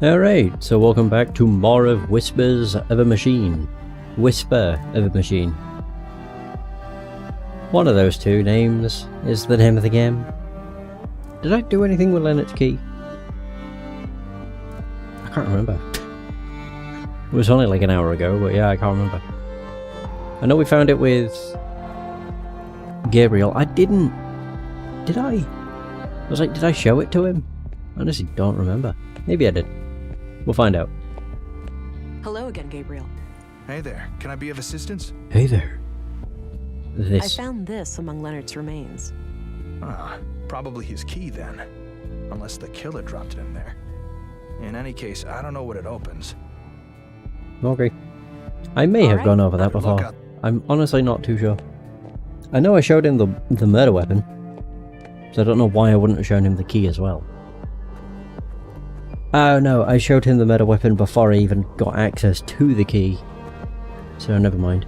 Alright, so welcome back to more of Whispers of a Machine. Whisper of a Machine. One of those two names is the name of the game. Did I do anything with Leonard's key? I can't remember. It was only like an hour ago, but yeah, I can't remember. I know we found it with Gabriel. I didn't... Did I? I was like, did I show it to him? I honestly don't remember. Maybe I did. We'll find out. Hello again, Gabriel. Hey there. Can I be of assistance? Hey there. I found this among Leonard's remains. Ah, probably his key then. Unless the killer dropped it in there. In any case, I don't know what it opens. Okay. I may have gone over that before. I'm honestly not too sure. I know I showed him the murder weapon, so I don't know why I wouldn't have shown him the key as well. Oh no, I showed him the murder weapon before I even got access to the key. So never mind.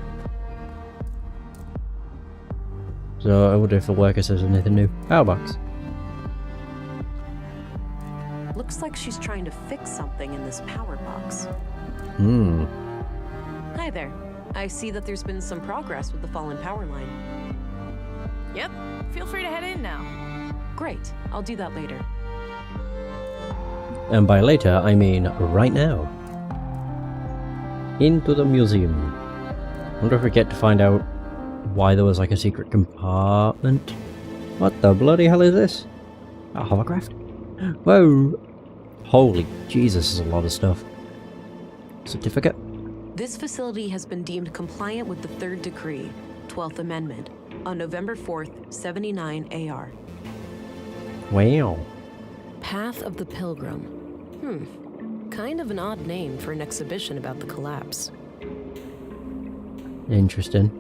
So I wonder if the worker says anything new. Power box. Looks like she's trying to fix something in this power box. Hi there. I see that there's been some progress with the fallen power line. Yep. Feel free to head in now. Great. I'll do that later. And by later, I mean right now. Into the museum. Wonder if we get to find out why there was like a secret compartment. What the bloody hell is this? A hovercraft? Whoa! Holy Jesus, is a lot of stuff. Certificate? This facility has been deemed compliant with the Third Decree, 12th Amendment, on November 4th, 79 AR. Wow. Path of the Pilgrim. Kind of an odd name for an exhibition about the collapse. Interesting.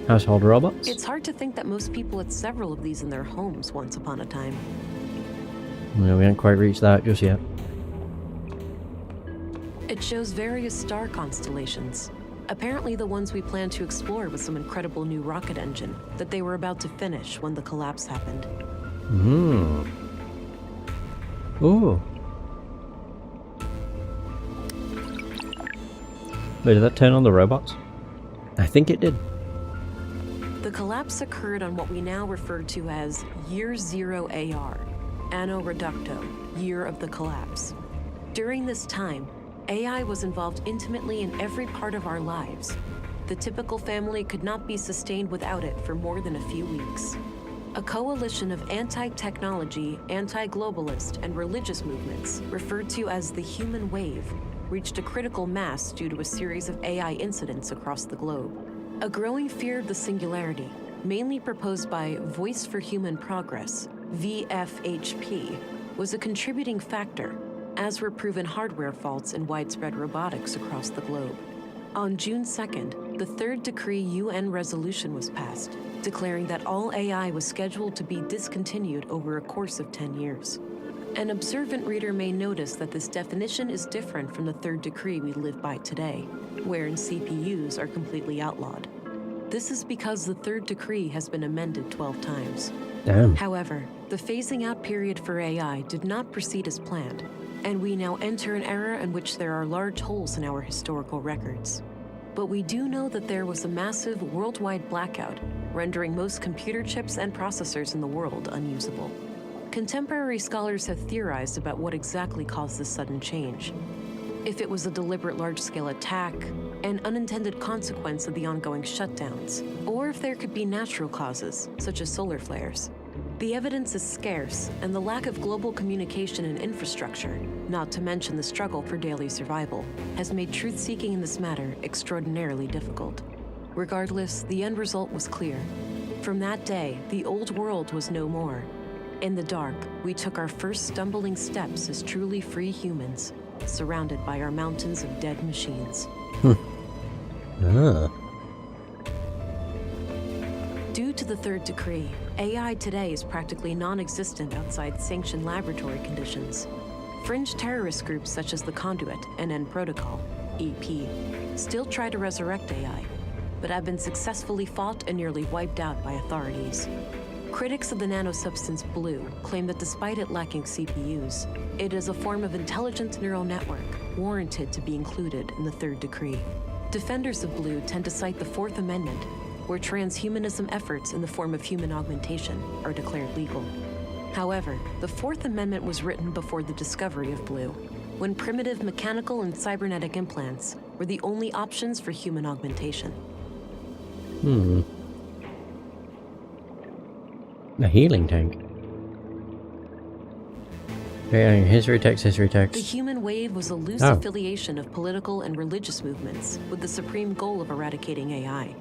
Household robots? It's hard to think that most people had several of these in their homes once upon a time. Well, we haven't quite reached that just yet. It shows various star constellations. Apparently the ones we plan to explore with some incredible new rocket engine that they were about to finish when the collapse happened. Ooh. Wait, did that turn on the robots? I think it did. The collapse occurred on what we now refer to as Year Zero AR, Anno Reducto, Year of the Collapse. During this time, AI was involved intimately in every part of our lives. The typical family could not be sustained without it for more than a few weeks. A coalition of anti-technology, anti-globalist, and religious movements, referred to as the Human Wave, reached a critical mass due to a series of AI incidents across the globe. A growing fear of the singularity, mainly proposed by Voice for Human Progress, VFHP, was a contributing factor, as were proven hardware faults in widespread robotics across the globe. On June 2nd, the Third Decree UN resolution was passed, declaring that all AI was scheduled to be discontinued over a course of 10 years. An observant reader may notice that this definition is different from the Third Decree we live by today, wherein CPUs are completely outlawed. This is because the Third Decree has been amended 12 times. Damn. However, the phasing out period for AI did not proceed as planned, and we now enter an era in which there are large holes in our historical records. But we do know that there was a massive worldwide blackout, rendering most computer chips and processors in the world unusable. Contemporary scholars have theorized about what exactly caused this sudden change. If it was a deliberate large-scale attack, an unintended consequence of the ongoing shutdowns, or if there could be natural causes, such as solar flares. The evidence is scarce, and the lack of global communication and infrastructure, not to mention the struggle for daily survival, has made truth-seeking in this matter extraordinarily difficult. Regardless, the end result was clear. From that day, the old world was no more. In the dark, we took our first stumbling steps as truly free humans, surrounded by our mountains of dead machines. Due to the third decree, AI today is practically non-existent outside sanctioned laboratory conditions. Fringe terrorist groups such as the Conduit and Fenrir Protocol, EP, still try to resurrect AI, but have been successfully fought and nearly wiped out by authorities. Critics of the nanosubstance Blue claim that despite it lacking CPUs, it is a form of intelligent neural network warranted to be included in the third decree. Defenders of Blue tend to cite the Fourth Amendment, where transhumanism efforts in the form of human augmentation are declared legal. However, the Fourth Amendment was written before the discovery of Blue, when primitive mechanical and cybernetic implants were the only options for human augmentation. A healing tank. Okay, history text, history The text. human wave was a loose Oh. affiliation of political and religious movements with the supreme goal of eradicating AI.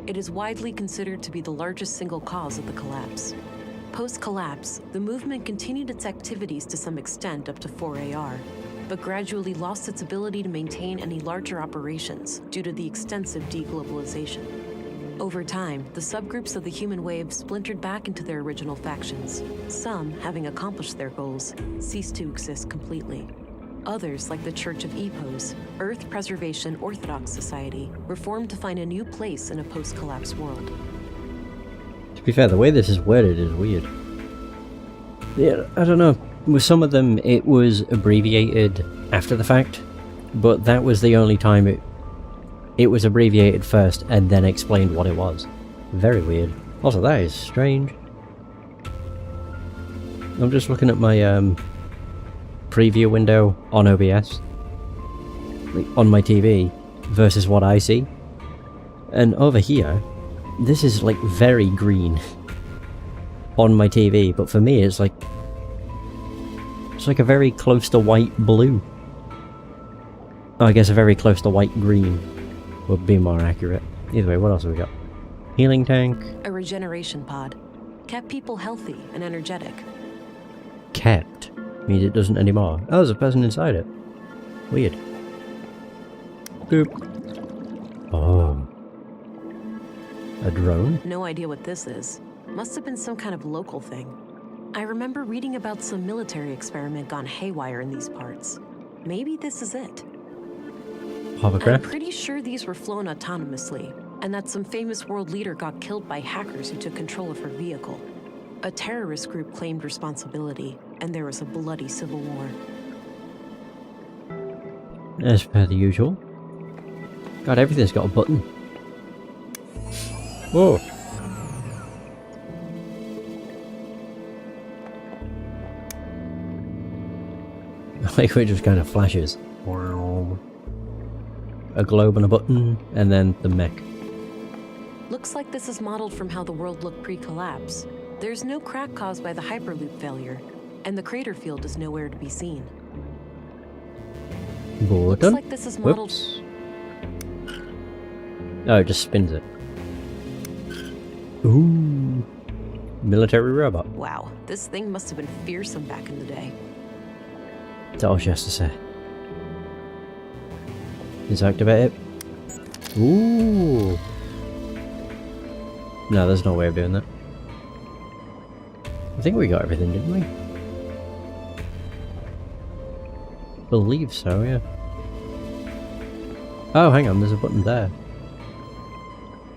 It is widely considered to be the largest single cause of the collapse. Post-collapse, the movement continued its activities to some extent up to 4AR, but gradually lost its ability to maintain any larger operations due to the extensive deglobalization. Over time, the subgroups of the human wave splintered back into their original factions. Some, having accomplished their goals, ceased to exist completely. Others, like the Church of Epos, Earth Preservation Orthodox Society, were formed to find a new place in a post-collapse world. To be fair, the way this is worded is weird. Yeah, I don't know. With some of them, it was abbreviated after the fact, but that was the only time it was abbreviated first and then explained what it was. Very weird. Also, that is strange. I'm just looking at my preview window on OBS, like on my TV, versus what I see. And over here, this is like very green on my TV, but for me it's like a very close to white blue. I guess a very close to white green would be more accurate. Either way, what else have we got? Healing tank. A regeneration pod kept people healthy and energetic. Kept means it doesn't anymore. Oh, there's a person inside it. Weird. Boop. Oh. A drone? No idea what this is. Must have been some kind of local thing. I remember reading about some military experiment gone haywire in these parts. Maybe this is it. I'm Hovercraft? pretty sure these were flown autonomously, and that some famous world leader got killed by hackers who took control of her vehicle. A terrorist group claimed responsibility, and there was a bloody civil war. As per the usual. God, everything's got a button. Whoa. Like it just kind of flashes. A globe and a button, and then the mech. Looks like this is modeled from how the world looked pre-collapse. There's no crack caused by the Hyperloop failure, and the crater field is nowhere to be seen. Looks Button? like this is modeled... Whoops. Oh, it just spins it. Ooh. Military robot. Wow, this thing must have been fearsome back in the day. That's all she has to say. Deactivate it. Ooh. No, there's no way of doing that. I think we got everything, didn't we? Believe so, yeah. Oh, hang on, there's a button there.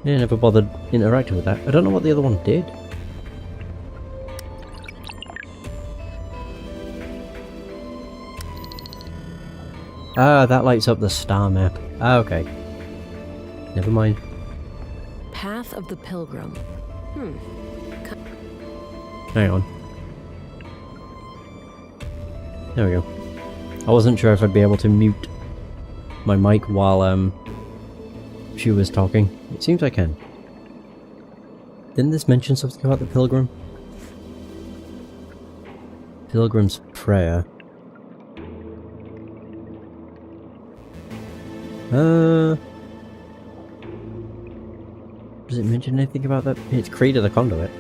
Yeah, never bothered interacting with that. I don't know what the other one did. Ah, that lights up the star map. Ah, okay. Never mind. Path of the Pilgrim. Hang on. There we go. I wasn't sure if I'd be able to mute my mic while she was talking. It seems I can. Didn't this mention something about the Pilgrim? Pilgrim's Prayer. Does it mention anything about that? It's Creed of the Conduit.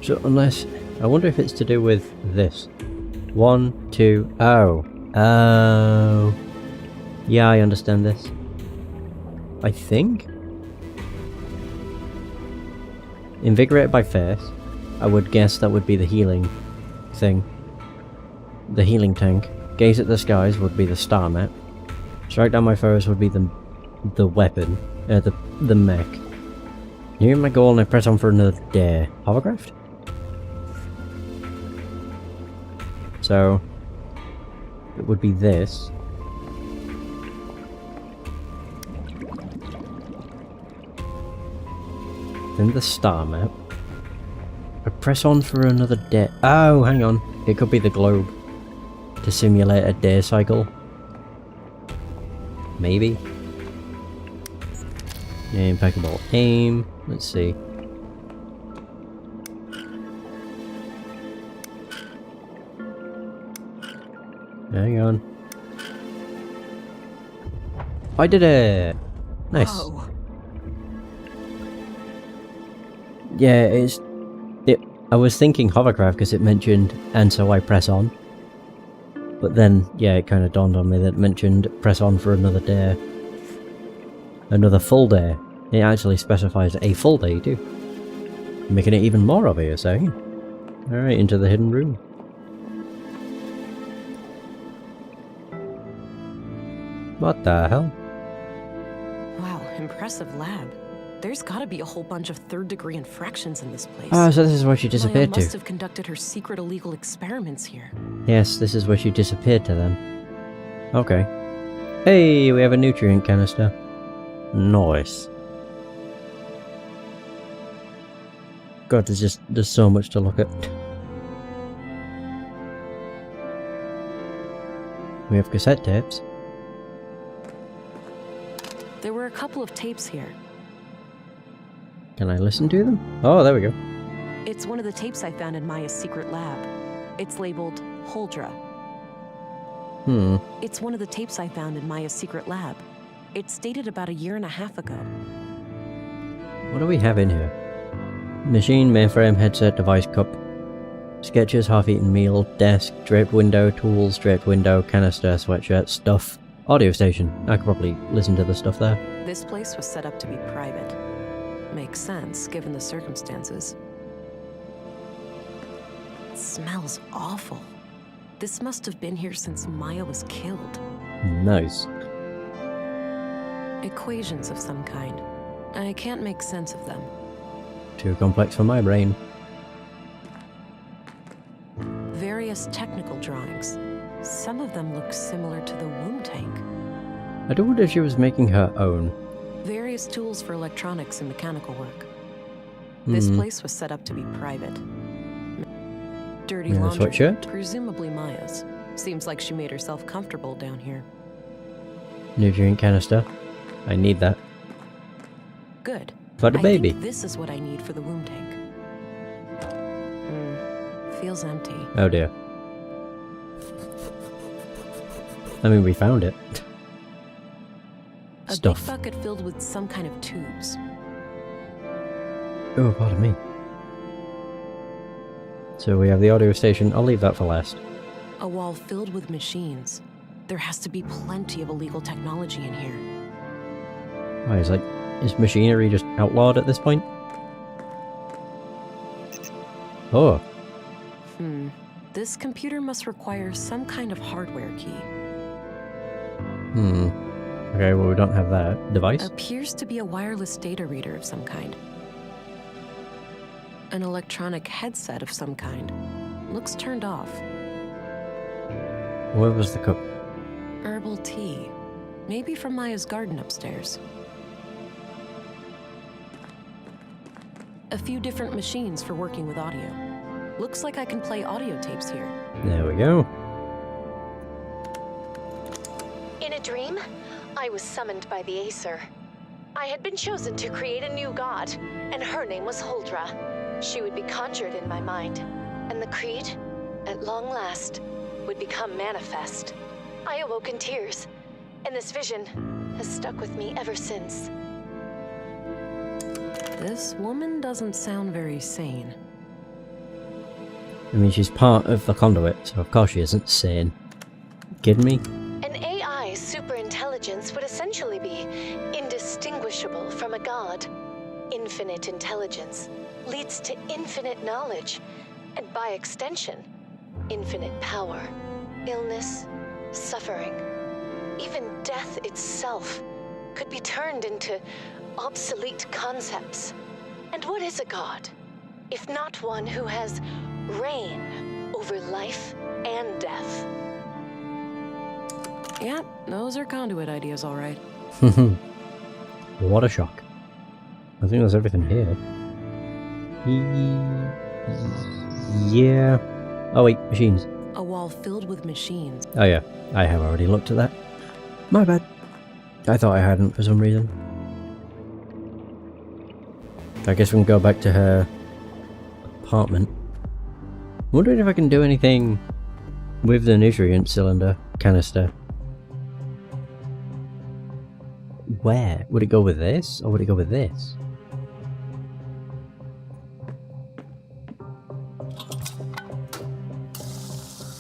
So unless... I wonder if it's to do with this. 1, 2... Oh. Oh. Yeah, I understand this. I think? Invigorated by faith. I would guess that would be the healing thing. The healing tank. Gaze at the skies would be the star map. Strike down my foes would be the weapon. The mech. Near my goal and I press on for another dare. Hovercraft? So... it would be this. Then the star map. I press on for another dare. Oh, hang on. It could be the globe. To simulate a day cycle. Maybe. Impeccable aim. Let's see. Hang on. I did it! Nice. Whoa. Yeah, I was thinking hovercraft because it mentioned, and so I press on. But then, yeah, it kind of dawned on me that it mentioned press on for another day. Another full day. It actually specifies a full day too. Making it even more obvious, eh? Alright, into the hidden room. What the hell? Wow, impressive lab. There's gotta be a whole bunch of third-degree infractions in this place. Oh, so this is where she disappeared Leo to. must have conducted her secret illegal experiments here. Yes, this is where she disappeared to then. Okay. Hey, we have a nutrient canister. Nice. God, there's so much to look at. We have cassette tapes. There were a couple of tapes here. Can I listen to them? Oh, there we go. It's one of the tapes I found in Maya's secret lab. It's labeled Holdra. It's one of the tapes I found in Maya's secret lab. It's dated about 1.5 years ago. What do we have in here? Machine, mainframe, headset, device, cup. Sketches, half-eaten meal, desk, draped window, tools, draped window, canister, sweatshirt, stuff. Audio station. I could probably listen to the stuff there. This place was set up to be private. Makes sense, given the circumstances. It smells awful. This must have been here since Maya was killed. Nice. Equations of some kind. I can't make sense of them. Too complex for my brain. Various technical drawings. Some of them look similar to the womb tank. I do wonder if she was making her own. Various tools for electronics and mechanical work. This place was set up to be private. Dirty Yeah, laundry, sweatshirt? presumably Maya's. Seems like she made herself comfortable down here. Nutrient canister. I need that. Good. For the I baby. think this is what I need for the womb tank. Feels empty. Oh dear. I mean, we found it. A Stuff. big bucket filled with some kind of tubes. Oh, pardon me. So we have the audio station. I'll leave that for last. A wall filled with machines. There has to be plenty of illegal technology in here. Why, is machinery just outlawed at this point? Oh. This computer must require some kind of hardware key. Okay, well we don't have that. Device? Appears to be a wireless data reader of some kind. An electronic headset of some kind. Looks turned off. Where was the cup? Herbal tea. Maybe from Maya's garden upstairs. A few different machines for working with audio. Looks like I can play audio tapes here. There we go. In a dream, I was summoned by the Acer. I had been chosen to create a new god, and her name was Holdra. She would be conjured in my mind, and the creed, at long last, would become manifest. I awoke in tears, and this vision has stuck with me ever since. This woman doesn't sound very sane. I mean, she's part of the conduit, so of course she isn't sane. Kidding me? An AI superintelligence would essentially be indistinguishable from a god. Infinite intelligence leads to infinite knowledge, and by extension, infinite power. Illness, suffering, even death itself could be turned into obsolete concepts. And what is a god, if not one who has reign over life and death? Yeah, those are conduit ideas, all right. What a shock. I think that's everything here. Yeah. Oh wait, machines. A wall filled with machines. Oh yeah, I have already looked at that. My bad. I thought I hadn't for some reason. I guess we can go back to her apartment. I'm wondering if I can do anything with the nutrient cylinder canister. Where? Would it go with this? Or would it go with this?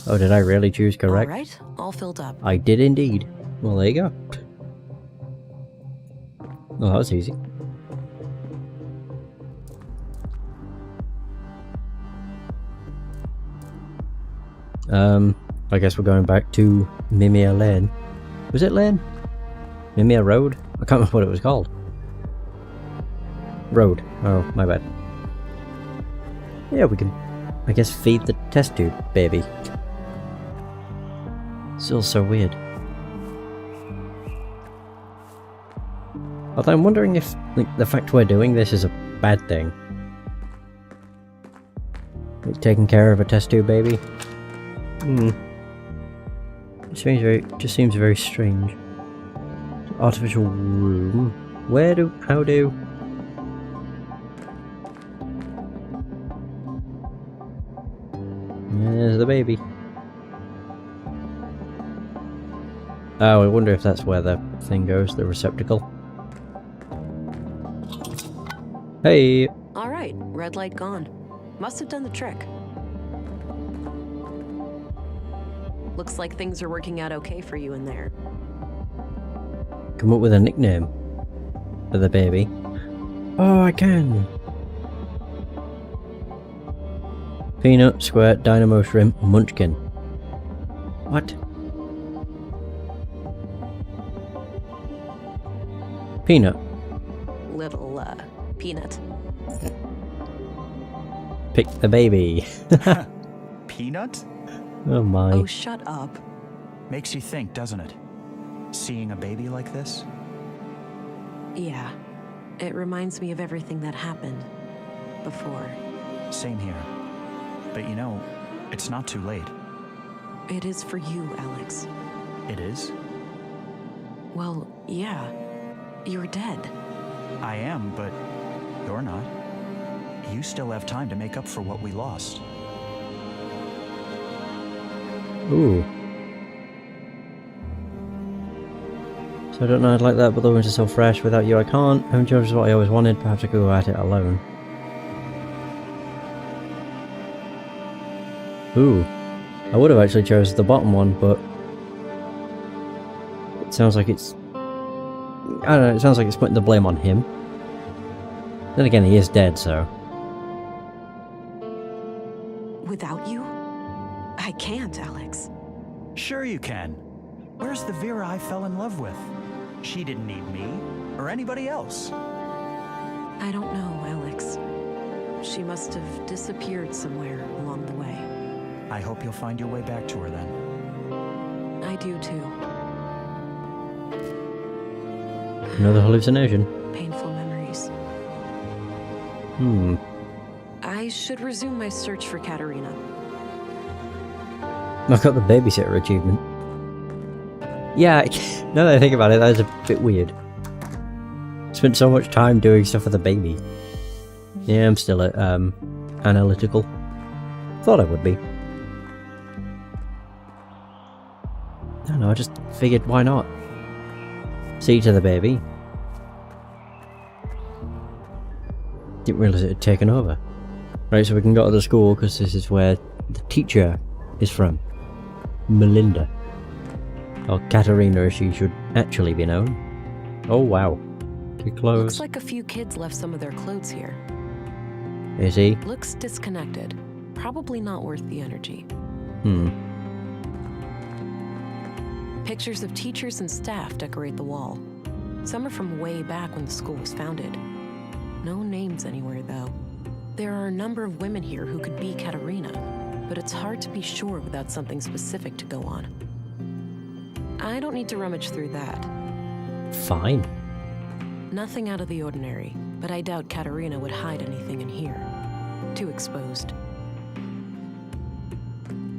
Oh, did I really choose correct? All right, all filled up. I did indeed. Well, there you go. Oh, that was easy. I guess we're going back to Mimir Lane. Was it Lane? Mimir Road? I can't remember what it was called. Road. Oh, my bad. Yeah, we can, I guess, feed the test tube baby. Still so weird. Although I'm wondering if, like, the fact we're doing this is a bad thing. Like, taking care of a test tube baby. It just seems very strange. Artificial room. How do? There's the baby. Oh, I wonder if that's where the thing goes, the receptacle. Hey! All right, red light gone. Must have done the trick. Looks like things are working out okay for you in there. Come up with a nickname for the baby. Oh, I can! Peanut, Squirt, Dynamo Shrimp, Munchkin. What? Peanut. Little, peanut. Pick the baby. Peanut? Oh my. Oh, shut up. Makes you think, doesn't it? Seeing a baby like this? Yeah. It reminds me of everything that happened before. Same here. But you know, it's not too late. It is for you, Alex. It is? Well, yeah. You're dead. I am, but you're not. You still have time to make up for what we lost. Ooh. So I don't know, I'd like that, but the winter's so fresh. Without you I can't. Home church is what I always wanted, perhaps I could go at it alone. Ooh. I would have actually chose the bottom one, but it sounds like it's... I don't know, it sounds like it's putting the blame on him. Then again, he is dead, so... Without you? I can't, Alex. Sure you can. Where's the Vera I fell in love with? She didn't need me, or anybody else. I don't know, Alex. She must have disappeared somewhere along the way. I hope you'll find your way back to her then. I do too. Another hallucination. Painful memories. I should resume my search for Katerina. I got the babysitter achievement. Yeah, now that I think about it, that is a bit weird. Spent so much time doing stuff with the baby. Yeah, I'm still analytical. Thought I would be. I don't know, I just figured why not? See to the baby. Didn't realise it had taken over. Right, so we can go to the school because this is where the teacher is from Melinda. Or Katerina, as she should actually be known. Oh wow. Good clothes. Looks like a few kids left some of their clothes here. Is he? Looks disconnected. Probably not worth the energy. Pictures of teachers and staff decorate the wall. Some are from way back when the school was founded. No names anywhere, though. There are a number of women here who could be Katerina, but it's hard to be sure without something specific to go on. I don't need to rummage through that. Fine. Nothing out of the ordinary, but I doubt Katerina would hide anything in here. Too exposed.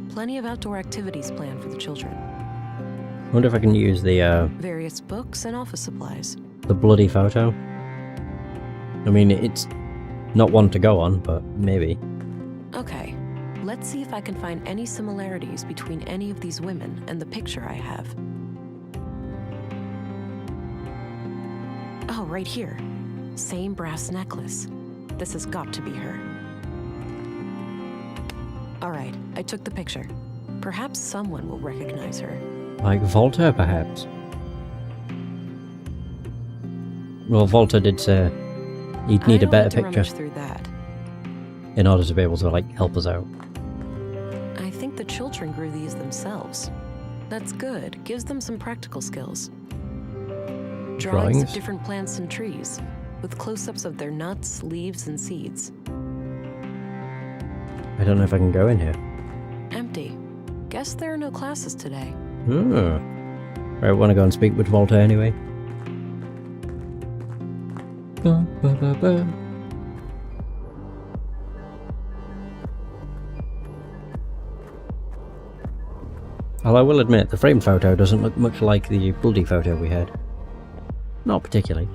Plenty of outdoor activities planned for the children. Wonder if I can use the Various books and office supplies. bloody photo. I mean, it's not one to go on, but maybe. Okay, let's see if I can find any similarities between any of these women and the picture I have. Oh, right here. Same brass necklace. This has got to be her. Alright, I took the picture. Perhaps someone will recognize her. Like Volta, perhaps? Well, Volta did say he'd need a better I don't need to picture rummage through that. in order to be able to, like, help us out. I think the children grew these themselves. That's good. Gives them some practical skills. Drawings Drawings? of different plants and trees, with close-ups of their nuts, leaves, and seeds. I don't know if I can go in here. Empty. Guess there are no classes today. Oh. I want to go and speak with Volta anyway. Ba, ba, ba, ba. Well, I will admit, the framed photo doesn't look much like the bloody photo we had. Not particularly.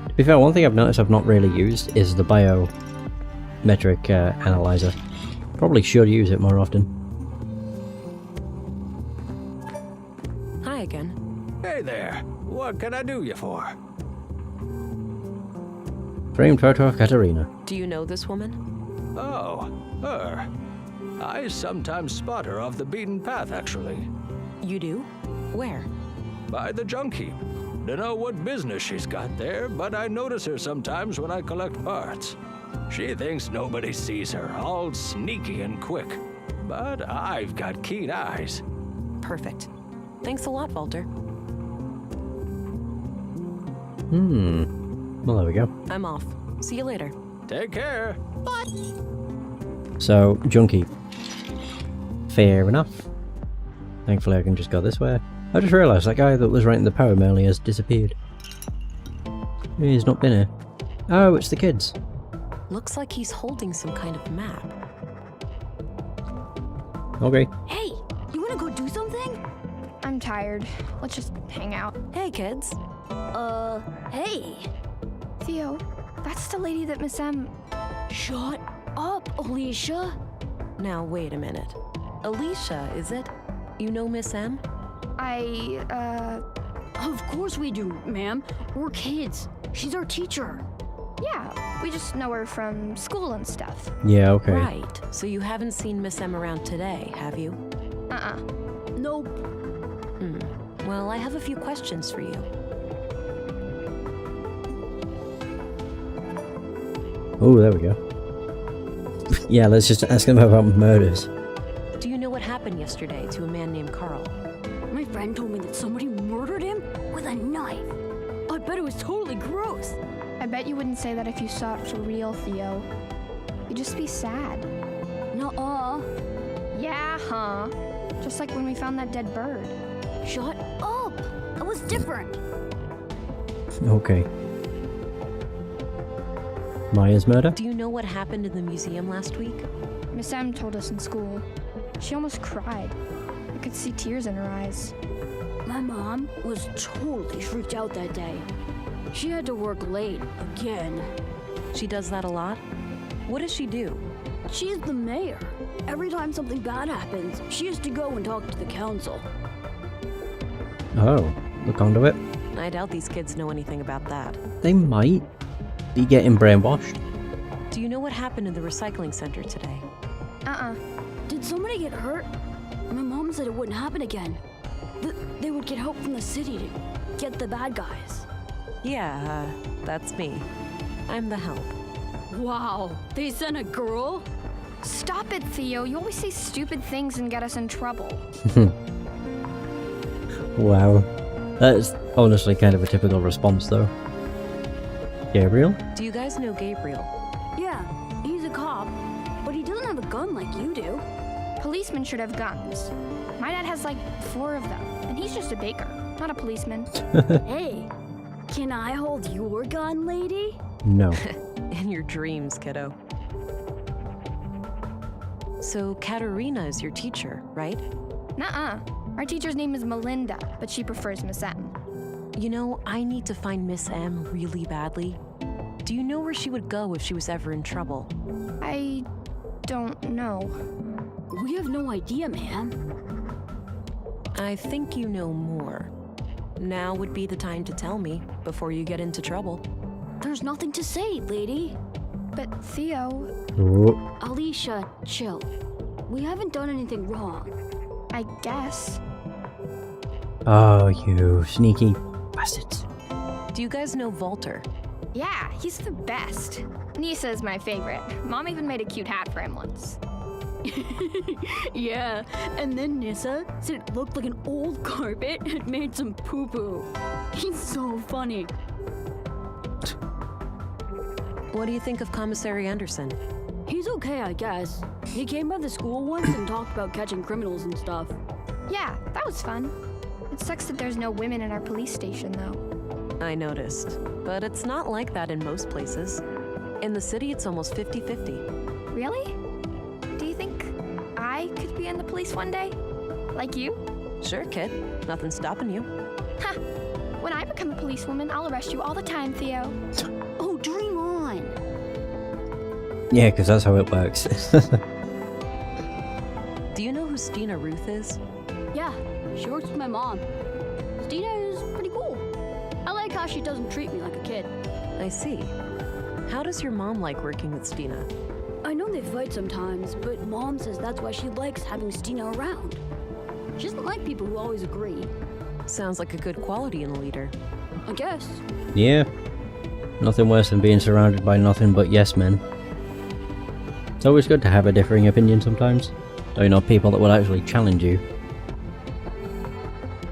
To be fair, one thing I've noticed I've not really used is the biometric analyzer. Probably should use it more often. Hi again. Hey there. What can I do you for? Framed photo of Katerina. Do you know this woman? Oh, her. I sometimes spot her off the beaten path, actually. You do? Where? By the junk heap. Dunno what business she's got there, but I notice her sometimes when I collect parts. She thinks nobody sees her, all sneaky and quick. But I've got keen eyes. Perfect. Thanks a lot, Walter. Well, there we go. I'm off. See you later. Take care. So, junkie. Fair enough. Thankfully I can just go this way. I just realised that guy that was writing the poem earlier has disappeared. He's not been here. Oh, it's the kids. Looks like he's holding some kind of map. Okay. Hey, you wanna go do something? I'm tired. Let's just hang out. Hey, kids. Hey. Theo, that's the lady that Miss M... Shut up, Alicia. Now, wait a minute. Alicia, is it? You know Miss M? Of course we do, ma'am. We're kids. She's our teacher. Yeah, we just know her from school and stuff. Yeah, okay. Right. So you haven't seen Miss M around today, have you? Nope. Well, I have a few questions for you. Oh, there we go. Yeah, let's just ask them about murders. Do you know what happened yesterday to a man named Carl? My friend told me that somebody murdered him with a knife. I bet it was totally gross. I bet you wouldn't say that if you saw it for real, Theo. You'd just be sad. Nuh-uh. Yeah, huh? Just like when we found that dead bird. Shut up. That was different. Okay. Maya's murder? Do you know what happened in the museum last week? Miss M told us in school. She almost cried. I could see tears in her eyes. My mom was totally freaked out that day. She had to work late again. She does that a lot? What does she do? She's the mayor. Every time something bad happens, she has to go and talk to the council. Oh, look onto it. I doubt these kids know anything about that. They might be getting brainwashed. Do you know what happened in the recycling center today? Did somebody get hurt? My mom said it wouldn't happen again. They would get help from the city to get the bad guys. Yeah, that's me. I'm the help. Wow, they sent a girl? Stop it, Theo. You always say stupid things and get us in trouble. Wow. That's honestly kind of a typical response, though. Gabriel? Do you guys know Gabriel? Yeah, he's a cop, but he doesn't have a gun like you do. Policemen should have guns. My dad has like 4 of them, and he's just a baker, not a policeman. Hey, can I hold your gun, lady? No. In your dreams, kiddo. So Katerina is your teacher, right? Nuh-uh. Our teacher's name is Melinda, but she prefers Miss M. You know, I need to find Miss M really badly. Do you know where she would go if she was ever in trouble? I don't know. We have no idea, ma'am. I think you know more. Now would be the time to tell me before you get into trouble. There's nothing to say, lady. But Theo, Ooh. Alicia, chill. We haven't done anything wrong. I guess. Oh, you sneaky bastards. Do you guys know Walter? Yeah, he's the best. Nisa is my favorite. Mom even made a cute hat for him once. Yeah, and then Nissa said it looked like an old carpet and made some poo-poo. He's so funny. What do you think of Commissary Anderson? He's okay, I guess. He came by the school once and talked about catching criminals and stuff. Yeah, that was fun. It sucks that there's no women in our police station, though. I noticed, but it's not like that in most places. In the city, it's almost 50-50. Really? Do you think I could be in the police one day? Like you? Sure, kid. Nothing's stopping you. Ha! When I become a policewoman, I'll arrest you all the time, Theo. Oh, dream on! Yeah, because that's how it works. Do you know who Stina Ruth is? Yeah, she works with my mom. Stina is pretty cool. I like how she doesn't treat me like a kid. I see. How does your mom like working with Stina? I know they fight sometimes, but Mom says that's why she likes having Stina around. She doesn't like people who always agree. Sounds like a good quality in a leader. I guess. Yeah. Nothing worse than being surrounded by nothing but yes men. It's always good to have a differing opinion sometimes. So you know, people that will actually challenge you.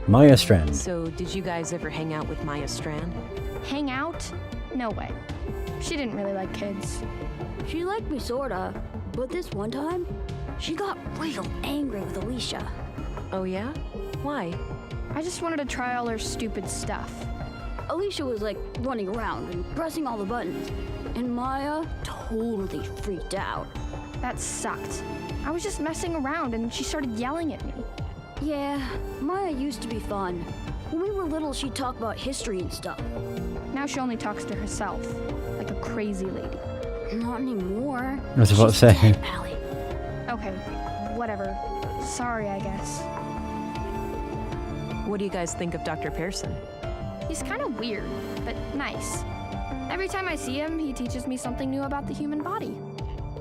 Maya Strand. So, did you guys ever hang out with Maya Strand? Hang out? No way. She didn't really like kids. She liked me sorta, but this one time, she got real angry with Alicia. Oh yeah? Why? I just wanted to try all her stupid stuff. Alicia was like running around and pressing all the buttons, and Maya totally freaked out. That sucked. I was just messing around and she started yelling at me. Yeah, Maya used to be fun. When we were little, she'd talk about history and stuff. Now she only talks to herself, like a crazy lady. Not anymore. I was about to She's say. dead, Allie. Okay, whatever. Sorry, I guess. What do you guys think of Dr. Pearson? He's kind of weird, but nice. Every time I see him, he teaches me something new about the human body.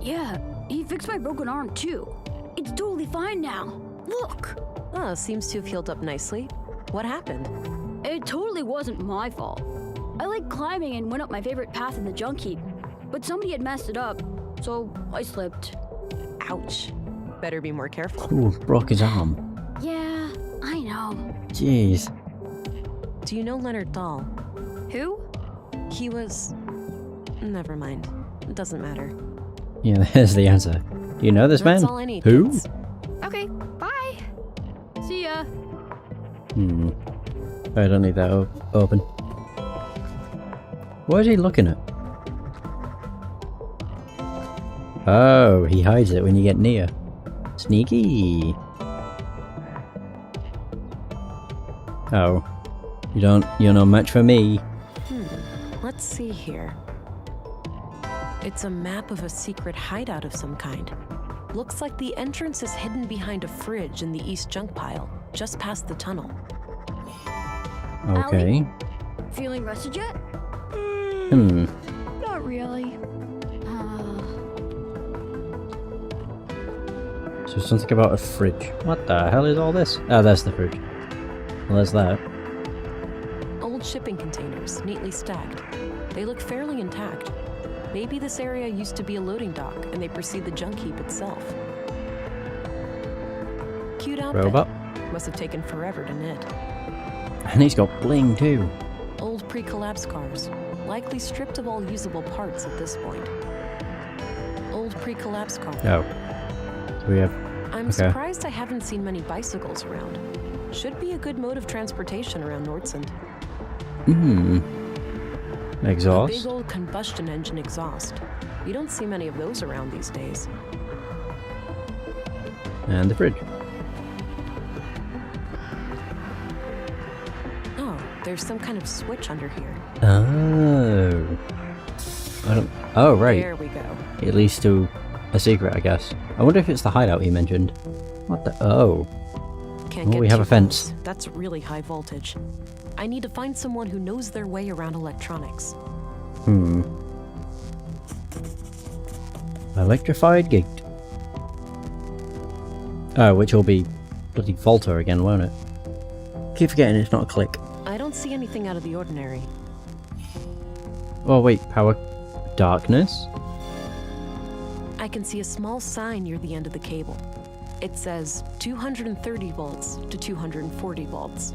Yeah, he fixed my broken arm too. It's totally fine now. Look! Oh, seems to have healed up nicely. What happened? It totally wasn't my fault. I liked climbing and went up my favorite path in the junk heap, but somebody had messed it up, so I slipped. Ouch. Better be more careful. Ooh, broke his arm. Yeah, I know. Jeez. Do you know Leonard Dahl? Who? He was... Never mind. It doesn't matter. Yeah, there's the answer. Do you know this That's man? all I need, Who? kids. Okay, bye. See ya. I don't need that open. What is he looking at? Oh, he hides it when you get near. Sneaky. Oh. You're no match for me. Let's see here. It's a map of a secret hideout of some kind. Looks like the entrance is hidden behind a fridge in the east junk pile, just past the tunnel. Okay. Feeling rested yet? Not really. There's something about a fridge. What the hell is all this? Oh, there's the fridge. Well, there's that. Old shipping containers, neatly stacked. They look fairly intact. Maybe this area used to be a loading dock, and they precede the junk heap itself. Cute outfit. Robot. Must have taken forever to knit. And he's got bling too. Old pre-collapse cars, likely stripped of all usable parts at this point. Old pre-collapse car. Oh. So we have... I'm surprised I haven't seen many bicycles around. Should be a good mode of transportation around Nordsund. A Exhaust. big old combustion engine exhaust. You don't see many of those around these days. And the fridge. Oh, there's some kind of switch under here. Oh. I don't... Oh, right. There we go. It leads to a secret, I guess. I wonder if it's the hideout he mentioned. What the... Oh. Can't Oh, get we have too a fence. close. That's really high voltage. I need to find someone who knows their way around electronics. Electrified gate. Oh, which will be bloody falter again, won't it? Keep forgetting it's not a click. I don't see anything out of the ordinary. Oh wait, power... Darkness? I can see a small sign near the end of the cable. It says 230 volts to 240 volts.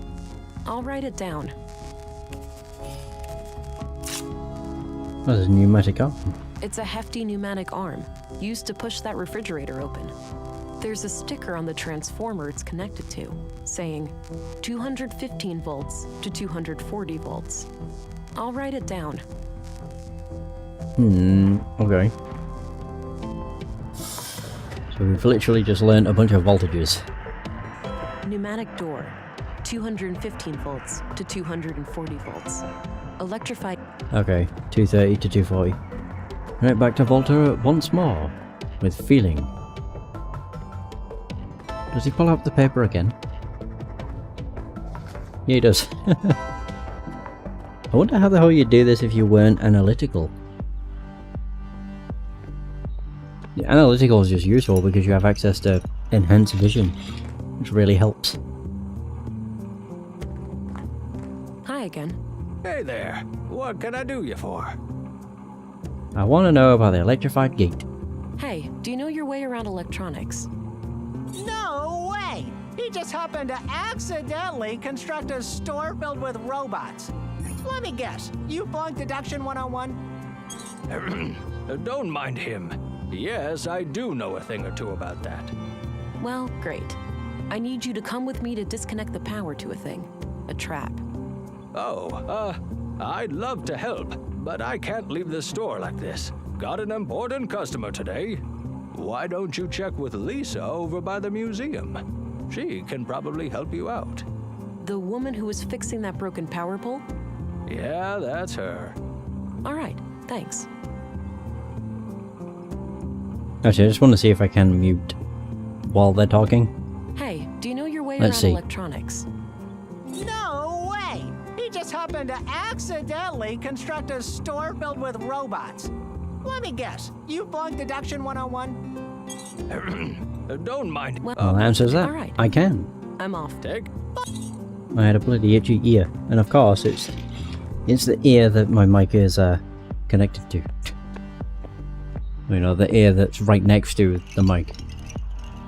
I'll write it down. Oh, there's a pneumatic arm. It's a hefty pneumatic arm, used to push that refrigerator open. There's a sticker on the transformer it's connected to, saying 215 volts to 240 volts. I'll write it down. Okay. So we've literally just learned a bunch of voltages. Pneumatic door, 215 volts to 240 volts. Electrified... Okay, 230 to 240. Right, back to Volta once more, with feeling. Does he pull out the paper again? Yeah, he does. I wonder how the hell you'd do this if you weren't analytical. The analytical is just useful because you have access to enhanced vision, which really helps. Hi again. Hey there. What can I do you for? I want to know about the electrified gate. Hey, do you know your way around electronics? No way! He just happened to accidentally construct a store filled with robots. Let me guess, you flunked Deduction 101? Don't mind him. Yes, I do know a thing or two about that. Well, great. I need you to come with me to disconnect the power to a thing. A trap. Oh, I'd love to help, but I can't leave the store like this. Got an important customer today. Why don't you check with Lisa over by the museum? She can probably help you out. The woman who was fixing that broken power pole? Yeah, that's her. All right, thanks. Actually, I just want to see if I can mute while they're talking. Hey, do you know your way Let's around see. electronics? No way! He just happened to accidentally construct a store filled with robots. Let me guess, you flunked Deduction 101? Don't mind. Well, Well, the answer is that. all right. I can. I'm off. Take. I had a bloody itchy ear, and of course it's the ear that my mic is connected to. You know, the ear that's right next to the mic.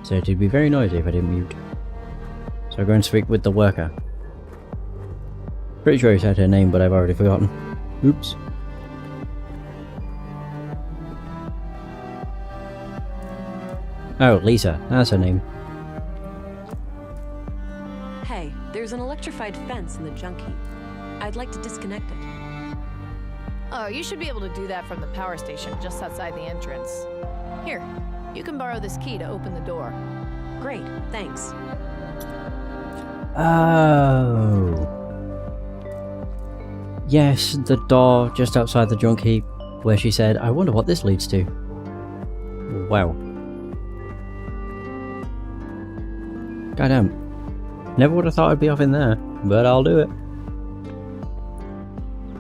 So it'd be very noisy if I didn't mute. So I'm going to speak with the worker. Pretty sure he said her name, but I've already forgotten. Oops. Oh, Lisa, that's her name. Hey, there's an electrified fence in the junk heap. I'd like to disconnect it. Oh, you should be able to do that from the power station just outside the entrance. Here, you can borrow this key to open the door. Great, thanks. Oh. Yes, the door just outside the junk heap, where she said, I wonder what this leads to. Wow. Goddamn. Never would have thought I'd be off in there, but I'll do it.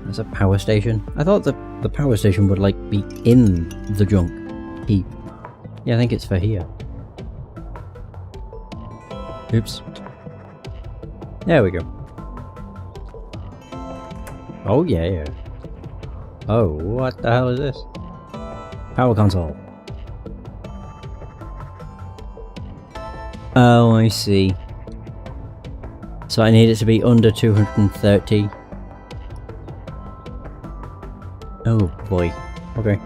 There's a power station. I thought the power station would, like, be in the junk heap. Yeah, I think it's for here. Oops. There we go. Oh yeah. Oh, what the hell is this? Power console. Oh, I see. So I need it to be under 230. Oh boy. Okay.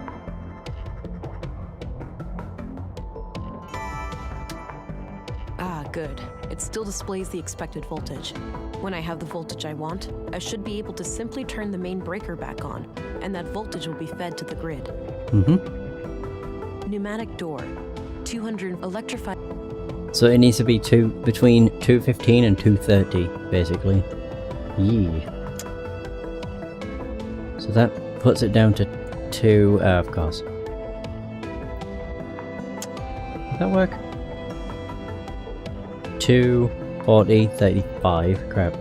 Ah, good. It still displays the expected voltage. When I have the voltage I want, I should be able to simply turn the main breaker back on, and that voltage will be fed to the grid. Mm-hmm. Pneumatic door. 200 electrified. So it needs to be between 215 and 230, basically. Yee. So that puts it down to 2, of course. Does that work? 2, 40, 35. Crap.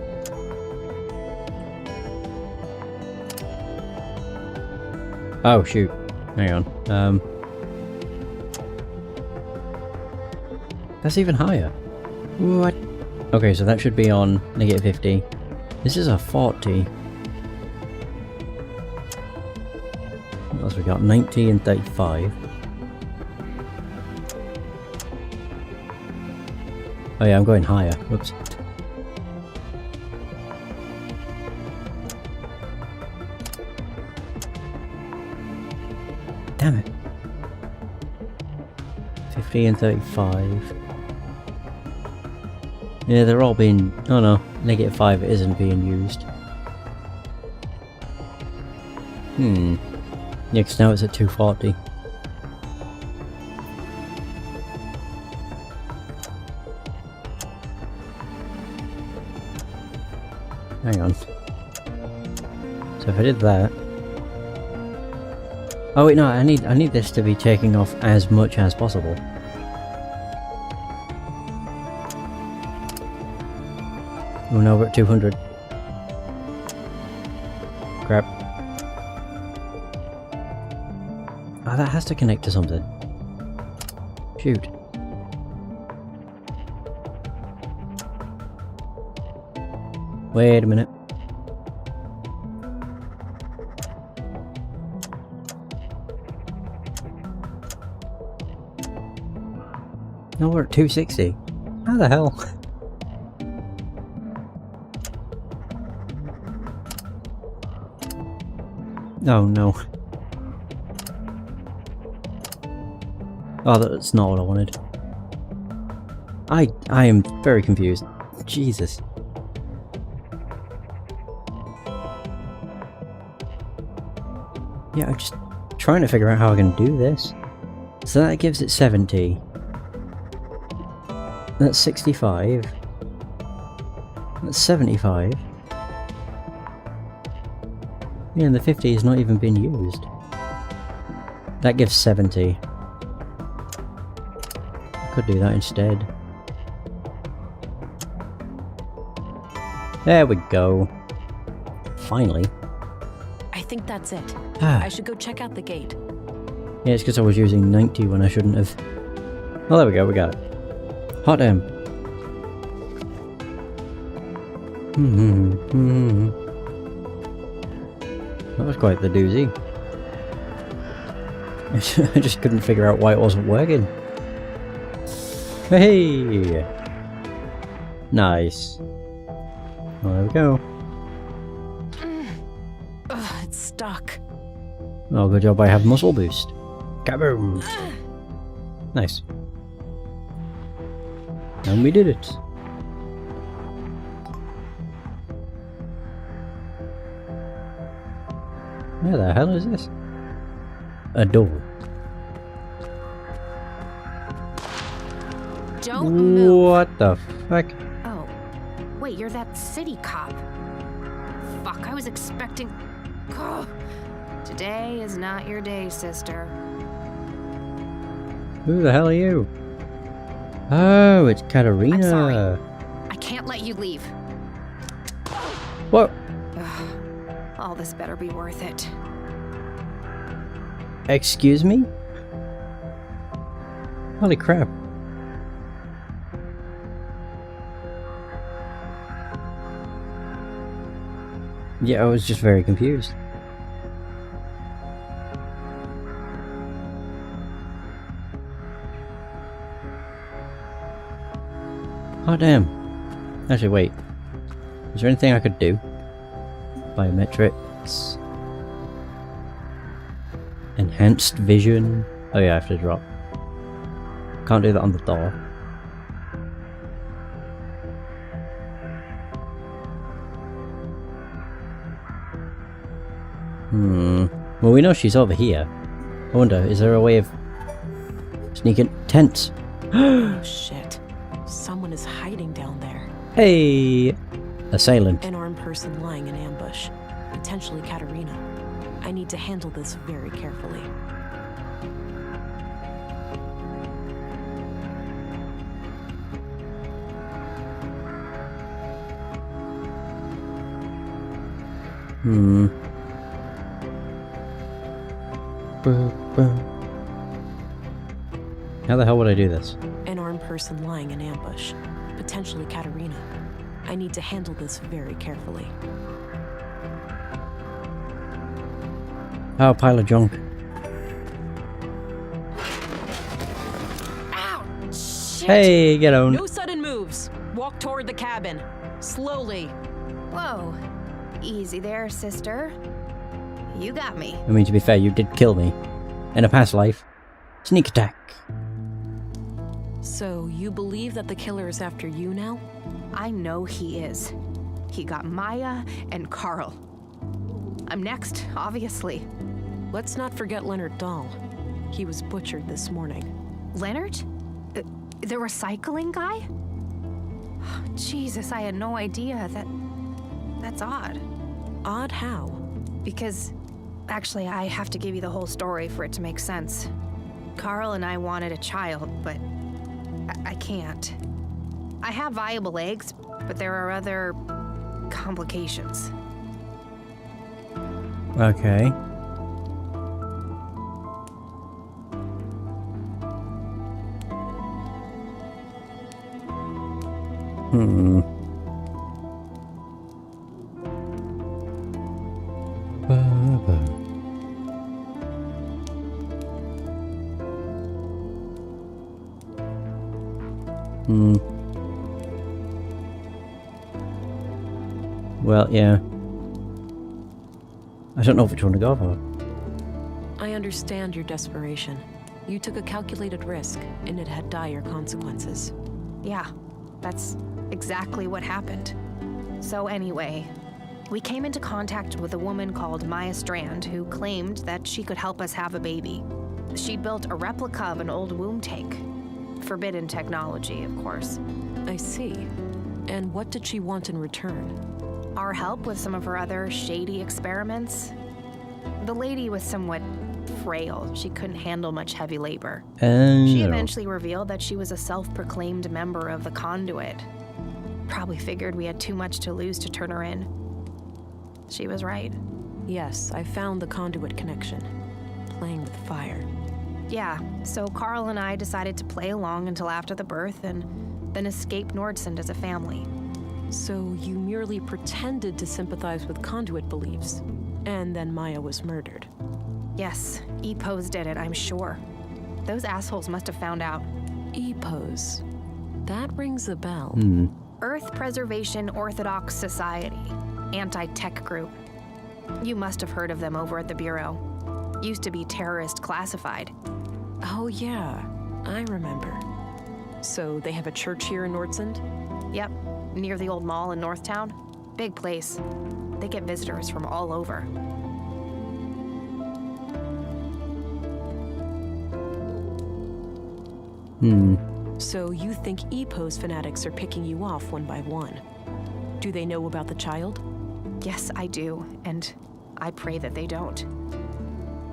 Oh shoot. Hang on. That's even higher. What? Okay, so that should be on negative 50. This is a 40. What else we got? 90 and 35. Oh yeah, I'm going higher. Whoops. Damn it. 50 and 35. Yeah, they're all being... Oh no, negative 5 isn't being used. Yeah, 'cause now it's at 240. Hang on. So if I did that... Oh wait, no, I need this to be taking off as much as possible. Oh no, we're at 200. Crap. Oh, that has to connect to something. Shoot. Wait a minute. No, we're at 260. How the hell? Oh no. Oh, that's not what I wanted. I am very confused. Jesus. Yeah, I'm just trying to figure out how I can do this. So that gives it 70. That's 65. That's 75. Yeah, and the 50 has not even been used. That gives 70. I could do that instead. There we go. Finally. I think that's it. Ah. I should go check out the gate. Yeah, it's because I was using 90 when I shouldn't have. Well, there we go, we got it. Hot damn. That was quite the doozy. I just couldn't figure out why it wasn't working. Hey! Nice. Well, there we go. Ugh, it's stuck. Oh, good job I have muscle boost. Kaboom! Nice. And we did it. Where the hell is this? A door. Don't move. What the fuck? Oh, wait, you're that city cop. Fuck, I was expecting... Oh, today is not your day, sister. Who the hell are you? Oh, it's Katarina. I'm sorry. I can't let you leave. What? Ugh, all this better be worth it. Excuse me? Holy crap. Yeah, I was just very confused. Oh damn. Actually, wait. Is there anything I could do? Biometrics. Enhanced vision. Oh yeah, I have to drop. Can't do that on the door. Well, we know she's over here. I wonder, is there a way of sneaking tents? Oh shit. Someone is hiding down there. Hey! Assailant. An armed person lying in ambush. Potentially Katerina. I need to handle this very carefully. How the hell would I do this? An armed person lying in ambush. Potentially Katerina. I need to handle this very carefully. Oh, pile of junk. Ow! Shit! Hey, get on. No sudden moves. Walk toward the cabin. Slowly. Whoa. Easy there, sister. You got me. I mean, to be fair, you did kill me. In a past life. Sneak attack. So, you believe that the killer is after you now? I know he is. He got Maya and Carl. I'm next, obviously. Let's not forget Leonard Dahl. He was butchered this morning. Leonard? The recycling guy? Jesus, I had no idea. That's odd. Odd how? Because, actually, I have to give you the whole story for it to make sense. Carl and I wanted a child, but I can't. I have viable eggs, but there are other complications. Okay. Well, yeah. I don't know which one to go for. I understand your desperation. You took a calculated risk, and it had dire consequences. Yeah, that's exactly what happened. So anyway, we came into contact with a woman called Maya Strand who claimed that she could help us have a baby. She built a replica of an old womb tank. Forbidden technology, of course. I see. And what did she want in return? Our help with some of her other shady experiments. The lady was somewhat frail. She couldn't handle much heavy labor. She eventually revealed that she was a self-proclaimed member of the Conduit. Probably figured we had too much to lose to turn her in. She was right. Yes, I found the Conduit connection. Playing with fire. Yeah, so Carl and I decided to play along until after the birth and then escape Nordsund as a family. So you merely pretended to sympathize with Conduit beliefs, and then Maya was murdered. Yes, EPOs did it, I'm sure. Those assholes must have found out. EPOs. That rings a bell. Earth Preservation Orthodox Society. Anti-tech group. You must have heard of them over at the Bureau. Used to be terrorist classified. Oh yeah, I remember. So they have a church here in Nordsund? Yep, near the old mall in Northtown. Big place. They get visitors from all over. So you think EPO's fanatics are picking you off one by one? Do they know about the child? Yes, I do, and I pray that they don't.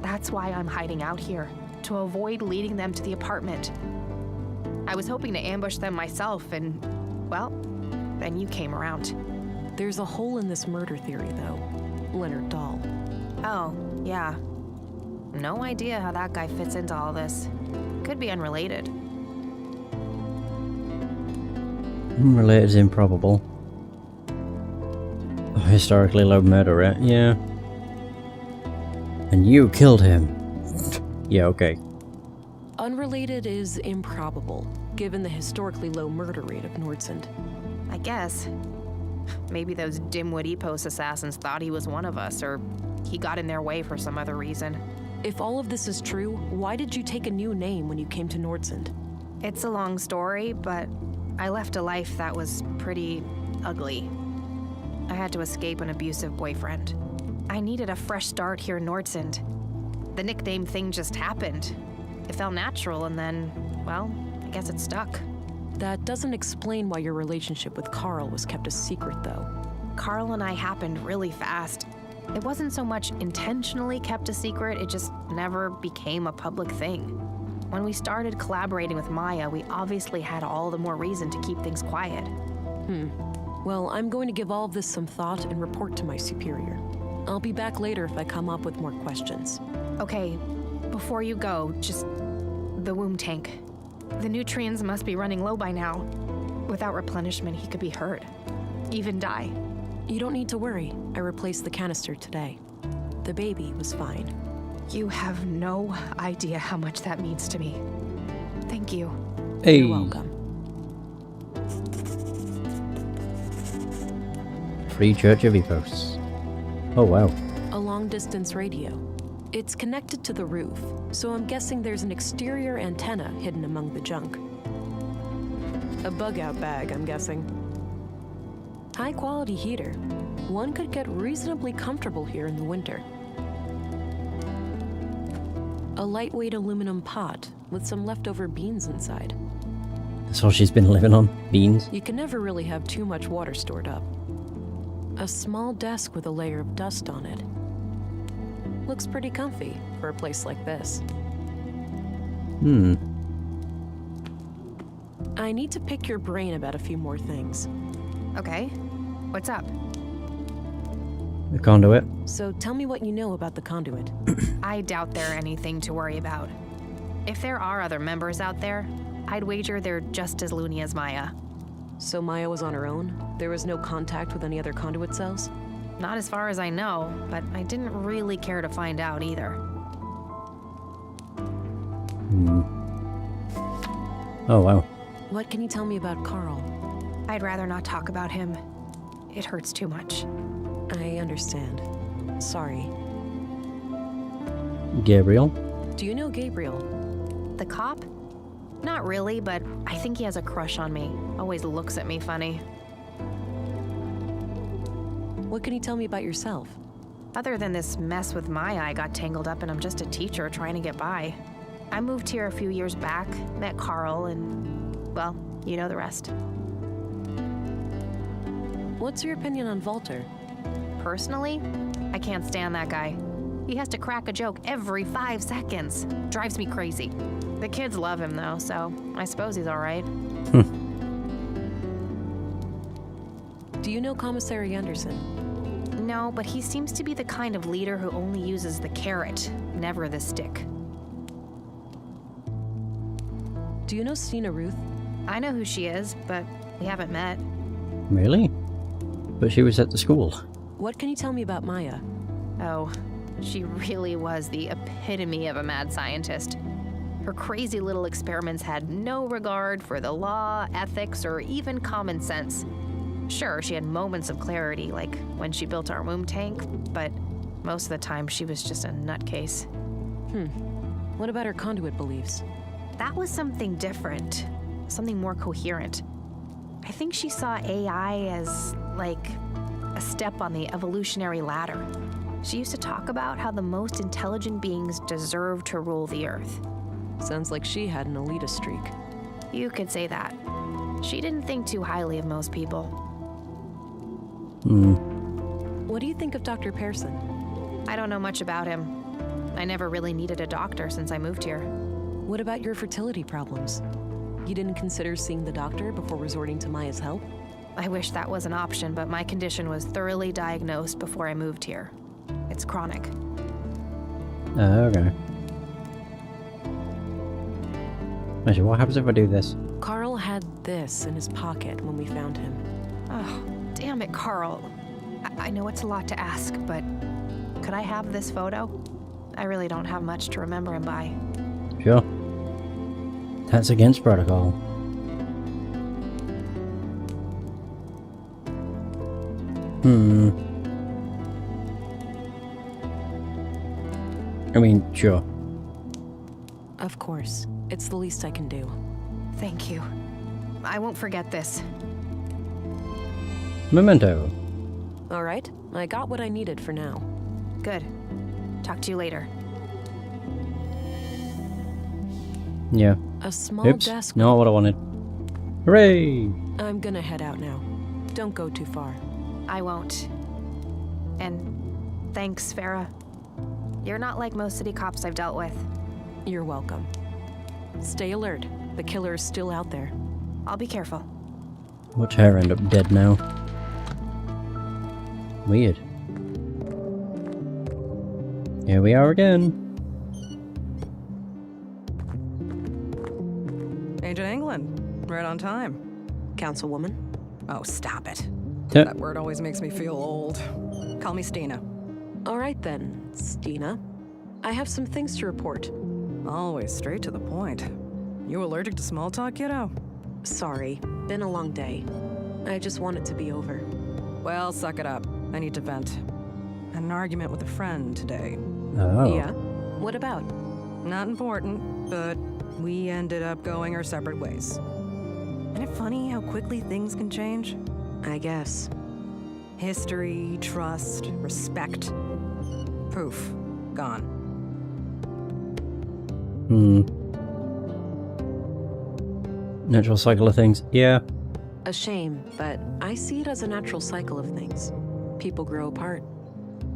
That's why I'm hiding out here, to avoid leading them to the apartment. I was hoping to ambush them myself, and, well, then you came around. There's a hole in this murder theory, though. Leonard Dahl. Oh, yeah. No idea how that guy fits into all this. Could be unrelated. Unrelated is improbable. historically low murder rate, yeah. And you killed him. Yeah, okay. Unrelated is improbable, given the historically low murder rate of Nordsund. I guess. Maybe those dimwit Epos assassins thought he was one of us, or he got in their way for some other reason. If all of this is true, why did you take a new name when you came to Nordsund? It's a long story, but I left a life that was pretty ugly. I had to escape an abusive boyfriend. I needed a fresh start here in Nordsund. The nickname thing just happened. It felt natural, and then, well, I guess it stuck. That doesn't explain why your relationship with Carl was kept a secret, though. Carl and I happened really fast. It wasn't so much intentionally kept a secret, it just never became a public thing. When we started collaborating with Maya, we obviously had all the more reason to keep things quiet. Well, I'm going to give all of this some thought and report to my superior. I'll be back later if I come up with more questions. Okay, before you go, just the womb tank. The nutrients must be running low by now. Without replenishment, he could be hurt. Even die. You don't need to worry. I replaced the canister today. The baby was fine. You have no idea how much that means to me. Thank you. Hey. You're welcome. Free Church of Epos. Oh wow. A long-distance radio. It's connected to the roof, so I'm guessing there's an exterior antenna hidden among the junk. A bug-out bag, I'm guessing. High-quality heater. One could get reasonably comfortable here in the winter. A lightweight aluminum pot with some leftover beans inside. That's all she's been living on? Beans? You can never really have too much water stored up. A small desk with a layer of dust on it. Looks pretty comfy for a place like this. I need to pick your brain about a few more things. Okay, what's up? The conduit. So tell me what you know about the conduit. I doubt they're anything to worry about. If there are other members out there, I'd wager they're just as loony as Maya. So Maya was on her own? There was no contact with any other conduit cells? Not as far as I know, but I didn't really care to find out either. Oh wow. What can you tell me about Carl? I'd rather not talk about him. It hurts too much. I understand. Sorry. Gabriel? Do you know Gabriel? The cop? Not really, but I think he has a crush on me. Always looks at me funny. What can you tell me about yourself? Other than this mess with Maya I got tangled up in, I'm just a teacher trying to get by. I moved here a few years back, met Carl, and, well, you know the rest. What's your opinion on Walter? Personally, I can't stand that guy. He has to crack a joke every 5 seconds. Drives me crazy. The kids love him though, so I suppose he's all right. Do you know Commissary Anderson? No, but he seems to be the kind of leader who only uses the carrot, never the stick. Do you know Stina Ruth? I know who she is, but we haven't met. Really? But she was at the school. What can you tell me about Maya? Oh, she really was the epitome of a mad scientist. Her crazy little experiments had no regard for the law, ethics, or even common sense. Sure, she had moments of clarity, like when she built our womb tank, but most of the time she was just a nutcase. What about her conduit beliefs? That was something different, something more coherent. I think she saw AI as, like, a step on the evolutionary ladder. She used to talk about how the most intelligent beings deserve to rule the Earth. Sounds like she had an elitist streak. You could say that. She didn't think too highly of most people. What do you think of Dr. Pearson? I don't know much about him. I never really needed a doctor since I moved here. What about your fertility problems? You didn't consider seeing the doctor before resorting to Maya's help? I wish that was an option, but my condition was thoroughly diagnosed before I moved here. It's chronic. Okay. Actually, what happens if I do this? Carl had this in his pocket when we found him. Oh, damn it, Carl. I know it's a lot to ask, but could I have this photo? I really don't have much to remember him by. Sure. That's against protocol. I mean, sure. Of course. It's the least I can do. Thank you. I won't forget this. Memento. All right, I got what I needed for now. Good. Talk to you later. Yeah. A small Oops. desk. Not what I wanted. Hooray! I'm gonna head out now. Don't go too far. I won't. And thanks, Farah. You're not like most city cops I've dealt with. You're welcome. Stay alert. The killer is still out there. I'll be careful. Watch her end up dead now. Weird. Here we are again. Agent England, right on time. Councilwoman? Oh, stop it. Yeah. That word always makes me feel old. Call me Stina. All right then, Stina. I have some things to report. Always straight to the point. You allergic to small talk, kiddo? Sorry, been a long day. I just want it to be over. Well, suck it up. I need to vent. Had an argument with a friend today. Oh. Yeah? What about? Not important, but we ended up going our separate ways. Isn't it funny how quickly things can change? I guess. History, trust, respect. Poof. Gone. Natural cycle of things. Yeah. A shame, but I see it as a natural cycle of things. People grow apart.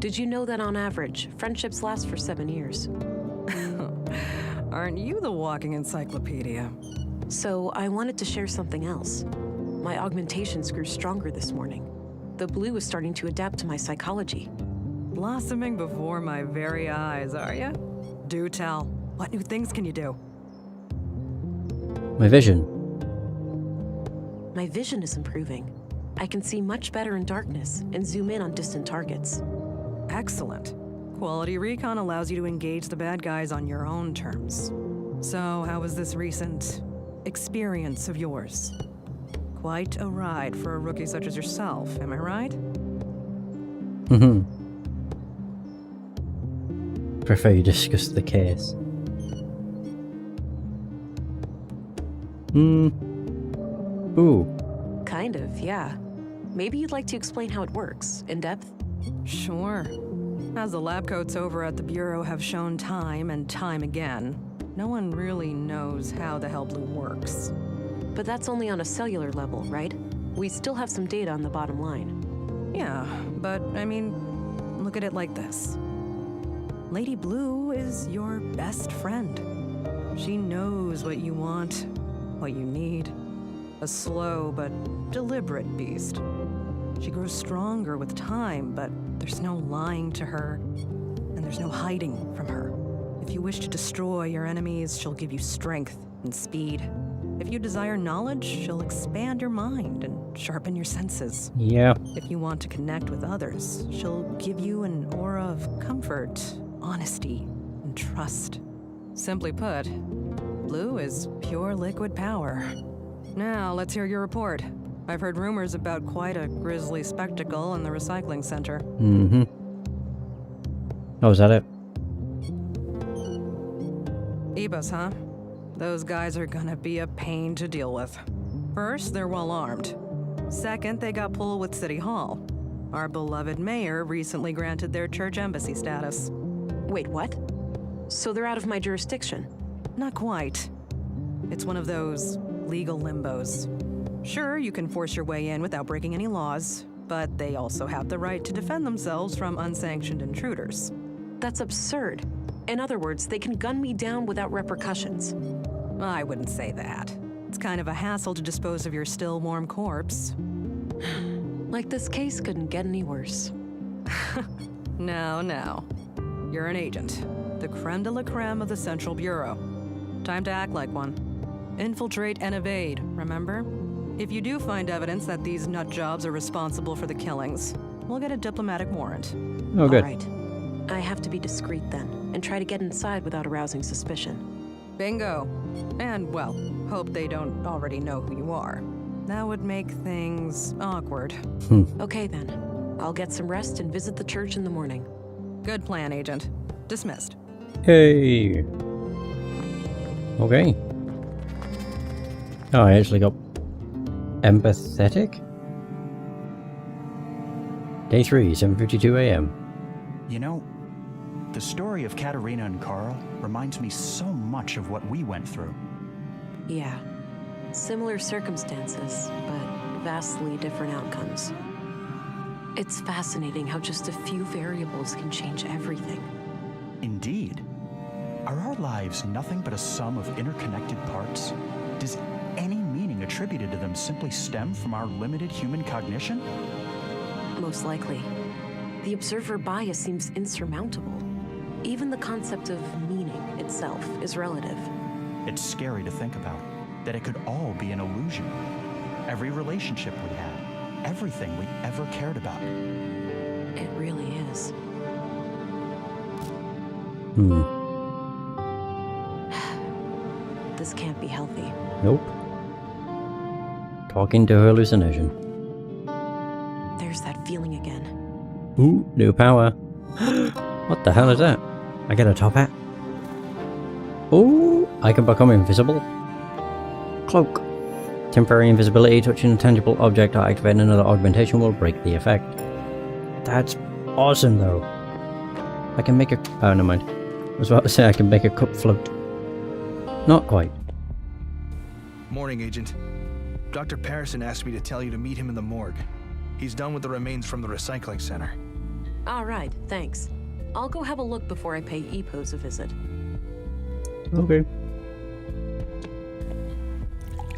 Did you know that on average, friendships last for 7 years? Aren't you the walking encyclopedia? So I wanted to share something else. My augmentations grew stronger this morning. The blue is starting to adapt to my psychology. Blossoming before my very eyes, are ya? Do tell. What new things can you do? My vision. My vision is improving. I can see much better in darkness and zoom in on distant targets. Excellent. Quality recon allows you to engage the bad guys on your own terms. So, how was this recent experience of yours? Quite a ride for a rookie such as yourself, am I right? Prefer you discuss the case. Ooh. Kind of, yeah. Maybe you'd like to explain how it works, in depth? Sure. As the lab coats over at the Bureau have shown time and time again, no one really knows how the hell blue works. But that's only on a cellular level, right? We still have some data on the bottom line. Yeah, but I mean, look at it like this. Lady Blue is your best friend. She knows what you want, what you need. A slow but deliberate beast. She grows stronger with time, but there's no lying to her, and there's no hiding from her. If you wish to destroy your enemies, she'll give you strength and speed. If you desire knowledge, she'll expand your mind and sharpen your senses. Yeah. If you want to connect with others, she'll give you an aura of comfort, honesty, and trust. Simply put, Blue is pure liquid power. Now, let's hear your report. I've heard rumors about quite a grisly spectacle in the recycling center. Oh, is that it? Ebus, huh? Those guys are gonna be a pain to deal with. First, they're well armed. Second, they got pull with City Hall. Our beloved mayor recently granted their church embassy status. Wait, what? So they're out of my jurisdiction? Not quite. It's one of those legal limbos. Sure, you can force your way in without breaking any laws, but they also have the right to defend themselves from unsanctioned intruders. That's absurd. In other words, they can gun me down without repercussions. I wouldn't say that. It's kind of a hassle to dispose of your still warm corpse. Like this case couldn't get any worse. No. You're an agent. The creme de la creme of the Central Bureau. Time to act like one. Infiltrate and evade, remember? If you do find evidence that these nut jobs are responsible for the killings, we'll get a diplomatic warrant. Oh, good. All right. I have to be discreet then, and try to get inside without arousing suspicion. Bingo. And, well, hope they don't already know who you are. That would make things awkward. Okay then. I'll get some rest and visit the church in the morning. Good plan, Agent. Dismissed. Hey. Okay. Oh, I actually got empathetic? Day 3, 7:52 a.m. You know, the story of Katerina and Carl reminds me so much of what we went through. Yeah. Similar circumstances, but vastly different outcomes. It's fascinating how just a few variables can change everything. Indeed. Are our lives nothing but a sum of interconnected parts? Does any meaning attributed to them simply stem from our limited human cognition? Most likely. The observer bias seems insurmountable. Even the concept of meaning itself is relative. It's scary to think about, that it could all be an illusion. Every relationship we had, everything we ever cared about. It really is. This can't be healthy. Nope. Talking to hallucination. There's that feeling again. Ooh, new power. What the hell is that? I get a top hat. Oh, I can become invisible. Cloak. Temporary invisibility, touching a tangible object or activating another augmentation will break the effect. That's awesome though. I can make a... oh, never mind. I was about to say I can make a cup float. Not quite. Morning, Agent. Dr. Patterson asked me to tell you to meet him in the morgue. He's done with the remains from the recycling center. All right, thanks. I'll go have a look before I pay EPOs a visit. Okay.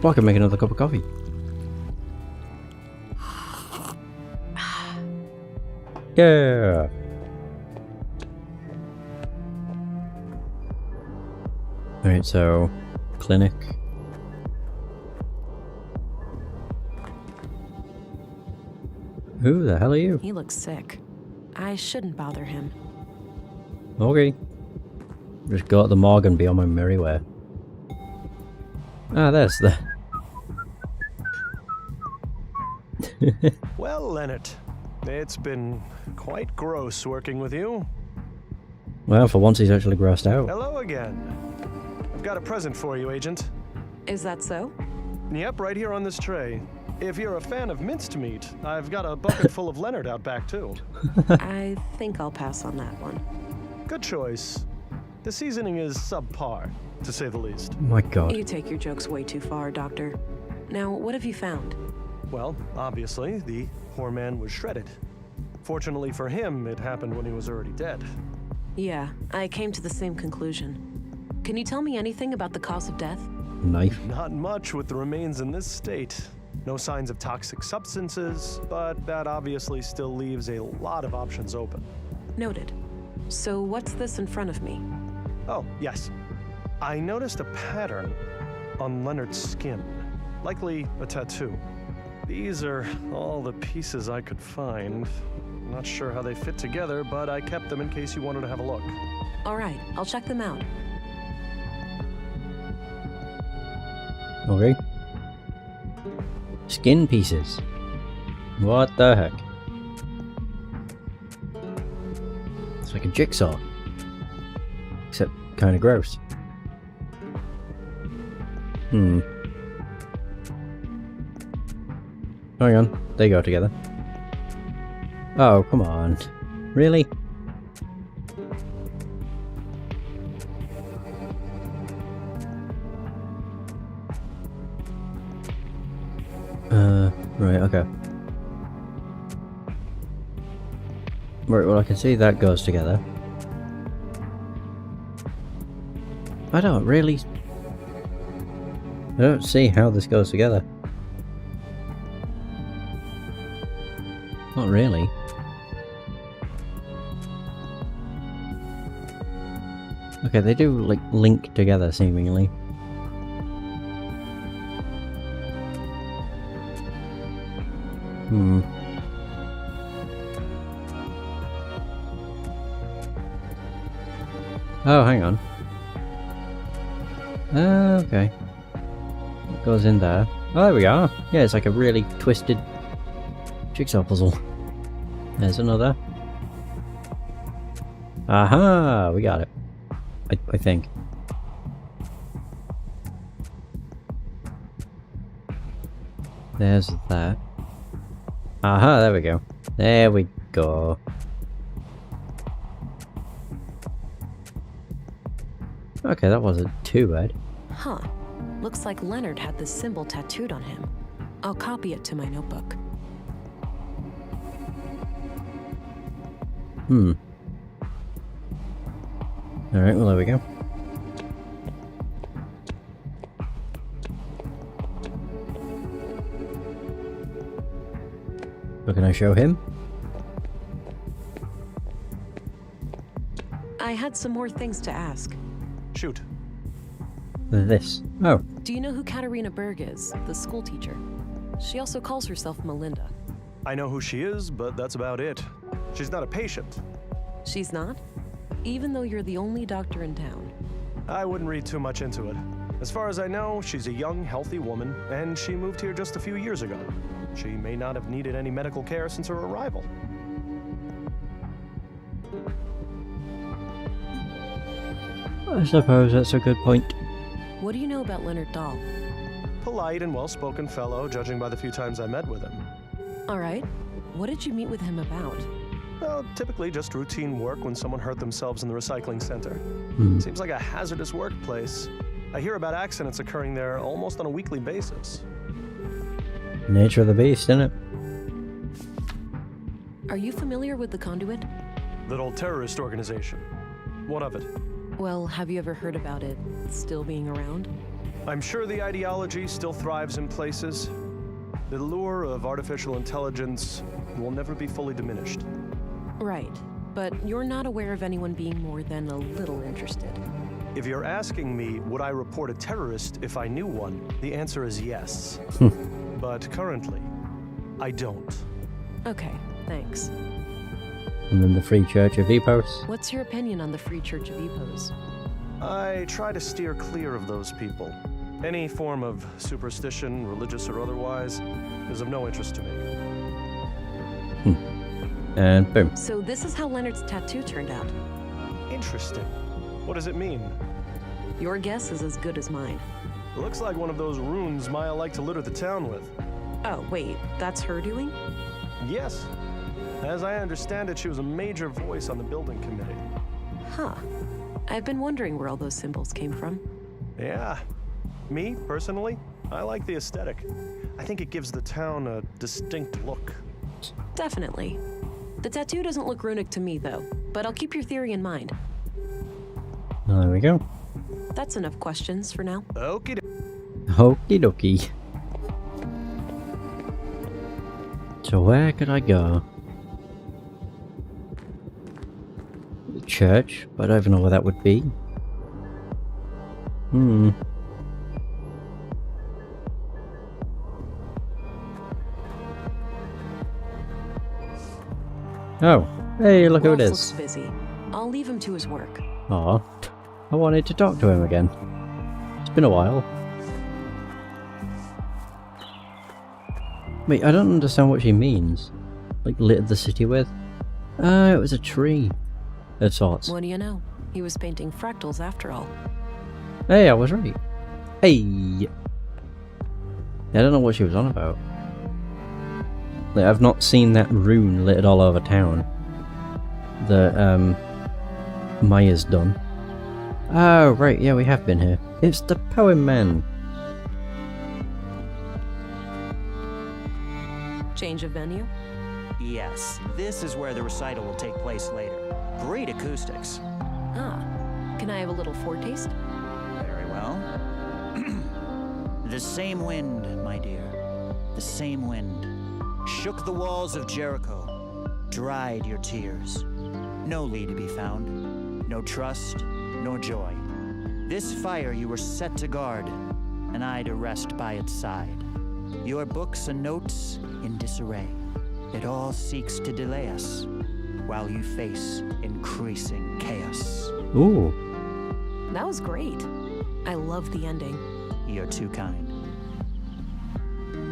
Well, I can make another cup of coffee. Yeah. Alright, so clinic. Who the hell are you? He looks sick. I shouldn't bother him. Okay. Just go to the morgue and be on my merry way. Ah, there's the... Well, Leonard, it's been quite gross working with you. Well, for once he's actually grossed out. Hello again. I've got a present for you, Agent. Is that so? Yep, right here on this tray. If you're a fan of minced meat, I've got a bucket full of Leonard out back, too. I think I'll pass on that one. Good choice. The seasoning is subpar, to say the least. My god. You take your jokes way too far, Doctor. Now, what have you found? Well, obviously, the poor man was shredded. Fortunately for him, it happened when he was already dead. Yeah, I came to the same conclusion. Can you tell me anything about the cause of death? Knife. Not much with the remains in this state. No signs of toxic substances, but that obviously still leaves a lot of options open. Noted. So what's this in front of me? Oh, yes. I noticed a pattern on Leonard's skin. Likely a tattoo. These are all the pieces I could find. Not sure how they fit together, but I kept them in case you wanted to have a look. All right, I'll check them out. Okay. Skin pieces. What the heck? It's like a jigsaw. Except kind of gross. Hang on, they go together. Oh, come on. Really? Right, okay. Right, well I can see that goes together. I don't see how this goes together. Not really. Okay, they do like link together seemingly. Oh, hang on. Okay. What goes in there? Oh, there we are. Yeah, it's like a really twisted jigsaw puzzle. There's another. Aha! We got it. I think. There's that. Aha, there we go. There we go. Okay, that wasn't too bad. Huh. Looks like Leonard had this symbol tattooed on him. I'll copy it to my notebook. Alright, well there we go. What can I show him? I had some more things to ask. Shoot. This. Oh. Do you know who Katarina Berg is, the school teacher? She also calls herself Melinda. I know who she is, but that's about it. She's not a patient. She's not? Even though you're the only doctor in town. I wouldn't read too much into it. As far as I know, she's a young, healthy woman, and she moved here just a few years ago. She may not have needed any medical care since her arrival. I suppose that's a good point. What do you know about Leonard Dahl? Polite and well-spoken fellow, judging by the few times I met with him. Alright. What did you meet with him about? Well, typically just routine work when someone hurt themselves in the recycling center. Seems like a hazardous workplace. I hear about accidents occurring there almost on a weekly basis. Nature of the beast, isn't it? Are you familiar with the Conduit? That old terrorist organization. What of it? Well, have you ever heard about it still being around? I'm sure the ideology still thrives in places. The lure of artificial intelligence will never be fully diminished. Right, but you're not aware of anyone being more than a little interested. If you're asking me, would I report a terrorist if I knew one, the answer is yes. But currently, I don't. Okay, thanks. And then the Free Church of Epos. What's your opinion on the Free Church of Epos? I try to steer clear of those people. Any form of superstition, religious or otherwise, is of no interest to me. And boom. So this is how Leonard's tattoo turned out. Interesting. What does it mean? Your guess is as good as mine. It looks like one of those runes Maya liked to litter the town with. Oh, wait, that's her doing? Yes. As I understand it, she was a major voice on the building committee. Huh. I've been wondering where all those symbols came from. Yeah. Me, personally, I like the aesthetic. I think it gives the town a distinct look. Definitely. The tattoo doesn't look runic to me, though, but I'll keep your theory in mind. There we go. That's enough questions for now. Okie dokie. So where could I go? The church, but I don't even know where that would be. Oh, hey, look who it is. Looks busy. I'll leave him to his work. Aw, I wanted to talk to him again. It's been a while. Wait, I don't understand what she means. Like, lit the city with? It was a tree. Of sorts. What do you know? He was painting fractals after all. Hey, I was right. Hey! I don't know what she was on about. Like, I've not seen that rune lit all over town. That, Maya's done. Oh, right, yeah, we have been here. It's the Poem Man. Change of venue? Yes, this is where the recital will take place later. Great acoustics. Ah, can I have a little foretaste? Very well. The same wind, my dear, the same wind, shook the walls of Jericho, dried your tears. No Lee to be found, no trust, nor joy. This fire you were set to guard, and I to rest by its side. Your books and notes in disarray. It all seeks to delay us, while you face increasing chaos. Ooh. That was great. I love the ending. You're too kind.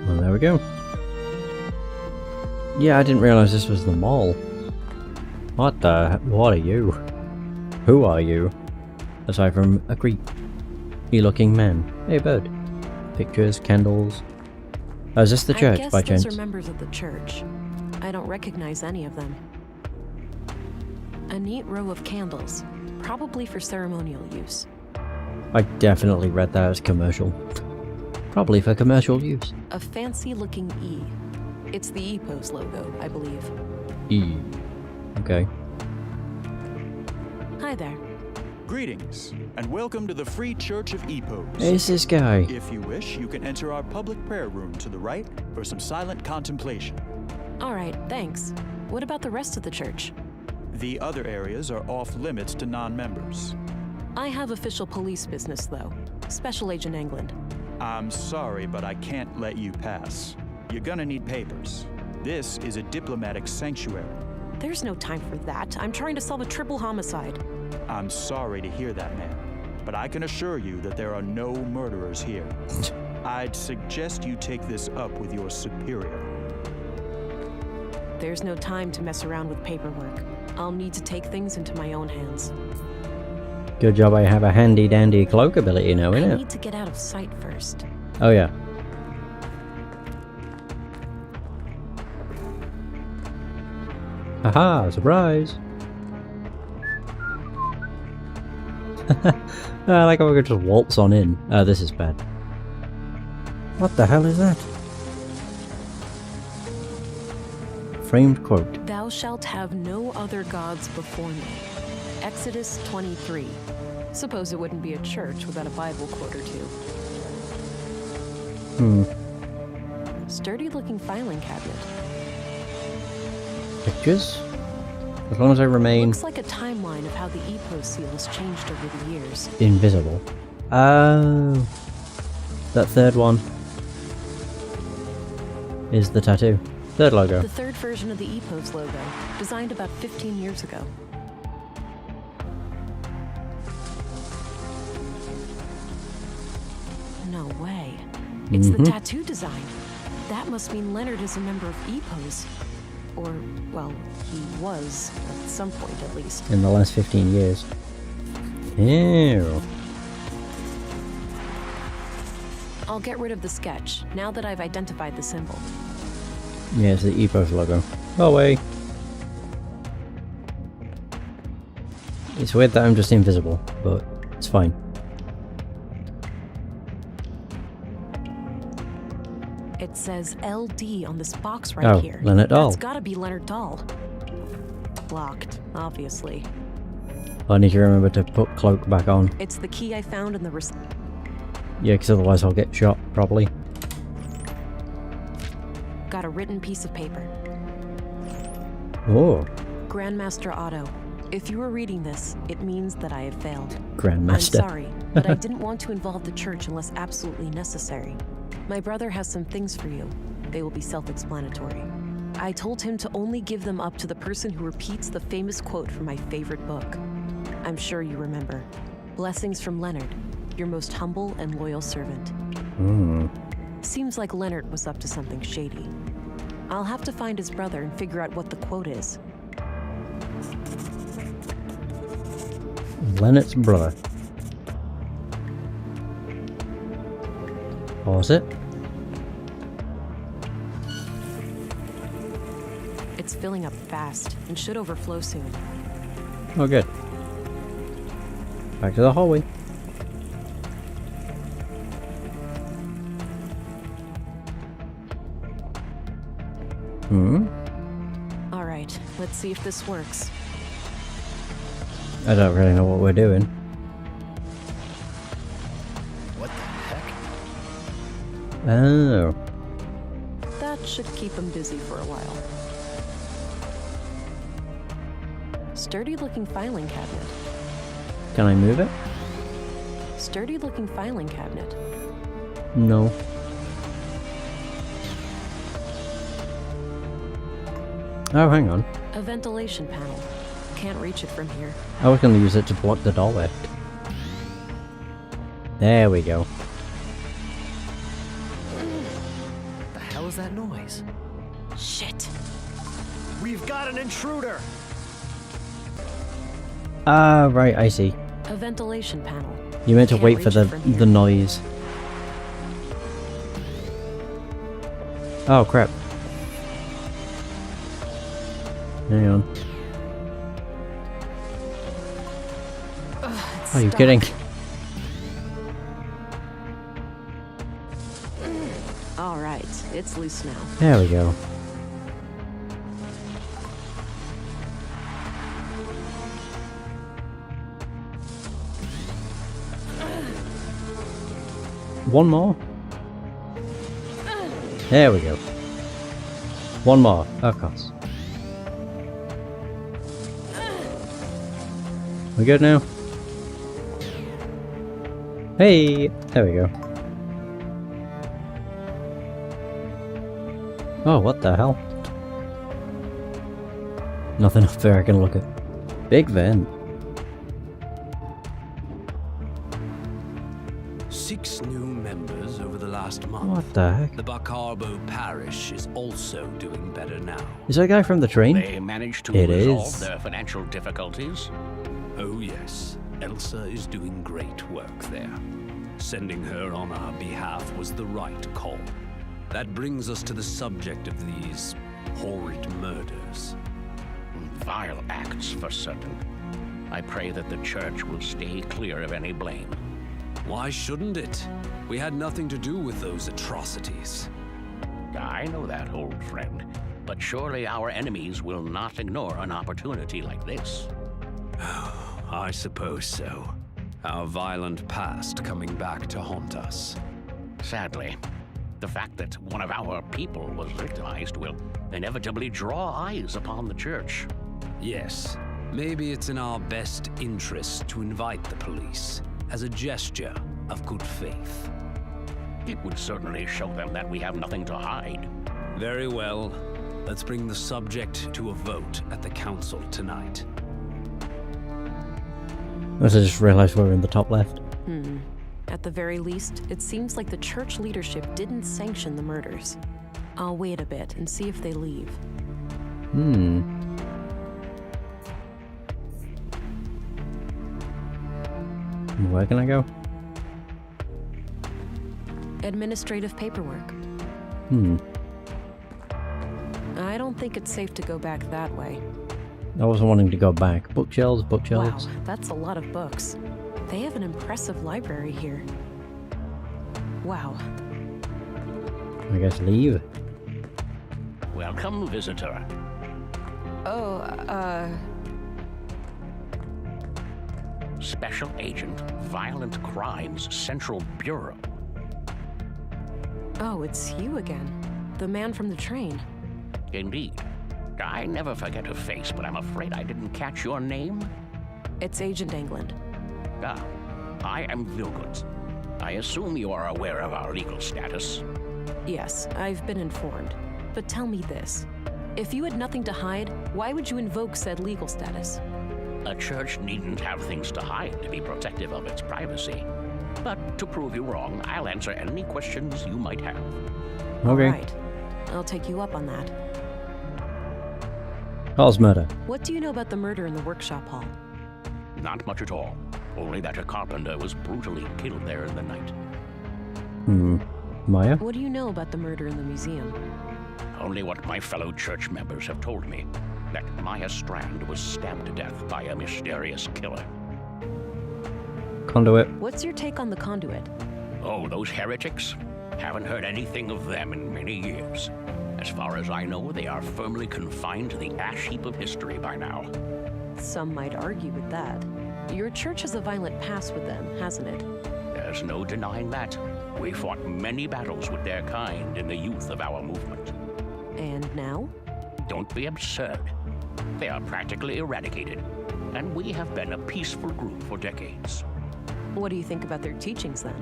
Well, there we go. Yeah, I didn't realize this was the mall. What are you? Who are you? Aside from a creepy looking man. Hey, bird. Pictures, candles. Oh, is this the church by chance? Those are members of the church. I don't recognize any of them. A neat row of candles, probably for ceremonial use. I definitely read that as commercial. Probably for commercial use. A fancy looking E. It's the E-Pose logo, I believe. E. Okay. Hi there. Greetings, and welcome to the Free Church of Epos. It's this guy. If you wish, you can enter our public prayer room to the right for some silent contemplation. Alright, thanks. What about the rest of the church? The other areas are off limits to non-members. I have official police business, though. Special Agent England. I'm sorry, but I can't let you pass. You're gonna need papers. This is a diplomatic sanctuary. There's no time for that. I'm trying to solve a triple homicide. I'm sorry to hear that, ma'am, but I can assure you that there are no murderers here. I'd suggest you take this up with your superior. There's no time to mess around with paperwork. I'll need to take things into my own hands. Good job I have a handy dandy cloak ability now, innit? I need to get out of sight first. Oh yeah. Haha, surprise! I like how we could just waltz on in. This is bad. What the hell is that? Framed quote. Thou shalt have no other gods before me. Exodus 23. Suppose it wouldn't be a church without a Bible quote or two. Sturdy looking filing cabinet. Pictures? As long as I remain... Looks like a timeline of how the EPO seal has changed over the years. Invisible. Oh. That third one is the tattoo. Third logo. The third version of the EPO's logo, designed about 15 years ago. No way. It's the tattoo design. That must mean Leonard is a member of EPO's. Or, well, he was, at some point at least. In the last 15 years. Ew. I'll get rid of the sketch, now that I've identified the symbol. Yeah, it's the EPOS logo. Go away. It's weird that I'm just invisible, but it's fine. It says LD on this box right here. Leonard Dahl. That's gotta be Leonard Dahl. Locked, obviously. I need to remember to put cloak back on. It's the key I found in the Yeah, because otherwise I'll get shot, probably. Got a written piece of paper. Oh. Grandmaster Otto. If you are reading this, it means that I have failed. Grandmaster. I'm sorry, but I didn't want to involve the church unless absolutely necessary. My brother has some things for you. They will be self-explanatory. I told him to only give them up to the person who repeats the famous quote from my favorite book. I'm sure you remember. Blessings from Leonard, your most humble and loyal servant. Seems like Leonard was up to something shady. I'll have to find his brother and figure out what the quote is. Leonard's brother. Pause it. It's filling up fast and should overflow soon. Oh, good. Back to the hallway. All right, let's see if this works. I don't really know what we're doing. What the heck? Oh. That should keep him busy for a while. Sturdy looking filing cabinet. Can I move it? Sturdy looking filing cabinet. No. Oh, hang on. A ventilation panel. Can't reach it from here. I was going to use it to block the Dahl effect. There we go. The hell is that noise? Shit. We've got an intruder! Ah, right, I see. A ventilation panel. You meant to Can't wait for reach the it from here. the noise. Oh crap. Hang on. Are you kidding? All right, it's loose now. There we go. One more? There we go. One more, of course. We good now? Hey! There we go. Oh, what the hell? Nothing up there I can look at. Big vent. 6 new members over the last month. What the heck? The Bacarbo parish is also doing better now. Is that guy from the train? They managed to It resolve is. their financial difficulties. Oh yes, Elsa is doing great work there. Sending her on our behalf was the right call. That brings us to the subject of these horrid murders. Vile acts, for certain. I pray that the church will stay clear of any blame. Why shouldn't it? We had nothing to do with those atrocities. I know that, old friend. But surely our enemies will not ignore an opportunity like this. I suppose so. Our violent past coming back to haunt us. Sadly, the fact that one of our people was victimized will inevitably draw eyes upon the church. Yes, maybe it's in our best interest to invite the police as a gesture of good faith. It would certainly show them that we have nothing to hide. Very well. Let's bring the subject to a vote at the council tonight. I just realised we're in the top left. At the very least, it seems like the church leadership didn't sanction the murders. I'll wait a bit and see if they leave. Where can I go? Administrative paperwork. I don't think it's safe to go back that way. I wasn't wanting to go back. Bookshelves, bookshelves. Wow, that's a lot of books. They have an impressive library here. Wow. I guess leave. Welcome, visitor. Special Agent, Violent Crimes Central Bureau. Oh, it's you again. The man from the train. Indeed. I never forget a face, but I'm afraid I didn't catch your name. It's Agent England. Ah, I am Vilgood. I assume you are aware of our legal status. Yes, I've been informed. But tell me this. If you had nothing to hide, why would you invoke said legal status? A church needn't have things to hide to be protective of its privacy. But to prove you wrong, I'll answer any questions you might have. Okay. All right. I'll take you up on that. Hall's murder. What do you know about the murder in the workshop hall? Not much at all. Only that a carpenter was brutally killed there in the night. Maya? What do you know about the murder in the museum? Only what my fellow church members have told me. That Maya Strand was stabbed to death by a mysterious killer. Conduit. What's your take on the conduit? Oh, those heretics? Haven't heard anything of them in many years. As far as I know, they are firmly confined to the ash heap of history by now. Some might argue with that. Your church has a violent past with them, hasn't it? There's no denying that. We fought many battles with their kind in the youth of our movement. And now? Don't be absurd. They are practically eradicated, and we have been a peaceful group for decades. What do you think about their teachings then?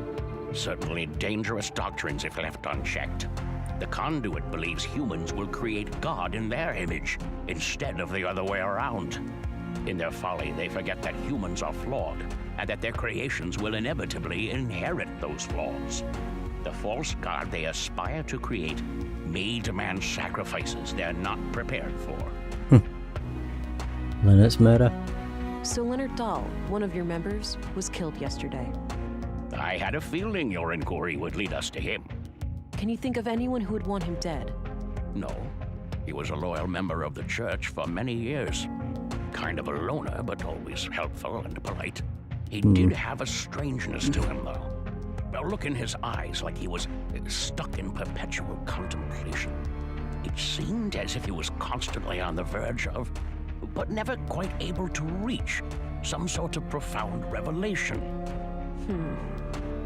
Certainly dangerous doctrines if left unchecked. The conduit believes humans will create God in their image, instead of the other way around. In their folly, they forget that humans are flawed, and that their creations will inevitably inherit those flaws. The false god they aspire to create may demand sacrifices they're not prepared for. Leonard's murder. So Leonard Dahl, one of your members, was killed yesterday. I had a feeling your inquiry would lead us to him. Can you think of anyone who would want him dead? No. He was a loyal member of the church for many years. Kind of a loner, but always helpful and polite. He did have a strangeness to him, though. A look in his eyes like he was stuck in perpetual contemplation. It seemed as if he was constantly on the verge of, but never quite able to reach, some sort of profound revelation.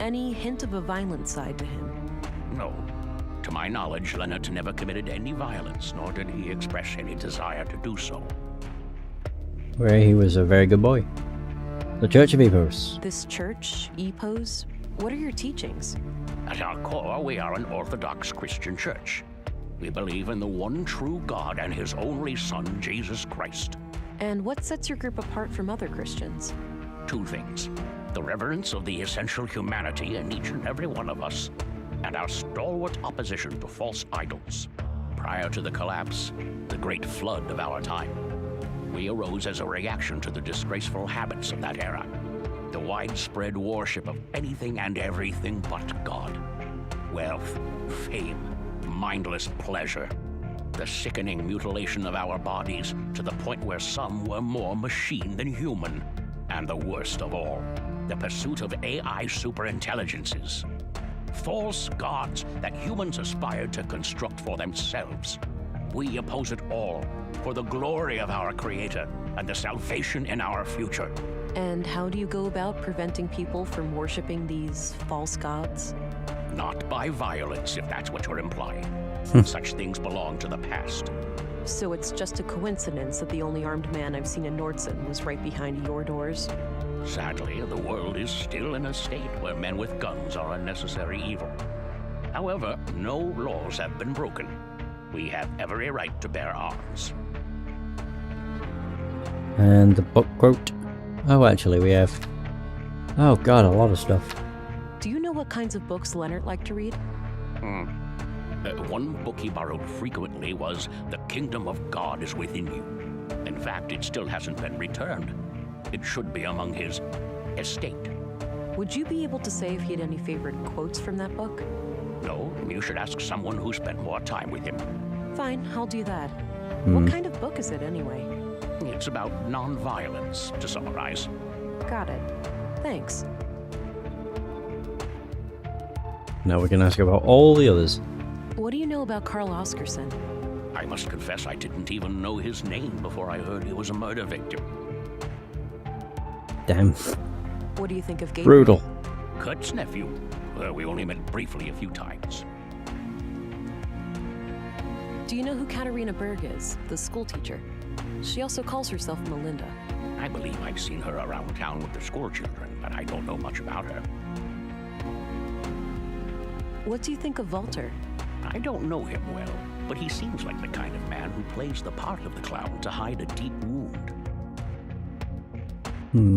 Any hint of a violent side to him? No. To my knowledge, Leonard never committed any violence, nor did he express any desire to do so. Where he was a very good boy. The Church of Epos. This church, Epos, what are your teachings? At our core, we are an Orthodox Christian church. We believe in the one true God and His only Son, Jesus Christ. And what sets your group apart from other Christians? Two things. The reverence of the essential humanity in each and every one of us, and our stalwart opposition to false idols. Prior to the collapse, the great flood of our time, we arose as a reaction to the disgraceful habits of that era. The widespread worship of anything and everything but God. Wealth, fame, mindless pleasure. The sickening mutilation of our bodies to the point where some were more machine than human. And the worst of all, the pursuit of AI superintelligences. False gods that humans aspired to construct for themselves. We oppose it all for the glory of our Creator and the salvation in our future. And how do you go about preventing people from worshipping these false gods? Not by violence, if that's what you're implying. Such things belong to the past. So it's just a coincidence that the only armed man I've seen in Nordson was right behind your doors? Sadly, the world is still in a state where men with guns are a necessary evil. However, no laws have been broken. We have every right to bear arms. And the book quote. Oh, actually, we have... Oh god, a lot of stuff. Do you know what kinds of books Leonard liked to read? One book he borrowed frequently was The Kingdom of God is Within You. In fact, it still hasn't been returned. It should be among his estate. Would you be able to say if he had any favorite quotes from that book? No, you should ask someone who spent more time with him. Fine, I'll do that. What kind of book is it anyway? It's about non-violence, to summarize. Got it. Thanks. Now we can ask about all the others. What do you know about Carl Oscarson? I must confess I didn't even know his name before I heard he was a murder victim. Damn. What do you think of Gabriel? Brutal. Kurt's nephew. We only met briefly a few times. Do you know who Katarina Berg is, the school teacher? She also calls herself Melinda. I believe I've seen her around town with the school children, but I don't know much about her. What do you think of Walter? I don't know him well, but he seems like the kind of man who plays the part of the clown to hide a deep wound.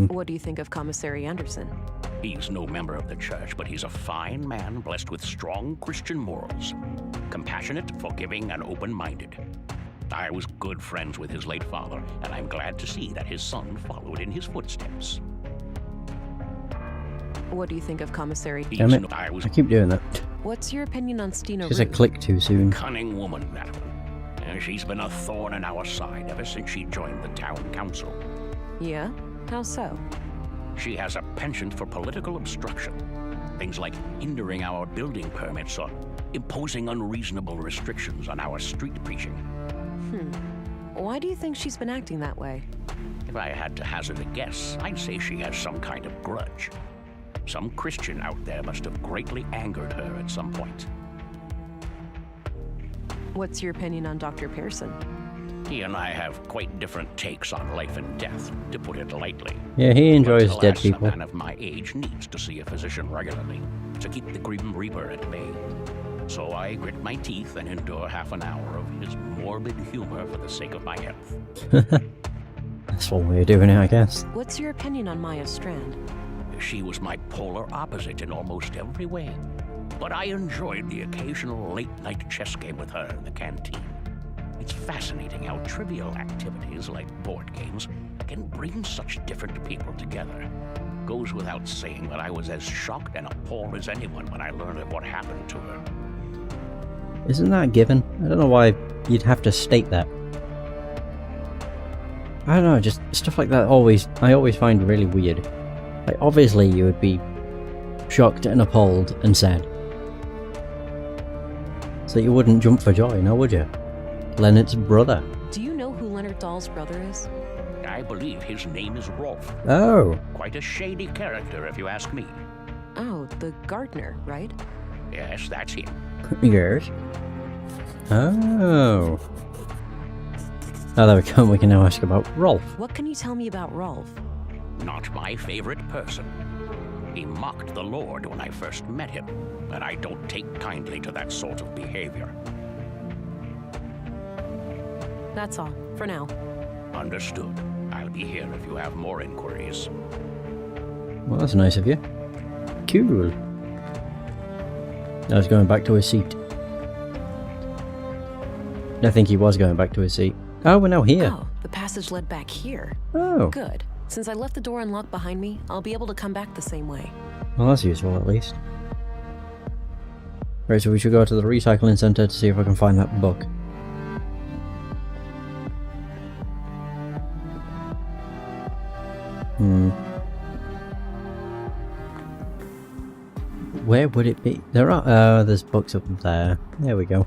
What do you think of Commissary Anderson? He's no member of the church, but he's a fine man blessed with strong Christian morals. Compassionate, forgiving, and open-minded. I was good friends with his late father, and I'm glad to see that his son followed in his footsteps. What do you think of Commissary? Damn it. I keep doing that. What's your opinion on Stina Just a click too soon. Cunning woman, that one. She's been a thorn in our side ever since she joined the town council. Yeah? How so? She has a penchant for political obstruction. Things like hindering our building permits or imposing unreasonable restrictions on our street preaching. Why do you think she's been acting that way? If I had to hazard a guess, I'd say she has some kind of grudge. Some Christian out there must have greatly angered her at some point. What's your opinion on Dr. Pearson? He and I have quite different takes on life and death, to put it lightly. Yeah, he enjoys But dead alas, people. A man of my age needs to see a physician regularly to keep the Grim Reaper at bay. So I grit my teeth and endure half an hour of his morbid humor for the sake of my health. That's one way of doing it, I guess. What's your opinion on Maya Strand? She was my polar opposite in almost every way. But I enjoyed the occasional late-night chess game with her in the canteen. It's fascinating how trivial activities like board games can bring such different people together. Goes without saying that I was as shocked and appalled as anyone when I learned of what happened to her. Isn't that a given? I don't know why you'd have to state that. I don't know, just stuff like that I always find really weird. Like, obviously you would be shocked and appalled and sad. So you wouldn't jump for joy, now would you? Leonard's brother. Do you know who Leonard Dahl's brother is? I believe his name is Rolf. Oh. Quite a shady character, if you ask me. Oh, the gardener, right? Yes, that's him. Yes. Oh. Oh, there we go. We can now ask about Rolf. What can you tell me about Rolf? Not my favorite person. He mocked the Lord when I first met him, and I don't take kindly to that sort of behavior. That's all, for now. Understood. I'll be here if you have more inquiries. Well, that's nice of you. Cool. Now he's going back to his seat. I think he was going back to his seat. Oh, we're now here. Oh, the passage led back here. Oh. Good. Since I left the door unlocked behind me, I'll be able to come back the same way. Well, that's useful at least. Right, so we should go to the recycling center to see if I can find that book. Where would it be? There are, there's books up there. There we go.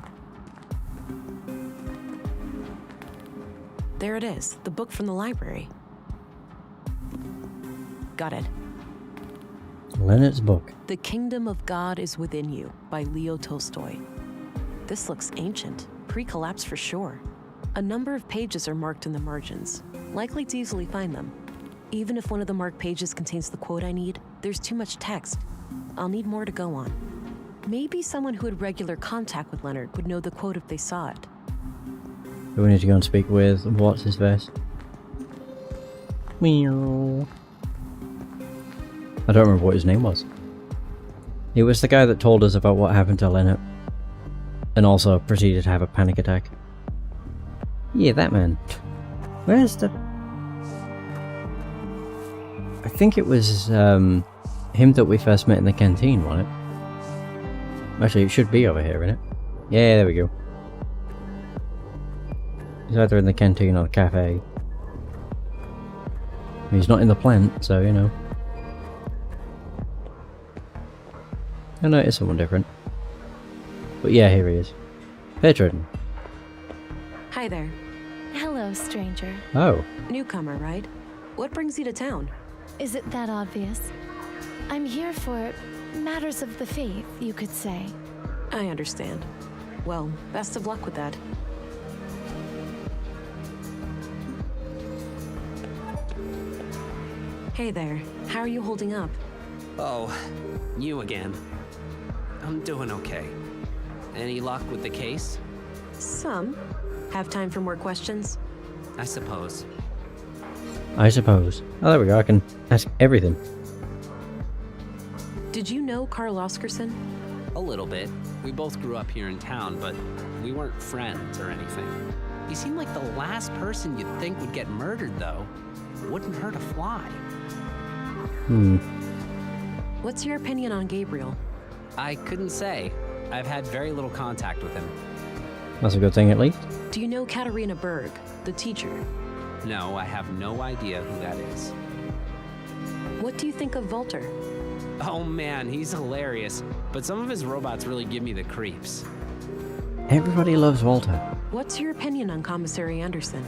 There it is, the book from the library. Got it. Leonard's book. The Kingdom of God is Within You by Leo Tolstoy. This looks ancient, pre-collapse for sure. A number of pages are marked in the margins, likely to easily find them. Even if one of the marked pages contains the quote I need, there's too much text. I'll need more to go on. Maybe someone who had regular contact with Leonard would know the quote if they saw it. Do we need to go and speak with what's his face? Meow. I don't remember what his name was. He was the guy that told us about what happened to Leonard. And also proceeded to have a panic attack. Yeah, that man. Where's the... I think it was him that we first met in the canteen, wasn't it? Actually, it should be over here, isn't it? Yeah, there we go. He's either in the canteen or the cafe. He's not in the plant, so, you know. I know it's someone different. But yeah, here he is. Patron. Hi there. Hello, stranger. Oh. Newcomer, right? What brings you to town? Is it that obvious? I'm here for matters of the faith, you could say. I understand. Well, best of luck with that. Hey there. How are you holding up? Oh, you again. I'm doing okay. Any luck with the case? Some. Have time for more questions? I suppose. I suppose. Oh, there we go. I can ask everything. Did you know Carl Oscarson? A little bit. We both grew up here in town, but we weren't friends or anything. He seemed like the last person you'd think would get murdered, though. Wouldn't hurt a fly. What's your opinion on Gabriel? I couldn't say. I've had very little contact with him. That's a good thing, at least. Do you know Katarina Berg, the teacher? No, I have no idea who that is. What do you think of Volter? Oh man, he's hilarious, but some of his robots really give me the creeps. Everybody loves Walter. What's your opinion on Commissary Anderson?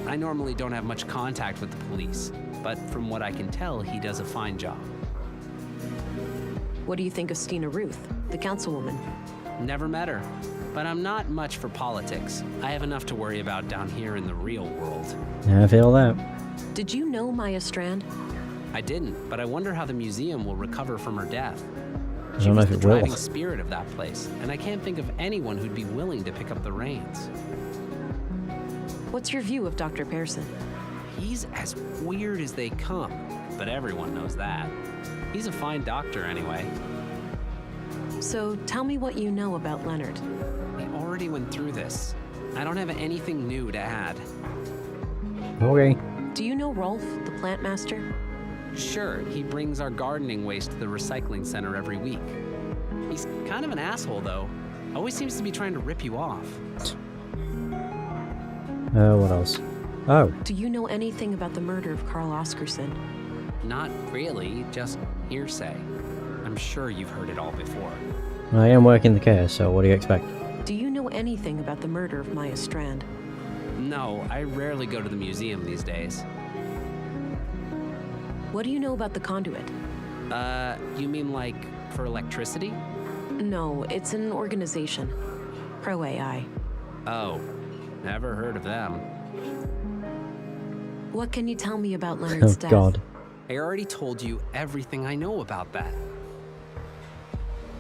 I normally don't have much contact with the police, but from what I can tell, he does a fine job. What do you think of Stina Ruth, the councilwoman? Never met her, but I'm not much for politics. I have enough to worry about down here in the real world. Yeah, I feel that. Did you know Maya Strand? I didn't, but I wonder how the museum will recover from her death. I don't know if it She was the will. driving spirit of that place, and I can't think of anyone who'd be willing to pick up the reins. What's your view of Dr. Pearson? He's as weird as they come, but everyone knows that. He's a fine doctor anyway. So tell me what you know about Leonard. We already went through this. I don't have anything new to add. Okay. Do you know Rolf, the plant master? Sure, he brings our gardening waste to the recycling center every week. He's kind of an asshole, though. Always seems to be trying to rip you off. What else? Oh. Do you know anything about the murder of Carl Oscarson? Not really, just hearsay. I'm sure you've heard it all before. I am working the case, so what do you expect? Do you know anything about the murder of Maya Strand? No, I rarely go to the museum these days. What do you know about the conduit? You mean like for electricity? No, it's an organization. Pro AI. Oh, never heard of them. What can you tell me about Leonard's death? God. I already told you everything I know about that.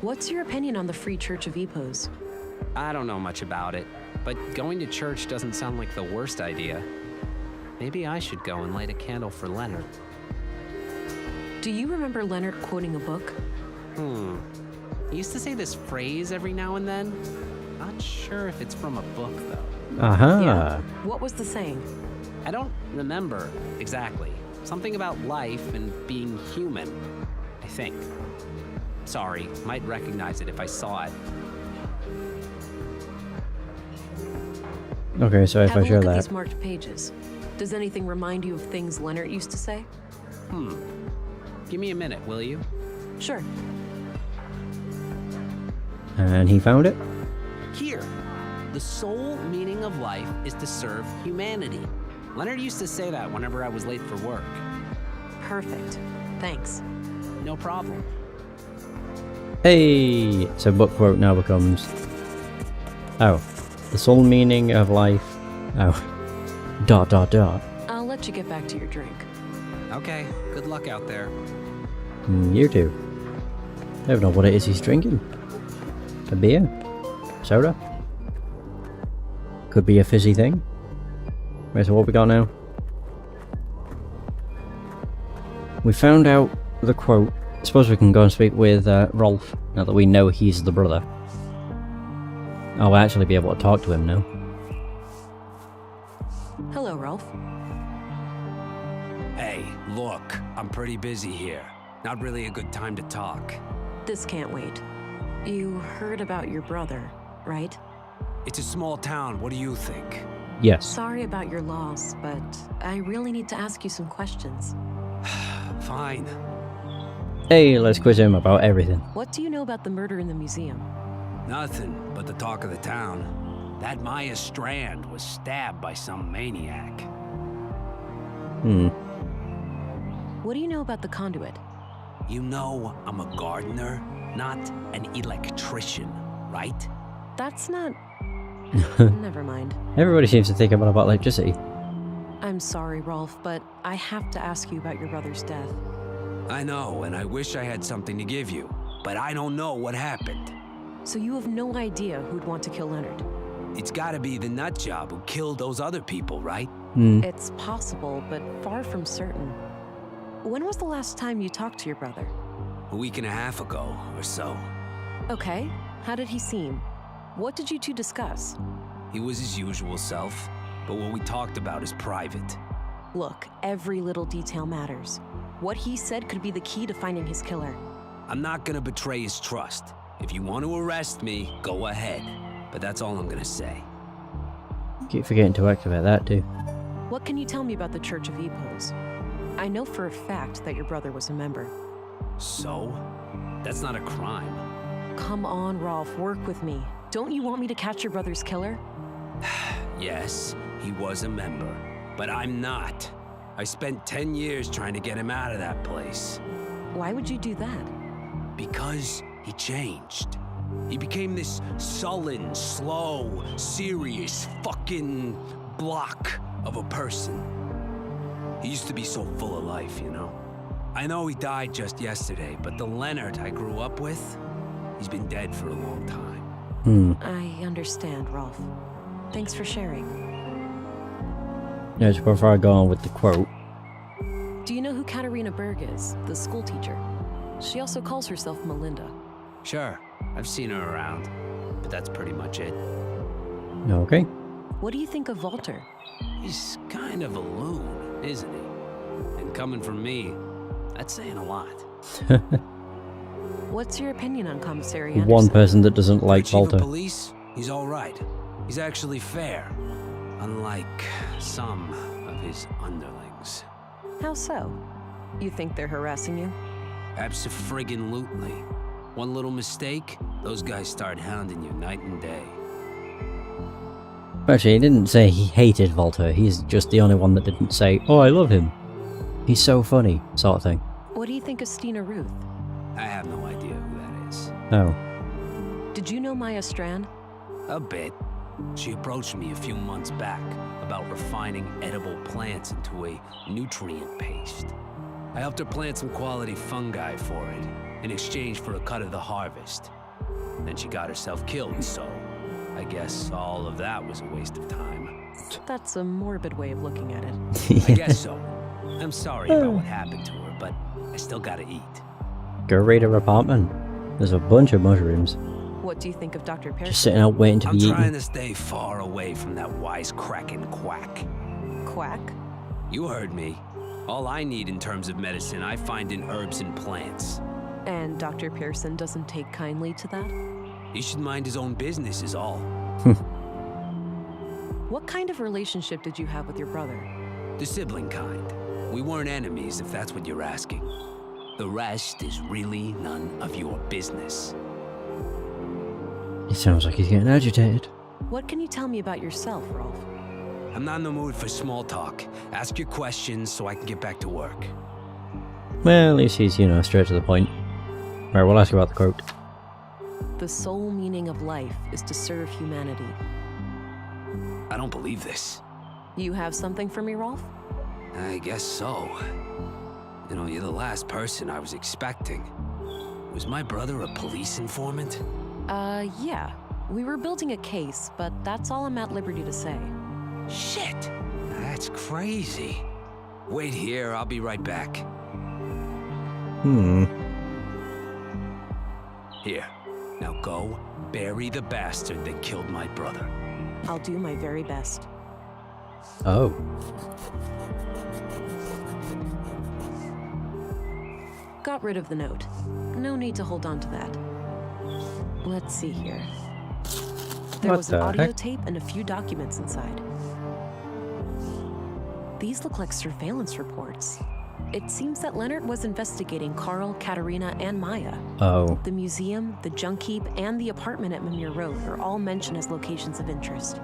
What's your opinion on the Free Church of Epos? I don't know much about it, but going to church doesn't sound like the worst idea. Maybe I should go and light a candle for Leonard. Do you remember Leonard quoting a book? He used to say this phrase every now and then. Not sure if it's from a book, though. Yeah. What was the saying? I don't remember exactly. Something about life and being human, I think. Sorry, might recognize it if I saw it. Okay, so if I share Have a look at that. these marked pages. Does anything remind you of things Leonard used to say? Give me a minute, will you? Sure. And he found it? Here. The sole meaning of life is to serve humanity. Leonard used to say that whenever I was late for work. Perfect. Thanks. No problem. Hey! So book quote now becomes... Oh. The sole meaning of life... Oh. ... I'll let you get back to your drink. Okay, good luck out there. You too. I don't know what it is he's drinking. A beer? Soda? Could be a fizzy thing. Right, so what we got now? We found out the quote. I suppose we can go and speak with Rolf, now that we know he's the brother. I'll actually be able to talk to him now. Hello, Rolf. Hey, look, I'm pretty busy here. Not really a good time to talk. This can't wait. You heard about your brother, right? It's a small town, what do you think? Yes. Sorry about your loss, but I really need to ask you some questions. Fine. Hey, let's quiz him about everything. What do you know about the murder in the museum? Nothing but the talk of the town. That Maya Strand was stabbed by some maniac. What do you know about the conduit? You know I'm a gardener, not an electrician, right? That's not... Never mind. Everybody seems to think about electricity. I'm sorry, Rolf, but I have to ask you about your brother's death. I know, and I wish I had something to give you, but I don't know what happened. So you have no idea who'd want to kill Leonard? It's gotta be the nutjob who killed those other people, right? It's possible, but far from certain. When was the last time you talked to your brother? A week and a half ago, or so. Okay. How did he seem? What did you two discuss? He was his usual self, but what we talked about is private. Look, every little detail matters. What he said could be the key to finding his killer. I'm not gonna betray his trust. If you want to arrest me, go ahead. But that's all I'm gonna say. Keep forgetting to activate that too. What can you tell me about the Church of Epos? I know for a fact that your brother was a member. So? That's not a crime. Come on, Rolf, work with me. Don't you want me to catch your brother's killer? Yes, he was a member, but I'm not. I spent 10 years trying to get him out of that place. Why would you do that? Because he changed. He became this sullen, slow, serious fucking block of a person. He used to be so full of life, you know? I know he died just yesterday, but the Leonard I grew up with, he's been dead for a long time. I understand, Rolf. Thanks for sharing. Yes, before I go on with the quote. Do you know who Katarina Berg is, the school teacher? She also calls herself Melinda. Sure, I've seen her around, but that's pretty much it. Okay. What do you think of Walter? He's kind of a loon, isn't he? And coming from me, that's saying a lot. What's your opinion on Commissary Anderson? One person that doesn't like Chief Walter. of police, he's all right. He's actually fair, unlike some of his underlings. How so? You think they're harassing you? Abso-friggin-lutely. One little mistake, those guys start hounding you night and day. Actually, he didn't say he hated Walter. He's just the only one that didn't say, "Oh, I love him. He's so funny," sort of thing. What do you think of Stina Ruth? I have no idea who that is. Oh. Did you know Maya Strand? A bit. She approached me a few months back about refining edible plants into a nutrient paste. I helped her plant some quality fungi for it, in exchange for a cut of the harvest. Then she got herself killed, so I guess all of that was a waste of time. That's a morbid way of looking at it. I guess so. I'm sorry about what happened to her, but I still gotta eat. Go raid her apartment. There's a bunch of mushrooms. What do you think of Dr. Pearson? Just sitting out waiting to be eaten. I'm trying to stay far away from that wisecracking quack. Quack? You heard me. All I need in terms of medicine, I find in herbs and plants. And Dr. Pearson doesn't take kindly to that? He should mind his own business is all. What kind of relationship did you have with your brother? The sibling kind. We weren't enemies, if that's what you're asking. The rest is really none of your business. He sounds like he's getting agitated. What can you tell me about yourself, Rolf? I'm not in the mood for small talk. Ask your questions so I can get back to work. Well, at least he's, straight to the point. Right, we'll ask about the quote. The sole meaning of life is to serve humanity. I don't believe this. You have something for me, Rolf? I guess so. You're the last person I was expecting. Was my brother a police informant? Yeah. We were building a case, but that's all I'm at liberty to say. Shit! That's crazy. Wait here, I'll be right back. Here, now go bury the bastard that killed my brother. I'll do my very best. Oh. Got rid of the note. No need to hold on to that. Let's see here. There was an audio tape and a few documents inside. These look like surveillance reports. It seems that Leonard was investigating Carl, Katarina, and Maya. Oh. The museum, the junk heap, and the apartment at Mimir Road are all mentioned as locations of interest.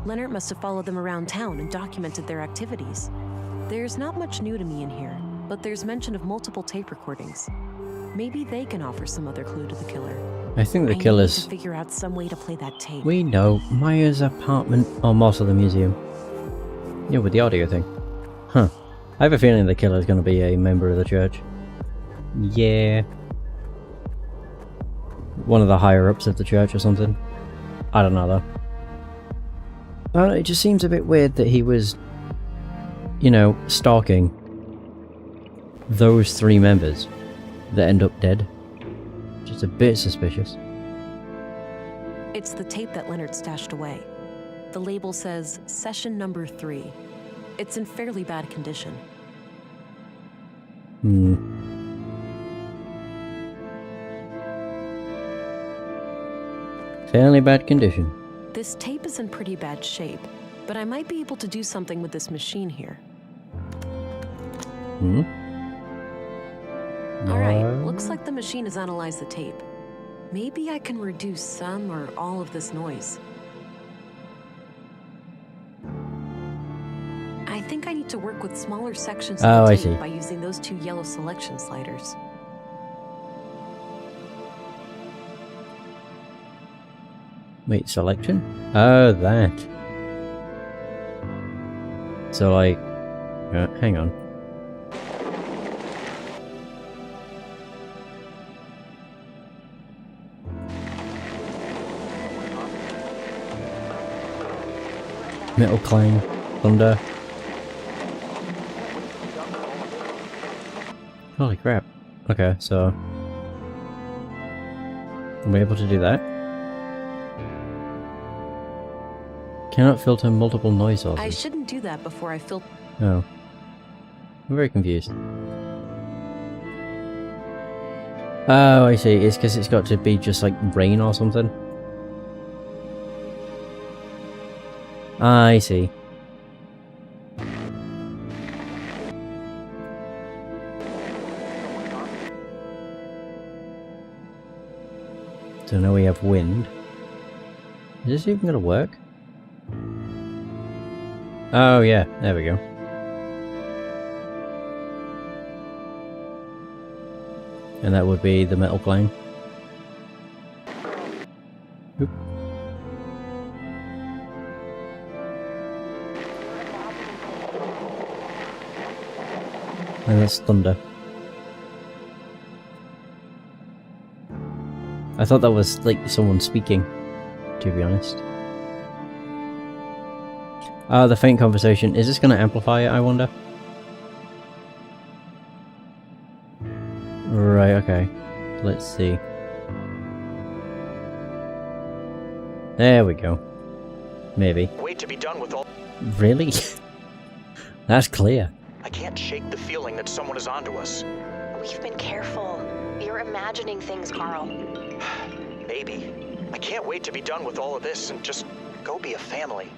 Leonard must have followed them around town and documented their activities. There's not much new to me in here, but there's mention of multiple tape recordings. Maybe they can offer some other clue to the killer. I think the killer's... I need to figure out some way to play that tape. We know Maya's apartment, or most of the museum. Yeah, with the audio thing. Huh. I have a feeling the killer's going to be a member of the church. Yeah. One of the higher-ups of the church or something. I don't know, though. I don't know, it just seems a bit weird that he was, stalking those three members that end up dead. Just a bit suspicious. It's the tape that Leonard stashed away. The label says session number 3. It's in fairly bad condition. Fairly bad condition. This tape is in pretty bad shape, but I might be able to do something with this machine here. Alright, looks like the machine has analyzed the tape. Maybe I can reduce some or all of this noise. I think I need to work with smaller sections of the tape by using those 2 yellow selection sliders. Wait, selection? Oh, that. So, like... hang on. Metal clang. Thunder. Holy crap. Okay, so... Are we able to do that? Cannot filter multiple noise sources. I shouldn't do that before I filter. Oh. I'm very confused. Oh, I see. It's because it's got to be just like rain or something. I see. So now we have wind. Is this even gonna work? Oh yeah, there we go. And that would be the metal plane. Oop. And that's thunder. I thought that was like someone speaking, to be honest. The faint conversation. Is this going to amplify it, I wonder? Right, okay. Let's see. There we go. Maybe. Wait to be done with all. Really? That's clear. I can't shake the feeling that someone is onto us. We've been careful. You're imagining things, Carl. Maybe. I can't wait to be done with all of this and just go be a family.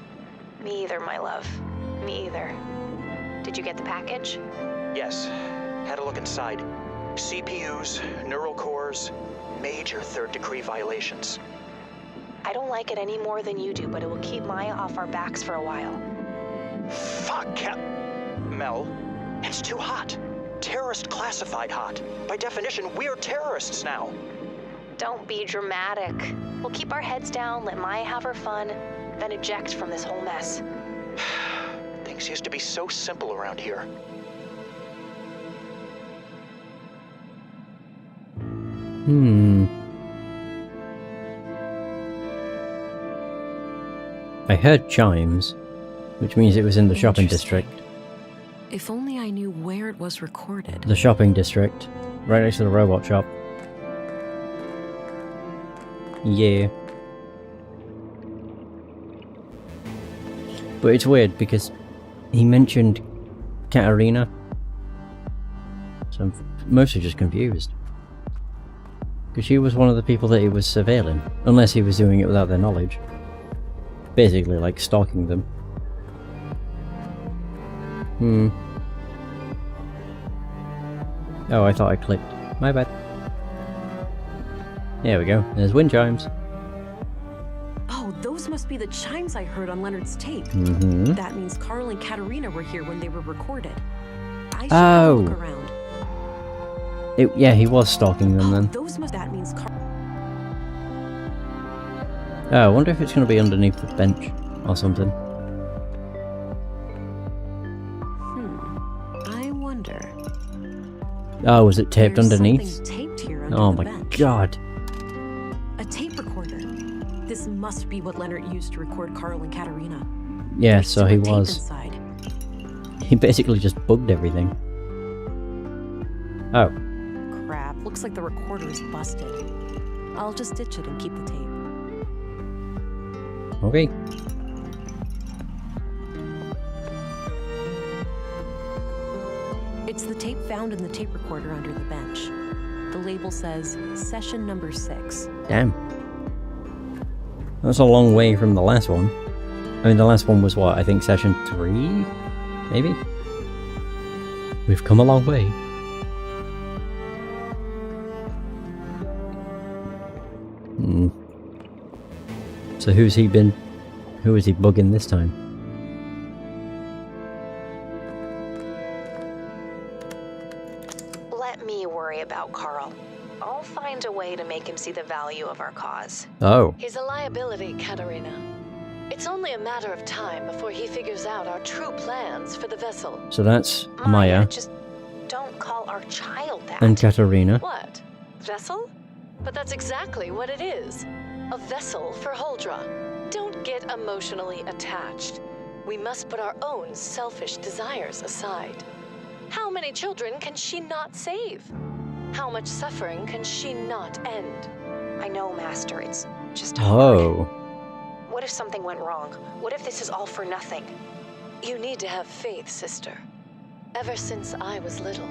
Me either, my love. Me either. Did you get the package? Yes. Had a look inside. CPUs, neural cores, major third-degree violations. I don't like it any more than you do, but it will keep Maya off our backs for a while. Fuck, Mel, it's too hot. Terrorist classified hot. By definition, we're terrorists now. Don't be dramatic. We'll keep our heads down, let Maya have her fun, then eject from this whole mess. Things used to be so simple around here. I heard chimes, which means it was in the shopping district. If only I knew where it was recorded. The shopping district, right next to the robot shop. Yeah. But it's weird because he mentioned Katarina. So I'm mostly just confused. Because she was one of the people that he was surveilling. Unless he was doing it without their knowledge. Basically like stalking them. Oh, I thought I clicked. My bad. There we go. There's wind chimes. Oh, those must be the chimes I heard on Leonard's tape. That means Carl and Katarina were here when they were recorded. I should have a look around. Yeah, he was stalking them then. That means Carl. Oh, I wonder if it's going to be underneath the bench or something. I wonder. Oh, was it taped underneath? Taped here under oh the my bench. god. A tape recorder. This must be what Leonard used to record Carl and Katarina. Yeah, There's so he tape was. inside. He basically just bugged everything. Oh. Crap, looks like the recorder is busted. I'll just ditch it and keep the tape. Okay. It's the tape found in the tape recorder under the bench. The label says session number 6. Damn. That's a long way from the last one. I mean, the last one was what? I think session 3? Maybe? We've come a long way. So who has he bugging this time? Let me worry about Carl. I'll find a way to make him see the value of our cause. Oh. He's a liability, Katarina. It's only a matter of time before he figures out our true plans for the vessel. So that's Maya. Just don't call our child that. And Katarina. What? Vessel? But that's exactly what it is. A vessel for Holdra. Don't get emotionally attached. We must put our own selfish desires aside. How many children can she not save? How much suffering can she not end? I know, Master. It's just hard. Oh. What if something went wrong? What if this is all for nothing? You need to have faith, sister. Ever since I was little,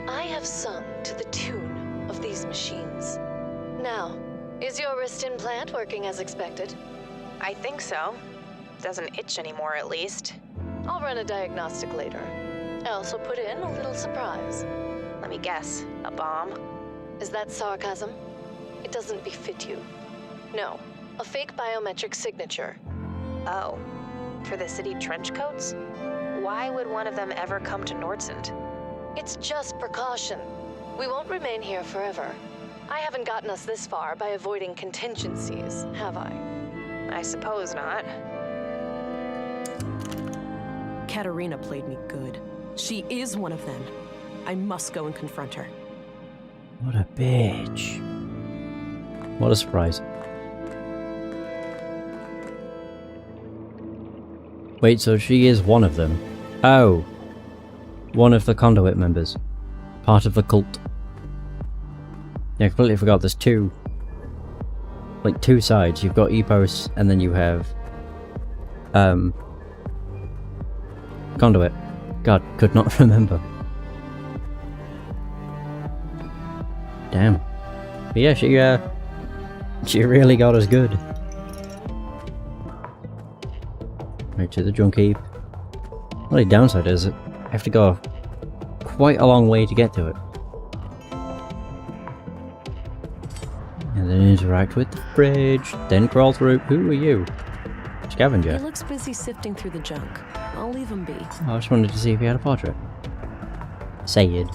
I have sung to the tune of these machines. Now, is your wrist implant working as expected? I think so. Doesn't itch anymore, at least. I'll run a diagnostic later. I also put in a little surprise. Let me guess. A bomb? Is that sarcasm? It doesn't befit you. No, a fake biometric signature. Oh. For the city trench coats? Why would one of them ever come to Nordsund? It's just precaution. We won't remain here forever. I haven't gotten us this far by avoiding contingencies, have I? I suppose not. Katerina played me good. She is one of them. I must go and confront her. What a bitch. What a surprise. Wait, so she is one of them? Oh. One of the conduit members. Part of the cult. Yeah, I completely forgot there's two. Like, two sides. You've got Epos, and then you have... Conduit. God, could not remember. Damn. But yeah, she really got us good. Right to the junk heap. The only downside is I have to go quite a long way to get to it. And then interact with the bridge, then crawl through. Who are you? Scavenger. He looks busy sifting through the junk. I'll leave him be. I just wanted to see if he had a portrait. Sayed.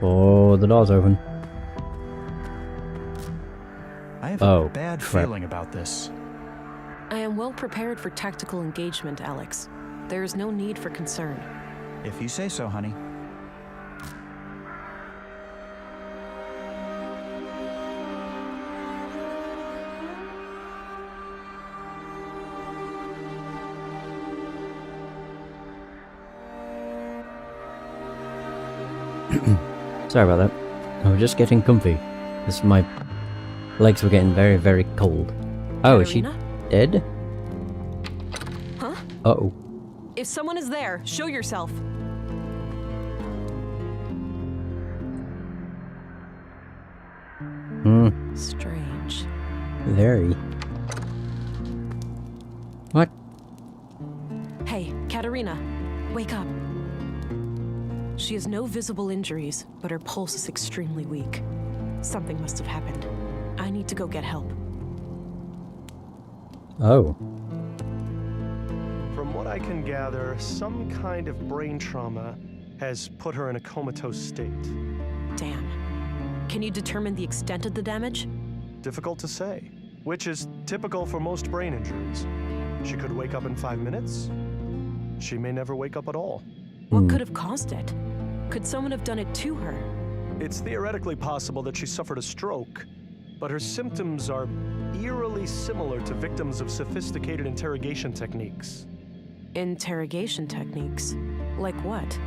Oh, the door's open. I have a bad feeling about this. I am well prepared for tactical engagement, Alex. There is no need for concern. If you say so, honey. Sorry about that. I was just getting comfy. My legs were getting very, very cold. Oh, is she dead? Huh? Uh-oh. If someone is there, show yourself. Strange. Very. What? Hey, Katerina, wake up. She has no visible injuries, but her pulse is extremely weak. Something must have happened. I need to go get help. Oh. From what I can gather, some kind of brain trauma has put her in a comatose state. Damn. Can you determine the extent of the damage? Difficult to say, which is typical for most brain injuries. She could wake up in 5 minutes. She may never wake up at all. What could have caused it? Could someone have done it to her? It's theoretically possible that she suffered a stroke, but her symptoms are eerily similar to victims of sophisticated interrogation techniques. Interrogation techniques? Like what?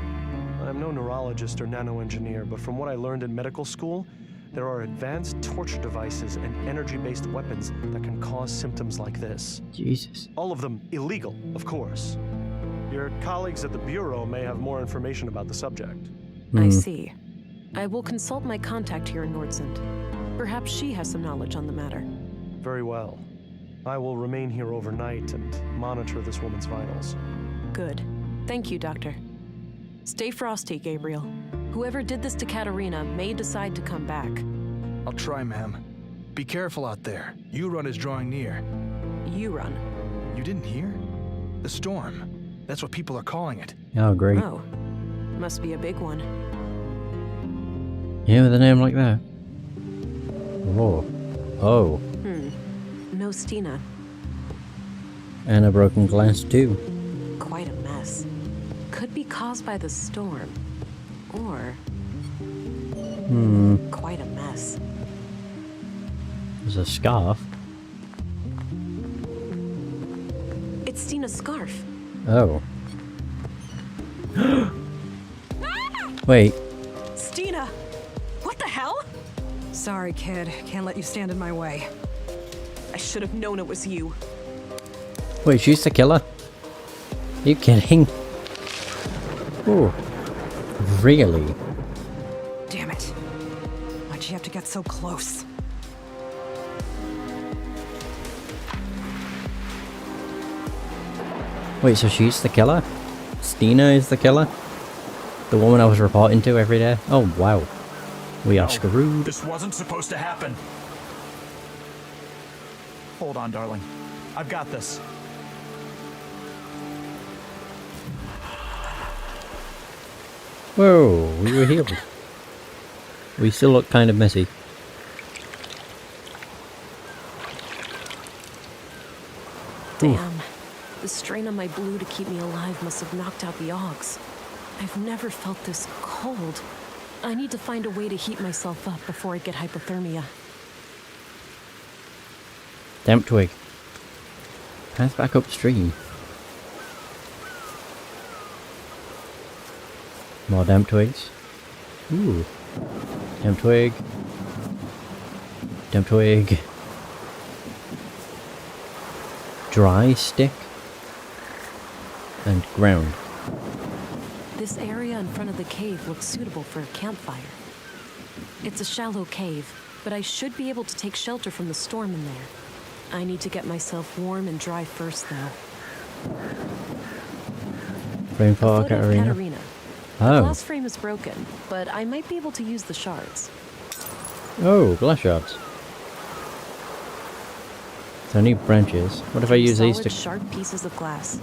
I'm no neurologist or nanoengineer, but from what I learned in medical school, there are advanced torture devices and energy-based weapons that can cause symptoms like this. Jesus. All of them illegal, of course. Your colleagues at the Bureau may have more information about the subject. I see. I will consult my contact here in Nordsund. Perhaps she has some knowledge on the matter. Very well. I will remain here overnight and monitor this woman's vitals. Good. Thank you, Doctor. Stay frosty, Gabriel. Whoever did this to Katerina may decide to come back. I'll try, ma'am. Be careful out there. Urun is drawing near. Urun? You didn't hear? The storm. That's what people are calling it. Oh, great. Oh. Must be a big one. Yeah, with a name like that. Oh. Oh. No Stina. And a broken glass, too. Quite a mess. Could be caused by the storm. Or... Quite a mess. There's a scarf. It's Stina's scarf. Oh. Wait. Stina! What the hell? Sorry, kid. Can't let you stand in my way. I should have known it was you. Wait, she's the killer? Are you kidding? Ooh. Really? Damn it. Why'd she have to get so close? Wait, so she's the killer? Stina is the killer? The woman I was reporting to every day? Oh, wow. We are screwed. This wasn't supposed to happen. Hold on, darling. I've got this. Whoa, we were healed. We still look kind of messy. Damn. The strain on my blue to keep me alive must have knocked out the Augs. I've never felt this cold. I need to find a way to heat myself up before I get hypothermia. Damp twig. Path back upstream. More damp twigs. Ooh. Damp twig. Damp twig. Dry stick. And ground. This area in front of the cave looks suitable for a campfire. It's a shallow cave, but I should be able to take shelter from the storm in there. I need to get myself warm and dry first, though. Frame for Katarina. The Oh. glass frame is broken, but I might be able to use the shards. Oh, glass shards. So I need branches. What if I use these to... sharp pieces of glass.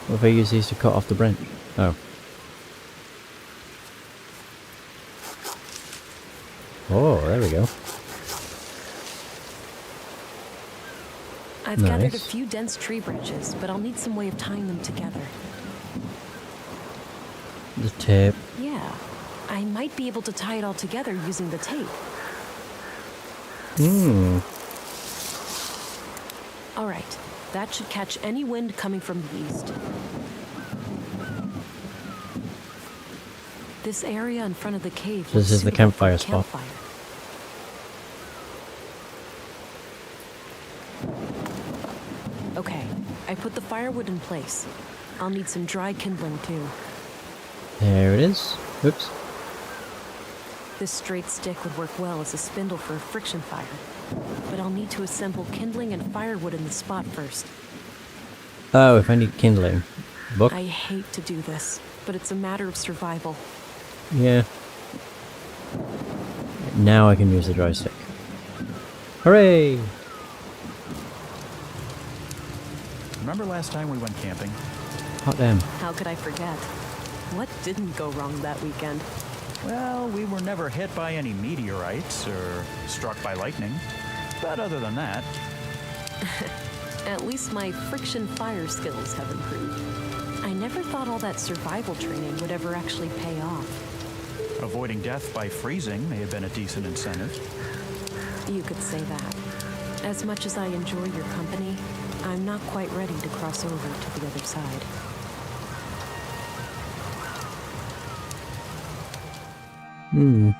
What if I use these to cut off the branch? Oh. Oh, there we go. I've gathered a few dense tree branches, but I'll need some way of tying them together. The tape. Yeah, I might be able to tie it all together using the tape. Hmm. All right, that should catch any wind coming from the east. This area in front of the cave. So this is the campfire spot. Okay, I put the firewood in place. I'll need some dry kindling too. There it is. Oops. This straight stick would work well as a spindle for a friction fire, but I'll need to assemble kindling and firewood in the spot first. Oh, if I need kindling. Book? I hate to do this, but it's a matter of survival. Yeah. Now I can use the dry stick. Hooray! Remember last time we went camping? Hot damn. How could I forget? What didn't go wrong that weekend? Well, we were never hit by any meteorites or struck by lightning. But other than that... At least my friction fire skills have improved. I never thought all that survival training would ever actually pay off. Avoiding death by freezing may have been a decent incentive. You could say that. As much as I enjoy your company, I'm not quite ready to cross over to the other side. Hmm.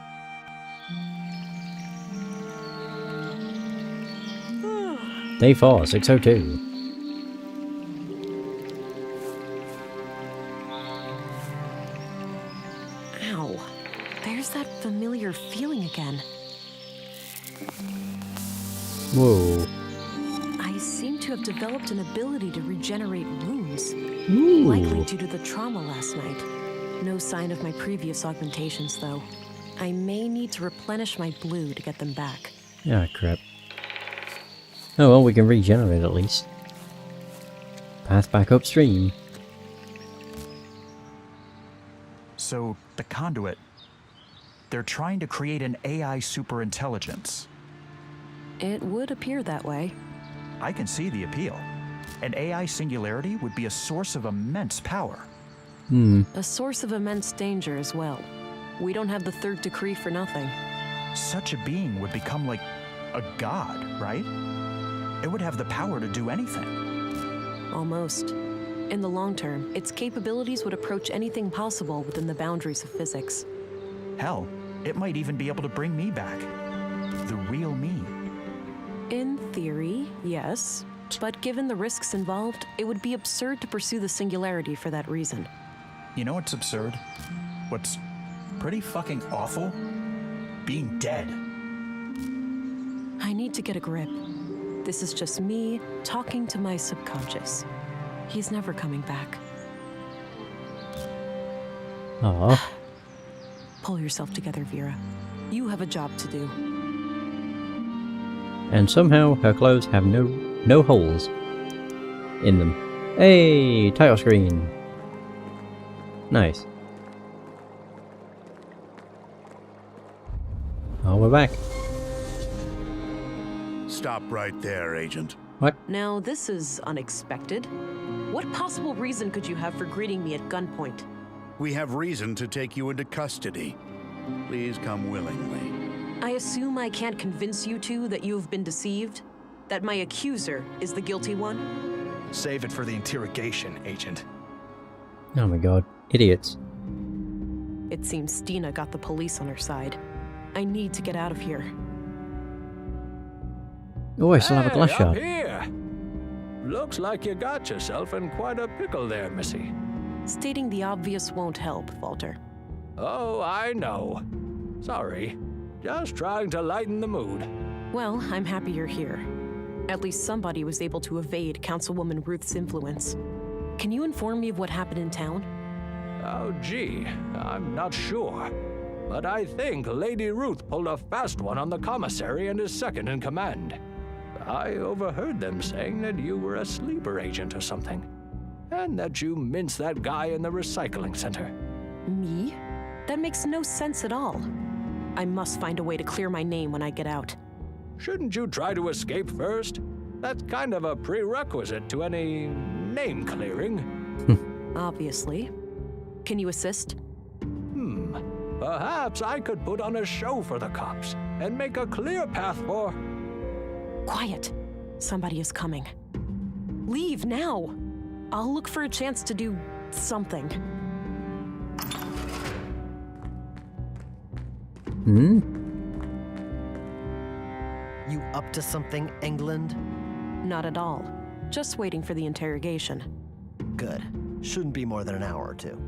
Day 4, 602. Ow. There's that familiar feeling again. Whoa. I seem to have developed an ability to regenerate wounds. Ooh. Likely due to the trauma last night. No sign of my previous augmentations, though. I may need to replenish my blue to get them back. Ah, crap. Oh well, we can regenerate at least. Path back upstream. So, the conduit... They're trying to create an AI superintelligence. It would appear that way. I can see the appeal. An AI singularity would be a source of immense power. A source of immense danger as well. We don't have the third decree for nothing. Such a being would become like a god, right? It would have the power to do anything. Almost. In the long term, its capabilities would approach anything possible within the boundaries of physics. Hell, it might even be able to bring me back. The real me. In theory, yes. But given the risks involved, it would be absurd to pursue the singularity for that reason. You know what's absurd? What's pretty fucking awful? Being dead. I need to get a grip. This is just me talking to my subconscious. He's never coming back. Aww. Pull yourself together, Vera. You have a job to do. And somehow her clothes have no holes in them. Hey, title screen. Nice. Oh, we're back. Stop right there, Agent. What? Now, this is unexpected. What possible reason could you have for greeting me at gunpoint? We have reason to take you into custody. Please come willingly. I assume I can't convince you two that you have been deceived? That my accuser is the guilty one? Save it for the interrogation, Agent. Oh my god. Idiots. It seems Stina got the police on her side. I need to get out of here. Oh, I still have a glass Up shard. here. Looks like you got yourself in quite a pickle there, Missy. Stating the obvious won't help, Walter. Oh, I know. Sorry. Just trying to lighten the mood. Well, I'm happy you're here. At least somebody was able to evade Councilwoman Ruth's influence. Can you inform me of what happened in town? Oh, gee, I'm not sure. But I think Lady Ruth pulled a fast one on the commissary and his second in command. I overheard them saying that you were a sleeper agent or something. And that you minced that guy in the recycling center. Me? That makes no sense at all. I must find a way to clear my name when I get out. Shouldn't you try to escape first? That's kind of a prerequisite to any name clearing. Obviously. Can you assist? Perhaps I could put on a show for the cops and make a clear path for... Quiet. Somebody is coming. Leave now. I'll look for a chance to do something. You up to something, England? Not at all. Just waiting for the interrogation. Good. Shouldn't be more than an hour or two.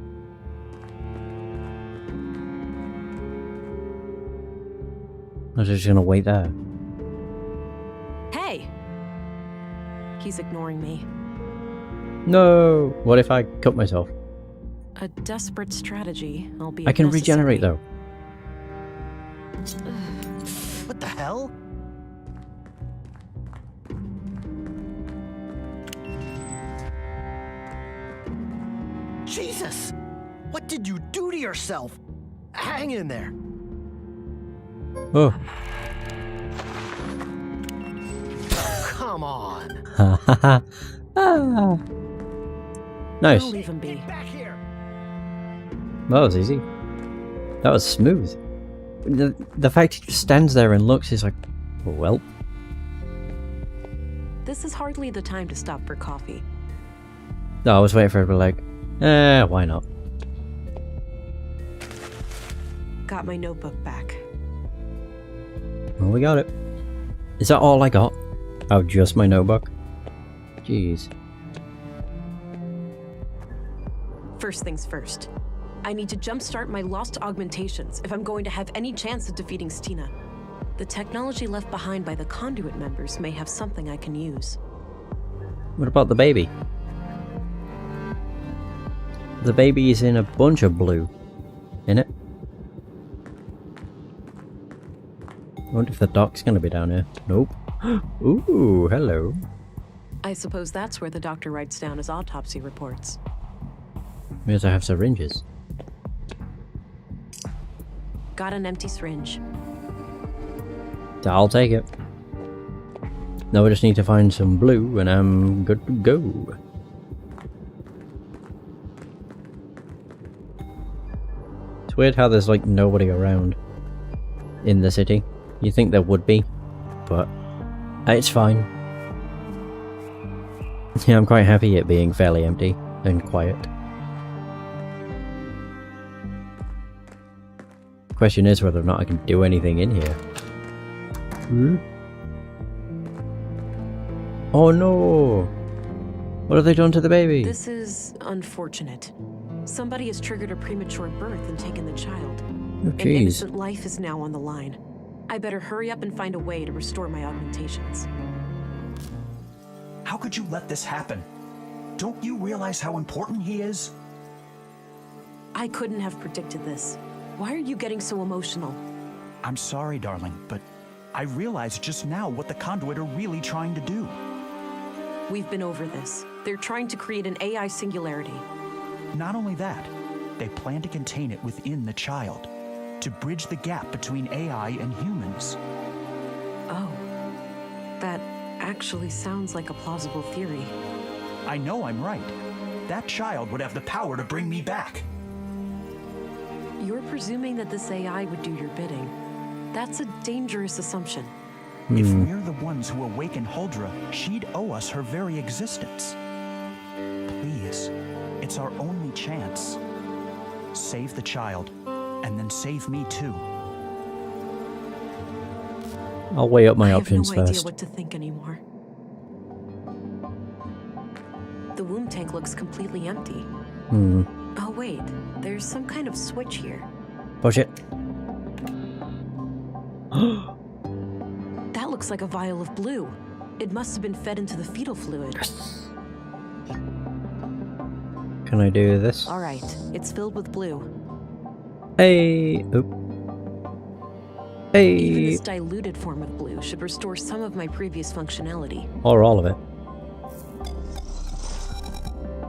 I was just gonna wait there. Hey! He's ignoring me. No! What if I cut myself? A desperate strategy, albeit I can necessary. regenerate though. What the hell? Jesus! What did you do to yourself? Hang in there. Oh. Come on. Ha ha ha. Ah. Nice. I'll leave him be. That was easy. That was smooth. The fact he just stands there and looks is like, well. This is hardly the time to stop for coffee. No, I was waiting for everybody like, why not? Got my notebook back. Well, we got it. Is that all I got? Oh, just my notebook? Jeez. First things first. I need to jumpstart my lost augmentations if I'm going to have any chance of defeating Stina. The technology left behind by the conduit members may have something I can use. What about the baby? The baby is in a bunch of blue. In it? I wonder if the doc's gonna be down here. Nope. Ooh, hello. I suppose that's where the doctor writes down his autopsy reports. Means I have syringes. Got an empty syringe. I'll take it. Now we just need to find some blue and I'm good to go. It's weird how there's like nobody around in the city. You think there would be, but it's fine. Yeah, I'm quite happy it being fairly empty. and quiet. Question is whether or not I can do anything in here. Oh no! What have they done to the baby? This is unfortunate. Somebody has triggered a premature birth and taken the child. Oh, An jeez. innocent life is now on the line. I better hurry up and find a way to restore my augmentations. How could you let this happen? Don't you realize how important he is? I couldn't have predicted this. Why are you getting so emotional? I'm sorry, darling, but I realized just now what the Conduit are really trying to do. We've been over this. They're trying to create an AI singularity. Not only that, they plan to contain it within the child, to bridge the gap between AI and humans. Oh, that actually sounds like a plausible theory. I know I'm right. That child would have the power to bring me back. You're presuming that this AI would do your bidding. That's a dangerous assumption. If we're the ones who awaken Huldra, she'd owe us her very existence. Please, it's our only chance. Save the child, and then save me too. I'll weigh up my options I have no idea first. what to think anymore. The womb tank looks completely empty. Oh wait, there's some kind of switch here. Push it. That looks like a vial of blue. It must have been fed into the fetal fluid. Can I do this? All right, it's filled with blue. Hey! Oop. Hey! Even this diluted form of blue should restore some of my previous functionality. Or all of it.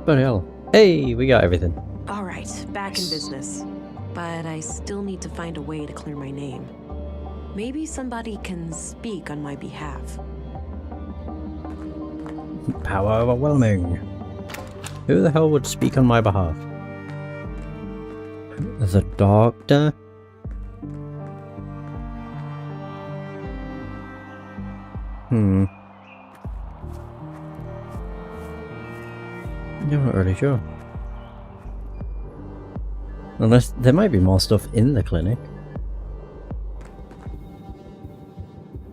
Bloody hell. Hey! We got everything. All right, back in business. But I still need to find a way to clear my name. Maybe somebody can speak on my behalf. Power overwhelming. Who the hell would speak on my behalf? The doctor? I'm not really sure. Unless there might be more stuff in the clinic.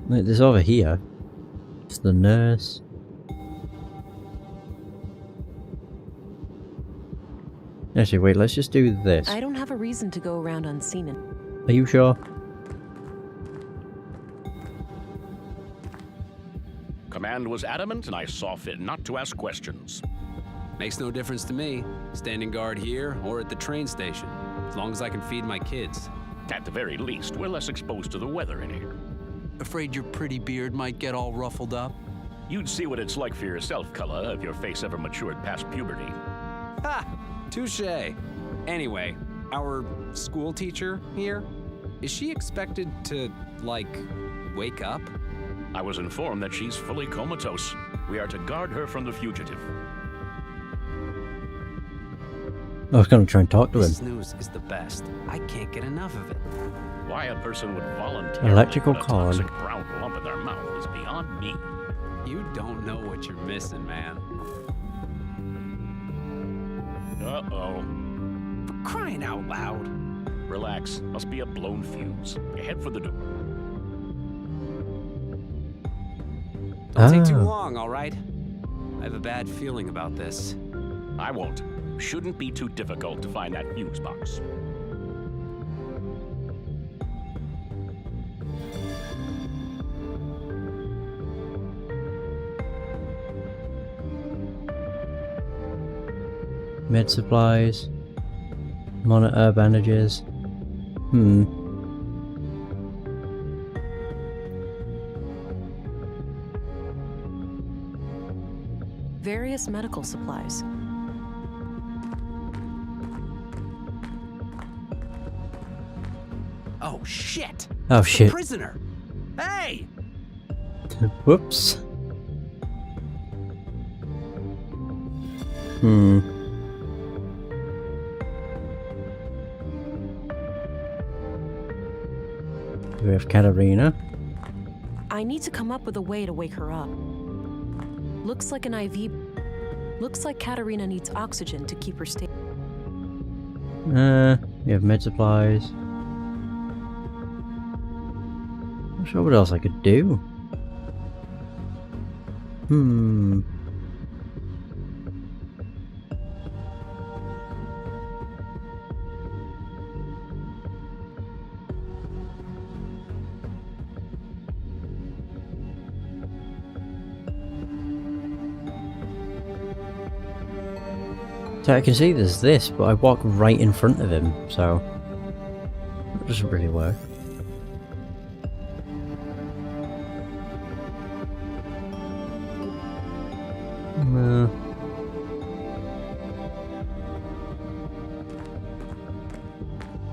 Like, there's over here. It's the nurse. Actually, wait, let's just do this. I don't have a reason to go around unseen. Are you sure? Command was adamant, and I saw fit not to ask questions. Makes no difference to me, standing guard here or at the train station, as long as I can feed my kids. At the very least, we're less exposed to the weather in here. Afraid your pretty beard might get all ruffled up? You'd see what it's like for yourself, Cullah, if your face ever matured past puberty. Ha! Touché. Anyway, our school teacher here, is she expected to, like, wake up? I was informed that she's fully comatose. We are to guard her from the fugitive. I was going to try and talk to him. This news is the best. I can't get enough of it. Why a person would voluntarily Electrical put a cord. toxic brown lump in their mouth is beyond me. You don't know what you're missing, man. Uh-oh. For crying out loud. Relax. Must be a blown fuse. Head for the door. Don't take too long, all right? I have a bad feeling about this. I won't. Shouldn't be too difficult to find that fuse box. Med supplies. Monitor bandages. Various medical supplies. Oh, shit! Oh, It's the shit. prisoner! Hey! Whoops. We have Katarina. I need to come up with a way to wake her up. Looks like an IV. Looks like Katerina needs oxygen to keep her stable. You have med supplies. Not sure what else I could do. So I can see there's this, but I walk right in front of him, so that doesn't really work.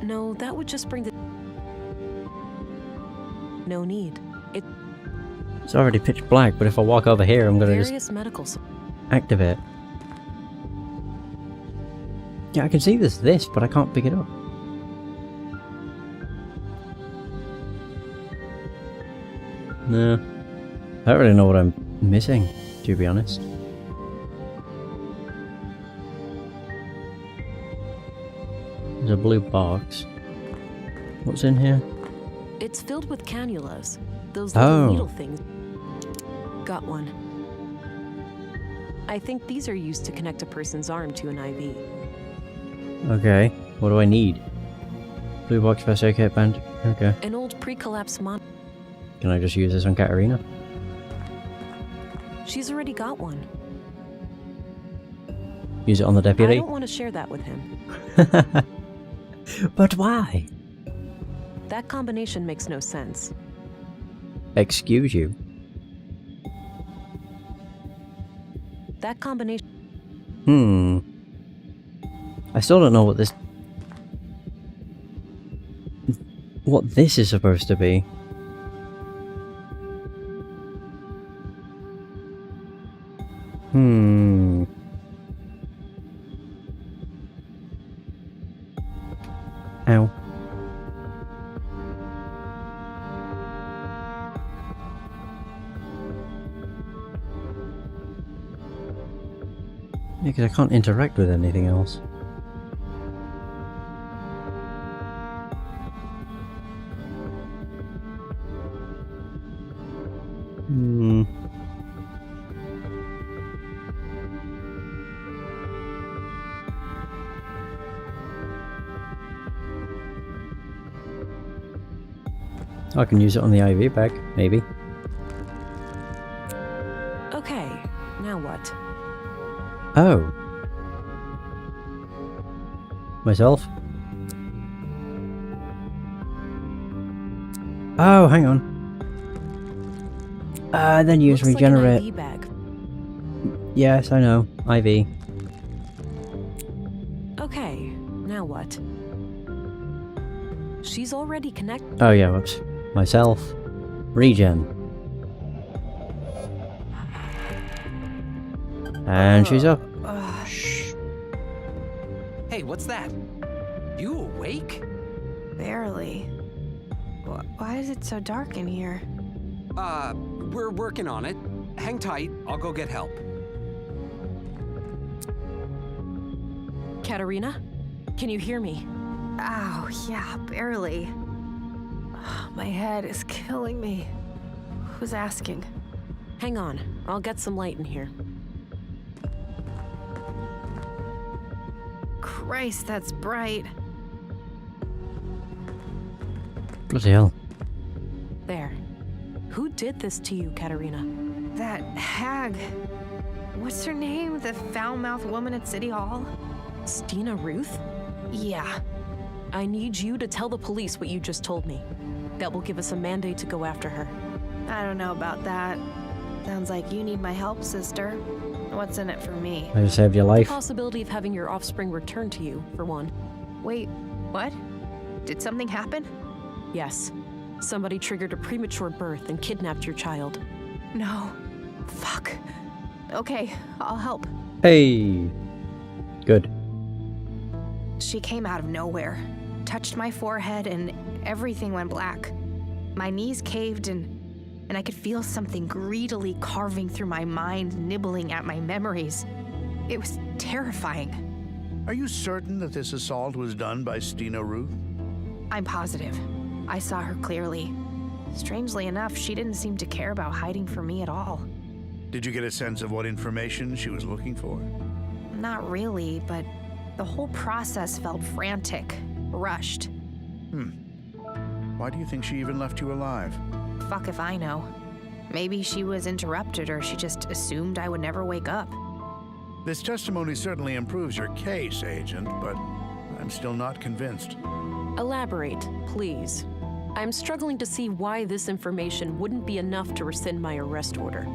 No, that would just bring the... No need. It's already pitch black, but if I walk over here, I'm gonna just medical activate. Yeah, I can see there's this, but I can't pick it up. No. I don't really know what I'm missing, to be honest. There's a blue box. What's in here? It's filled with cannulas. Those little needle things. Got one. I think these are used to connect a person's arm to an IV. Okay, what do I need? Blue box, first aid kit, band. Okay. An old pre-collapse Can I just use this on Katerina? She's already got one. Use it on the deputy? I don't want to share that with him. But why? That combination makes no sense. Excuse you. That combination... I still don't know what this... what this is supposed to be. Ow. Yeah, because I can't interact with anything else. I can use it on the IV bag, maybe. Okay, now what? Oh. Myself? Oh, hang on. Then use Looks regenerate. like an IV bag. Yes, I know. IV. Okay, now what? She's already connected. Oh yeah, whoops. Myself. Regen. And she's up. Shh. Hey, what's that? You awake? Barely. Why is it so dark in here? We're working on it. Hang tight, I'll go get help. Katerina? Can you hear me? Ow, yeah, barely. My head is killing me. Who's asking? Hang on, I'll get some light in here. Christ, that's bright. Bloody hell. There. Who did this to you, Katerina? That hag. What's her name? The foul-mouthed woman at City Hall? Stina Ruth? Yeah. I need you to tell the police what you just told me. That will give us a mandate to go after her. I don't know about that. Sounds like you need my help, sister. What's in it for me? I just saved your life. The possibility of having your offspring returned to you, for one. Wait, what? Did something happen? Yes. Somebody triggered a premature birth and kidnapped your child. No. Fuck. Okay, I'll help. Hey. Good. She came out of nowhere, touched my forehead, and everything went black. My knees caved and I could feel something greedily carving through my mind, nibbling at my memories. It was terrifying. Are you certain that this assault was done by Stina Ruth? I'm positive. I saw her clearly. Strangely enough, she didn't seem to care about hiding from me at all. Did you get a sense of what information she was looking for? Not really, but the whole process felt frantic, rushed. Why do you think she even left you alive? Fuck if I know. Maybe she was interrupted or she just assumed I would never wake up. This testimony certainly improves your case, Agent, but I'm still not convinced. Elaborate, please. I'm struggling to see why this information wouldn't be enough to rescind my arrest order.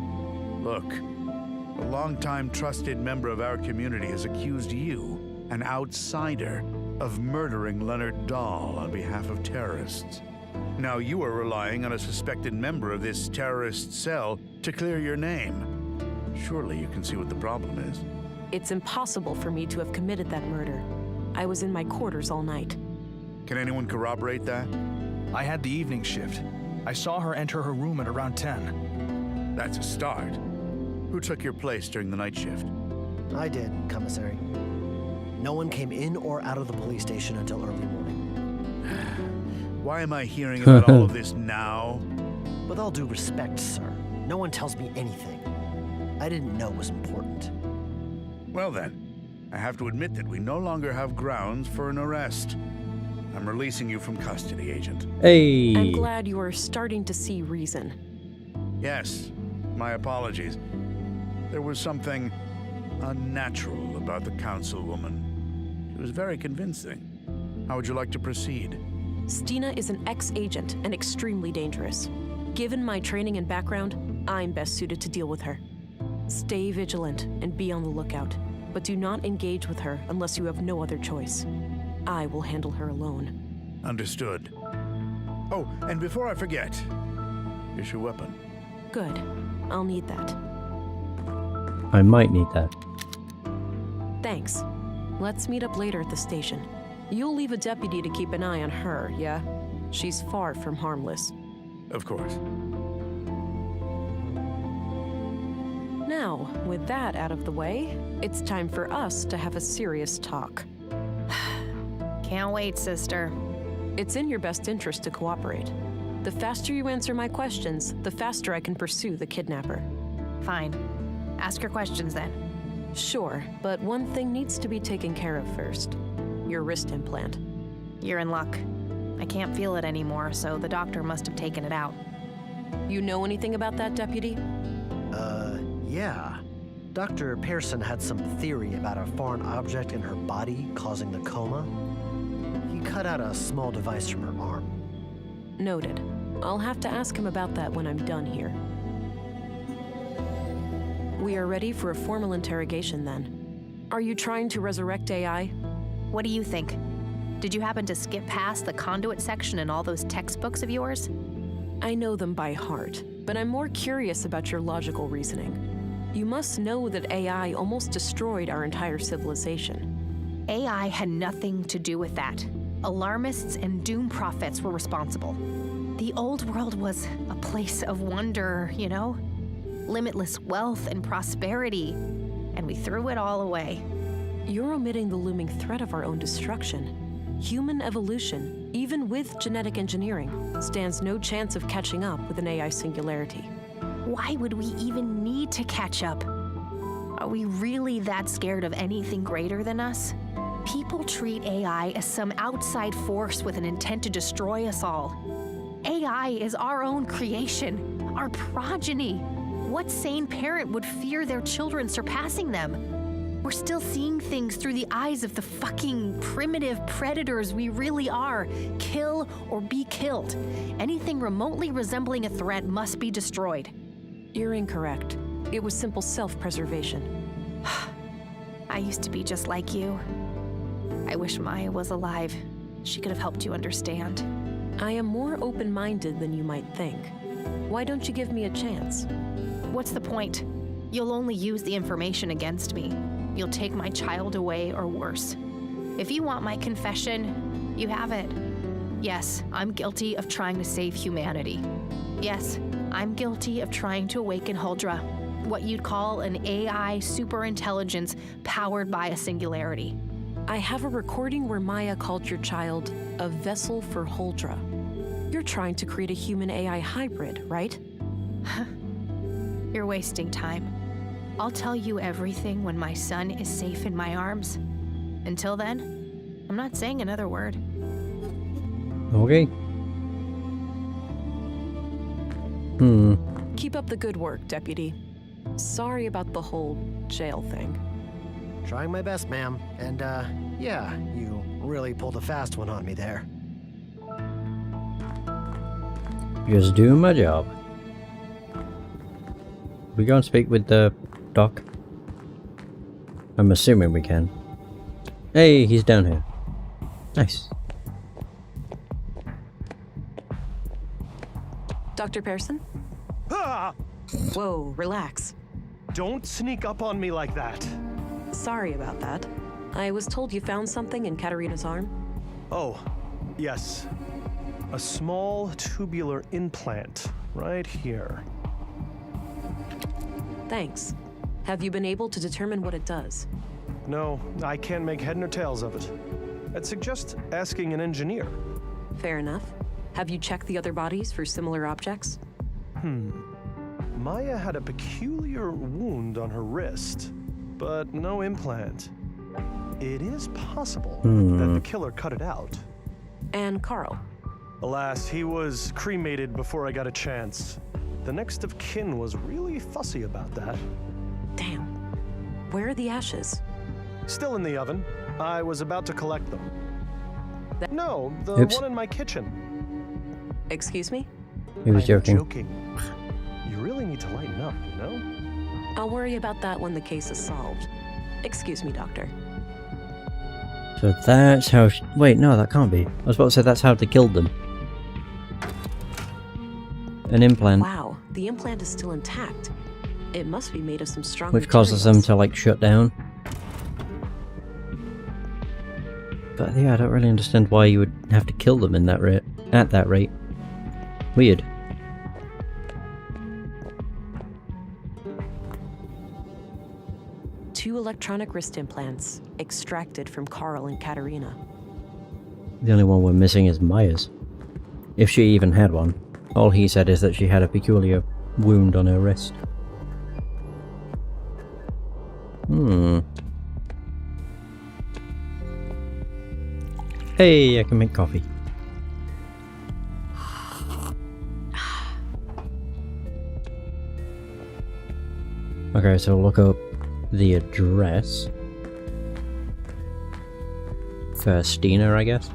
Look, a longtime trusted member of our community has accused you, an outsider, of murdering Leonard Dahl on behalf of terrorists. Now you are relying on a suspected member of this terrorist cell to clear your name. Surely you can see what the problem is. It's impossible for me to have committed that murder. I was in my quarters all night. Can anyone corroborate that? I had the evening shift. I saw her enter her room at around 10. That's a start. Who took your place during the night shift? I did, Commissary. No one came in or out of the police station until early morning. Why am I hearing about all of this now? With all due respect, sir, no one tells me anything. I didn't know was important. Well then, I have to admit that we no longer have grounds for an arrest. I'm releasing you from custody, Agent. Hey! I'm glad you are starting to see reason. Yes, my apologies. There was something unnatural about the councilwoman. She was very convincing. How would you like to proceed? Stina is an ex-agent and extremely dangerous. Given my training and background, I'm best suited to deal with her. Stay vigilant and be on the lookout, but do not engage with her unless you have no other choice. I will handle her alone. Understood. Oh, and before I forget, here's your weapon. Good. I'll need that. I might need that. Thanks. Let's meet up later at the station. You'll leave a deputy to keep an eye on her, yeah? She's far from harmless. Of course. Now, with that out of the way, it's time for us to have a serious talk. Can't wait, sister. It's in your best interest to cooperate. The faster you answer my questions, the faster I can pursue the kidnapper. Fine. Ask your questions then. Sure, but one thing needs to be taken care of first. Your wrist implant. You're in luck. I can't feel it anymore, so the doctor must have taken it out. You know anything about that, Deputy? Yeah. Dr. Pearson had some theory about a foreign object in her body causing the coma. He cut out a small device from her arm. Noted. I'll have to ask him about that when I'm done here. We are ready for a formal interrogation then. Are you trying to resurrect AI? What do you think? Did you happen to skip past the conduit section in all those textbooks of yours? I know them by heart, but I'm more curious about your logical reasoning. You must know that AI almost destroyed our entire civilization. AI had nothing to do with that. Alarmists and doom prophets were responsible. The old world was a place of wonder, you know? Limitless wealth and prosperity, and we threw it all away. You're omitting the looming threat of our own destruction. Human evolution, even with genetic engineering, stands no chance of catching up with an AI singularity. Why would we even need to catch up? Are we really that scared of anything greater than us? People treat AI as some outside force with an intent to destroy us all. AI is our own creation, our progeny. What sane parent would fear their children surpassing them? We're still seeing things through the eyes of the fucking primitive predators we really are. Kill or be killed. Anything remotely resembling a threat must be destroyed. You're incorrect. It was simple self-preservation. I used to be just like you. I wish Maya was alive. She could have helped you understand. I am more open-minded than you might think. Why don't you give me a chance? What's the point? You'll only use the information against me. You'll take my child away or worse. If you want my confession, you have it. Yes, I'm guilty of trying to save humanity. Yes, I'm guilty of trying to awaken Huldra. What you'd call an AI superintelligence powered by a singularity. I have a recording where Maya called your child a vessel for Huldra. You're trying to create a human-AI hybrid, right? You're wasting time. I'll tell you everything when my son is safe in my arms. Until then, I'm not saying another word. Okay. Keep up the good work, Deputy. Sorry about the whole jail thing. Trying my best, ma'am. And, yeah, you really pulled a fast one on me there. Just doing my job. We go and speak with the doc? I'm assuming we can. Hey, he's down here. Nice. Dr. Pearson? Ah! Whoa, relax. Don't sneak up on me like that. Sorry about that. I was told you found something in Katarina's arm. Oh, yes. A small tubular implant right here. Thanks. Have you been able to determine what it does? No, I can't make head nor tails of it. I'd suggest asking an engineer. Fair enough. Have you checked the other bodies for similar objects? Maya had a peculiar wound on her wrist, but no implant. It is possible that the killer cut it out. And Carl? Alas, he was cremated before I got a chance. The next of kin was really fussy about that. Damn. Where are the ashes? Still in the oven. I was about to collect them. No, the one in my kitchen. Excuse me? He was joking. You really need to lighten up, you know? I'll worry about that when the case is solved. Excuse me, Doctor. So that's how wait, no, that can't be. I was about to say that's how they killed them. An implant. Wow, the implant is still intact. It must be made of some strong Which causes them to, like, shut down. But yeah, I don't really understand why you would have to kill them in that rate. At that rate. Weird. Two electronic wrist implants, extracted from Carl and Katarina. The only one we're missing is Maya's. If she even had one. All he said is that she had a peculiar wound on her wrist. Hey, I can make coffee. Okay, so look up the address. For Stina, I guess.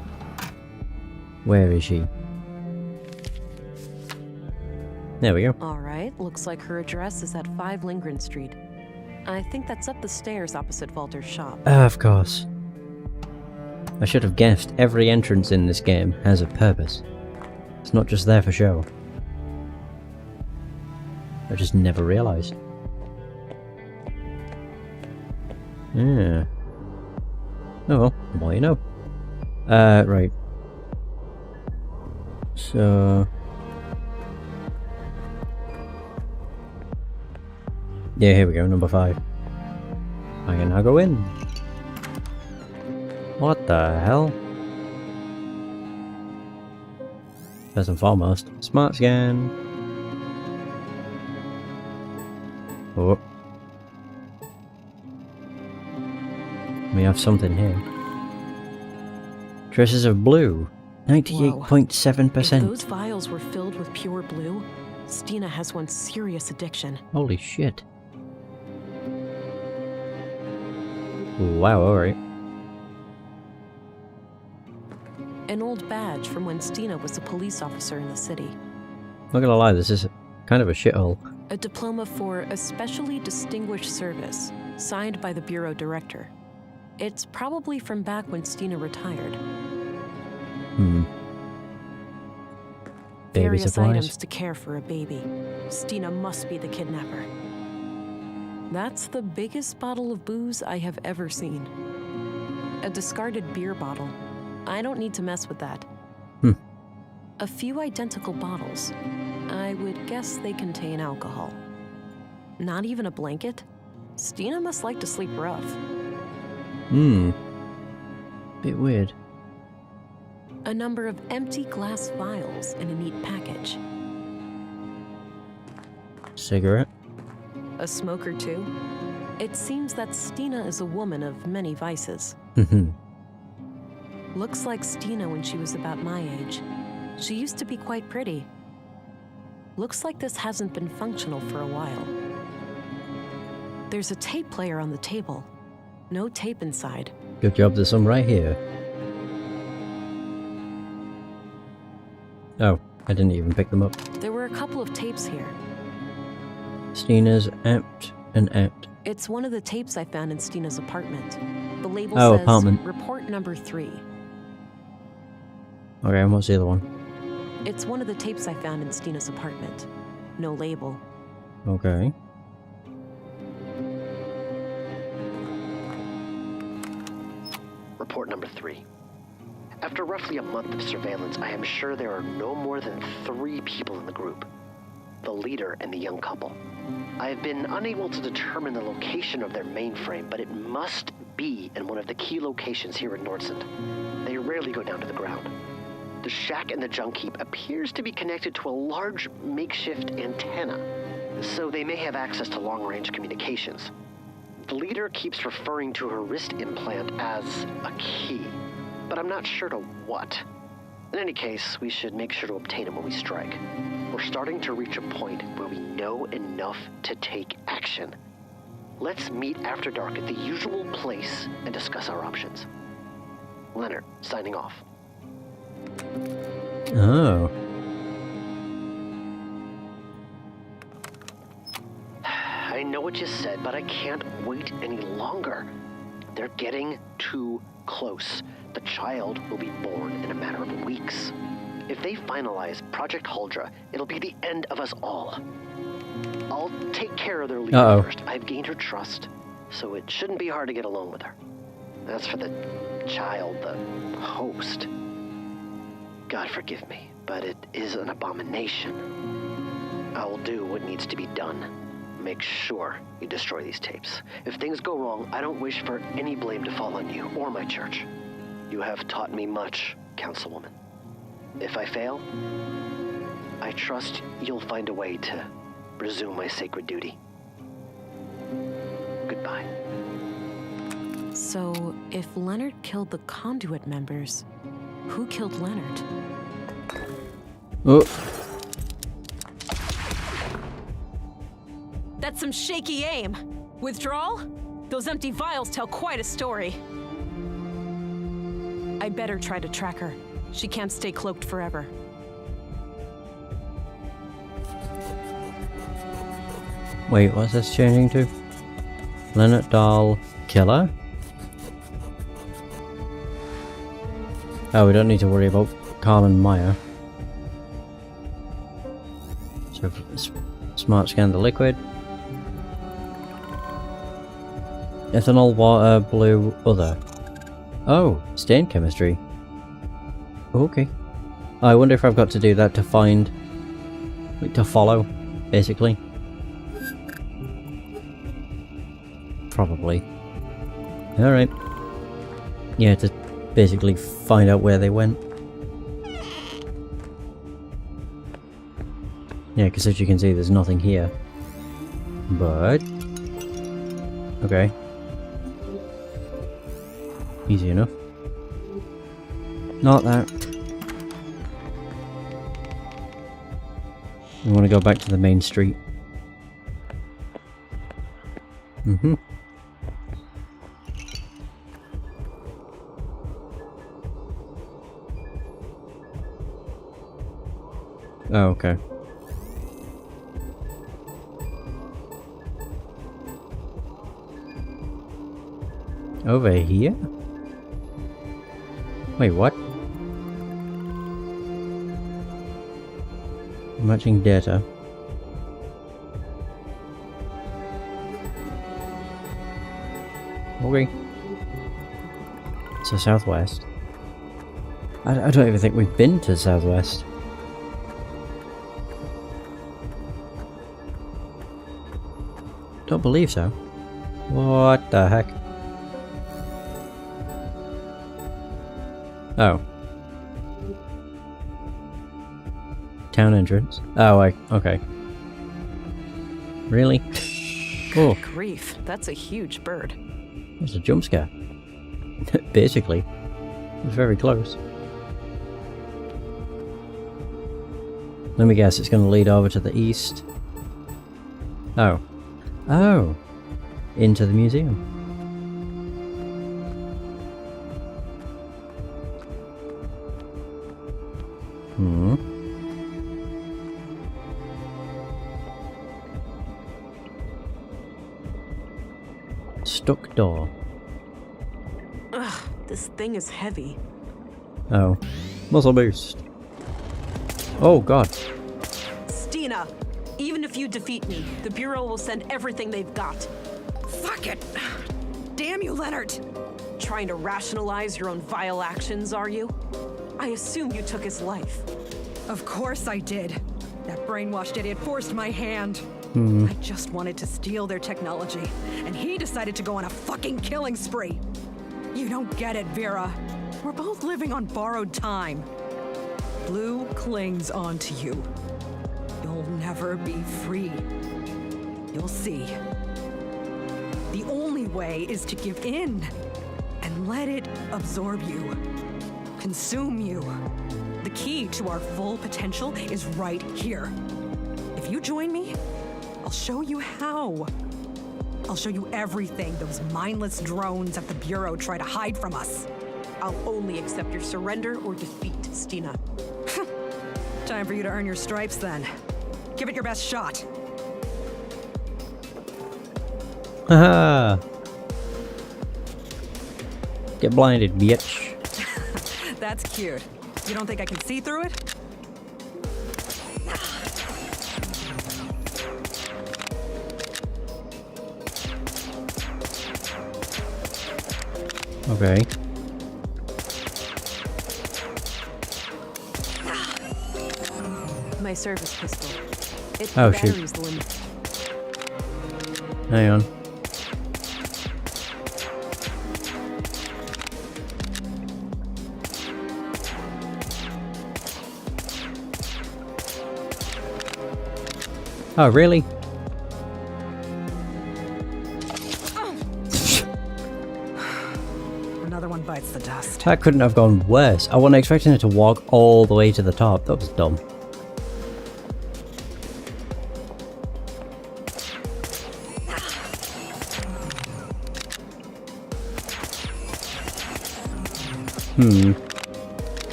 Where is she? There we go. Alright, looks like her address is at 5 Lindgren Street. I think that's up the stairs opposite Walter's shop. Of course. I should have guessed every entrance in this game has a purpose. It's not just there for show. I just never realised. Yeah. Oh well, the more you know. Right. So... yeah, here we go, number 5. I can now go in. What the hell? First and foremost, smart scan. Oh. We have something here. Traces of blue. 98.7%. If those vials were filled with pure blue, Stina has one serious addiction. Holy shit. Wow, alright. An old badge from when Stina was a police officer in the city. Not gonna lie, this is kind of a shithole. A diploma for especially distinguished service, signed by the bureau director. It's probably from back when Stina retired. Baby Various supplies. items to care for a baby. Stina must be the kidnapper. That's the biggest bottle of booze I have ever seen. A discarded beer bottle. I don't need to mess with that. A few identical bottles. I would guess they contain alcohol. Not even a blanket? Stina must like to sleep rough. Bit weird. A number of empty glass vials in a neat package. Cigarette. A smoke or two. It seems that Stina is a woman of many vices. Looks like Stina when she was about my age. She used to be quite pretty. Looks like this hasn't been functional for a while. There's a tape player on the table. No tape inside. Good job, there's some right here. Oh, I didn't even pick them up. There were a couple of tapes here. Stina's apt and apt. It's one of the tapes I found in Stina's apartment. The label says apartment. Report number 3. Okay, and what's the other one? It's one of the tapes I found in Stina's apartment. No label. Okay. Report number 3. After roughly a month of surveillance, I am sure there are no more than 3 people in the group. The leader and the young couple. I have been unable to determine the location of their mainframe, but it must be in one of the key locations here in Nordsund. They rarely go down to the ground. The shack in the junk heap appears to be connected to a large makeshift antenna, so they may have access to long-range communications. The leader keeps referring to her wrist implant as a key, but I'm not sure to what. In any case, we should make sure to obtain it when we strike. We're starting to reach a point where we know enough to take action. Let's meet after dark at the usual place and discuss our options. Leonard, signing off. Oh. I know what you said, but I can't wait any longer. They're getting too close. The child will be born in a matter of weeks. If they finalize Project Huldra, it'll be the end of us all. I'll take care of their leader first. I've gained her trust, so it shouldn't be hard to get along with her. As for the child, the host, God forgive me, but it is an abomination. I will do what needs to be done. Make sure you destroy these tapes. If things go wrong, I don't wish for any blame to fall on you or my church. You have taught me much, Councilwoman. If I fail, I trust you'll find a way to resume my sacred duty. Goodbye. So, if Leonard killed the Conduit members, who killed Leonard? Oh. That's some shaky aim. Withdrawal? Those empty vials tell quite a story. I better try to track her. She can't stay cloaked forever. Wait, what's this changing to? Leonard Dahl killer? Oh, we don't need to worry about Carl and Maya. So, smart scan the liquid. Ethanol, water, blue, other. Oh, stain chemistry. Okay. I wonder if I've got to do that to find... like, to follow, basically. Probably. Alright. Yeah, to basically find out where they went. Yeah, because as you can see, there's nothing here. But... okay. Easy enough. Not that. We want to go back to the main street. Oh, okay. Over here? Wait, what? Matching data. Okay. So southwest. I don't even think we've been to southwest. Don't believe so. What the heck? Oh. Town entrance. Oh, okay. Really? Oh. Grief, that's a huge bird. It's a jump scare. Basically. It was very close. Let me guess, it's going to lead over to the east. Oh. Oh! Into the museum. Hmm. Stuck door. Ugh, this thing is heavy. Oh. Muscle boost. Oh god. Stina, even if you defeat me, the Bureau will send everything they've got. Fuck it! Damn you, Leonard! Trying to rationalize your own vile actions, are you? I assume you took his life. Of course I did. That brainwashed idiot forced my hand. I just wanted to steal their technology, and he decided to go on a fucking killing spree. You don't get it, Vera. We're both living on borrowed time. Blue clings onto you. You'll never be free. You'll see. The only way is to give in and let it absorb you, consume you. The key to our full potential is right here. If you join me, I'll show you how. I'll show you everything those mindless drones at the Bureau try to hide from us. I'll only accept your surrender or defeat, Stina. Time for you to earn your stripes, then. Give it your best shot. Haha! Get blinded, bitch. That's cute. You don't think I can see through it? Okay. My service pistol. Its Oh, battery's shoot. limited. Hang on. Oh, really? Another one bites the dust. That couldn't have gone worse. I wasn't expecting it to walk all the way to the top. That was dumb. Hmm.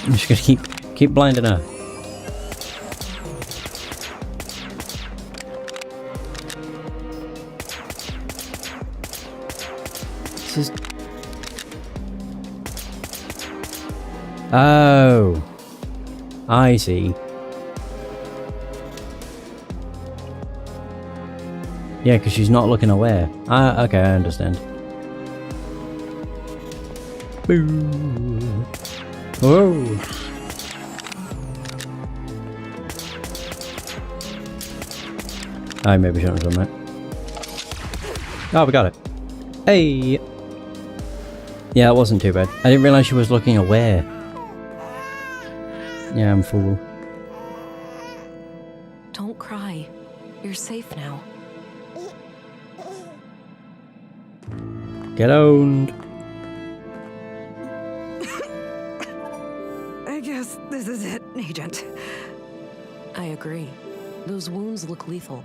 I'm just gonna keep blinding her. This is... Oh. I see. Yeah, because she's not looking away. Ah, okay, I understand. Boo. Whoa. I maybe shouldn't have done that. Oh, we got it. Hey! Yeah, it wasn't too bad. I didn't realise she was looking away. Yeah, I'm a fool. Don't cry. You're safe now. Get owned. I guess this is it, Agent. I agree. Those wounds look lethal.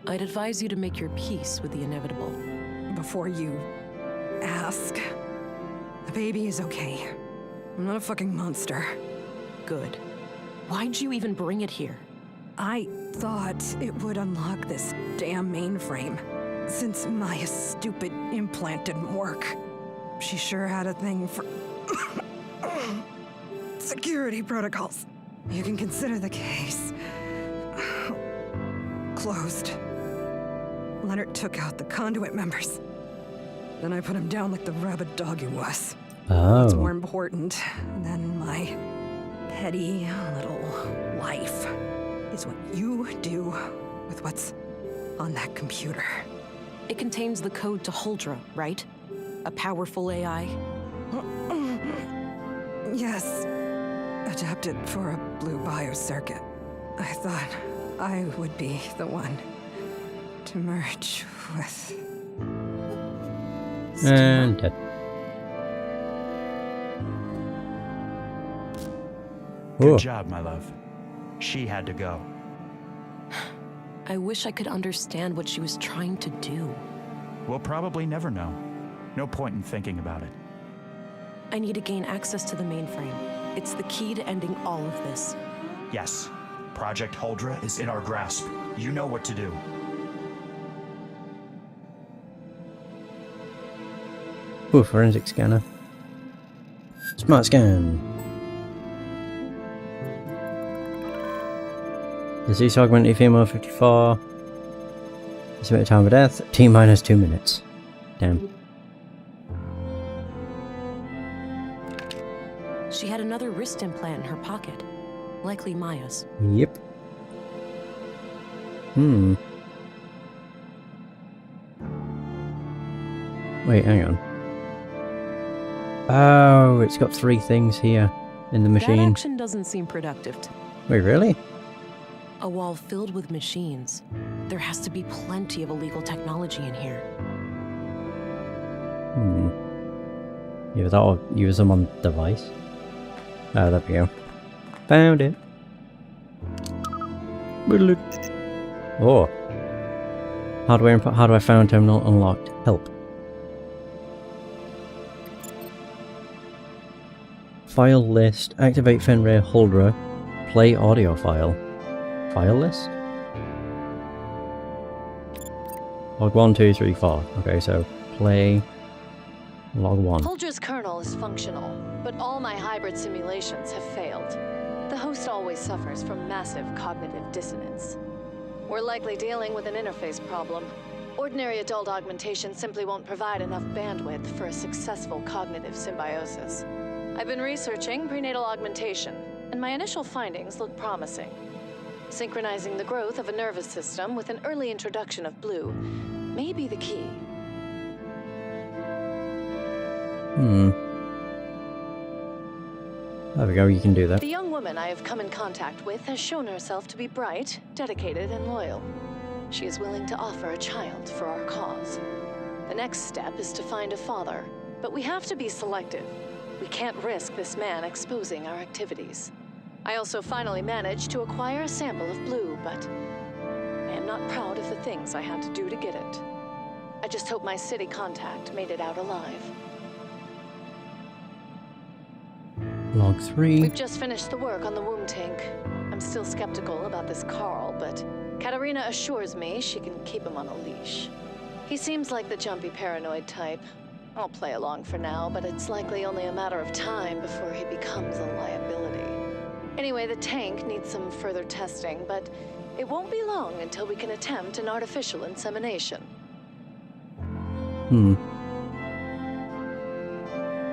I'd advise you to make your peace with the inevitable. Before you ask, the baby is okay. I'm not a fucking monster. Good. Why'd you even bring it here? I thought it would unlock this damn mainframe. Since my stupid implant didn't work. She sure had a thing for security protocols. You can consider the case closed. Leonard took out the conduit members. Then I put him down like the rabid dog he was. What's Oh. more important than my petty little life is what you do with what's on that computer. It contains the code to Huldra, right? A powerful AI? Yes. Adapted for a blue biocircuit. I thought I would be the one to merge with... And dead. Good Whoa. job, my love. She had to go. I wish I could understand what she was trying to do. We'll probably never know. No point in thinking about it. I need to gain access to the mainframe. It's the key to ending all of this. Yes. Project Huldra is in our grasp. You know what to do. Ooh, forensic scanner. Smart scan. Disease augmented female 54. Estimated time of death. T minus 2 minutes. Damn. She had another wrist implant in her pocket. Likely Maya's. Yep. Hmm. Wait, hang on. Oh, it's got 3 things here in the That machine. action doesn't seem productive. Wait, really? A wall filled with machines. There has to be plenty of illegal technology in here. Hmm. Yeah, that'll use them on device. Oh, there we go. Found it. Oh. Hardware found terminal unlocked. Help. File list. Activate Fenrir Huldra. Play audio file. File list? Log 1, 2, 3, 4. Okay, so play log 1. Huldra's kernel is functional, but all my hybrid simulations have failed. The host always suffers from massive cognitive dissonance. We're likely dealing with an interface problem. Ordinary adult augmentation simply won't provide enough bandwidth for a successful cognitive symbiosis. I've been researching prenatal augmentation, and my initial findings look promising. Synchronizing the growth of a nervous system with an early introduction of blue may be the key. Hmm. There we go, you can do that. The young woman I have come in contact with has shown herself to be bright, dedicated, and loyal. She is willing to offer a child for our cause. The next step is to find a father, but we have to be selective. We can't risk this man exposing our activities. I also finally managed to acquire a sample of blue, but I am not proud of the things I had to do to get it. I just hope my city contact made it out alive. Log 3. We've just finished the work on the womb tank. I'm still skeptical about this Carl, but Katarina assures me she can keep him on a leash. He seems like the jumpy paranoid type. I'll play along for now, but it's likely only a matter of time before he becomes a liability. Anyway, the tank needs some further testing, but it won't be long until we can attempt an artificial insemination. Hmm.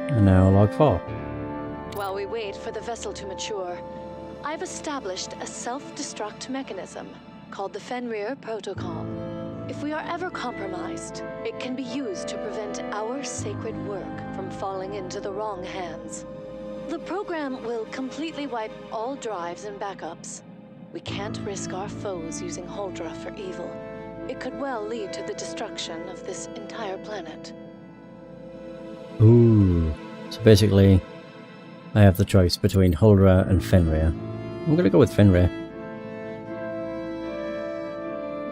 And now log 4. While we wait for the vessel to mature, I've established a self-destruct mechanism called the Fenrir Protocol. If we are ever compromised, it can be used to prevent our sacred work from falling into the wrong hands. The program will completely wipe all drives and backups. We can't risk our foes using Huldra for evil. It could well lead to the destruction of this entire planet. Ooh. So basically, I have the choice between Huldra and Fenrir. I'm gonna go with Fenrir.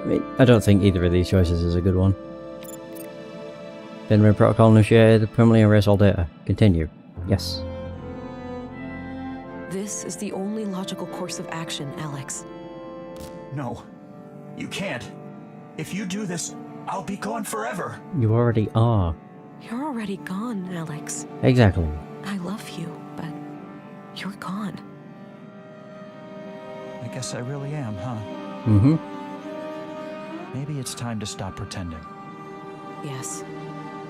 I mean, I don't think either of these choices is a good one. Fenrir Protocol initiated. Permanently erase all data. Continue. Yes. This is the only logical course of action, Alex. No. You can't. If you do this, I'll be gone forever. You already are. You're already gone, Alex. Exactly. I love you, but you're gone. I guess I really am, huh? Mm-hmm. Maybe it's time to stop pretending. Yes.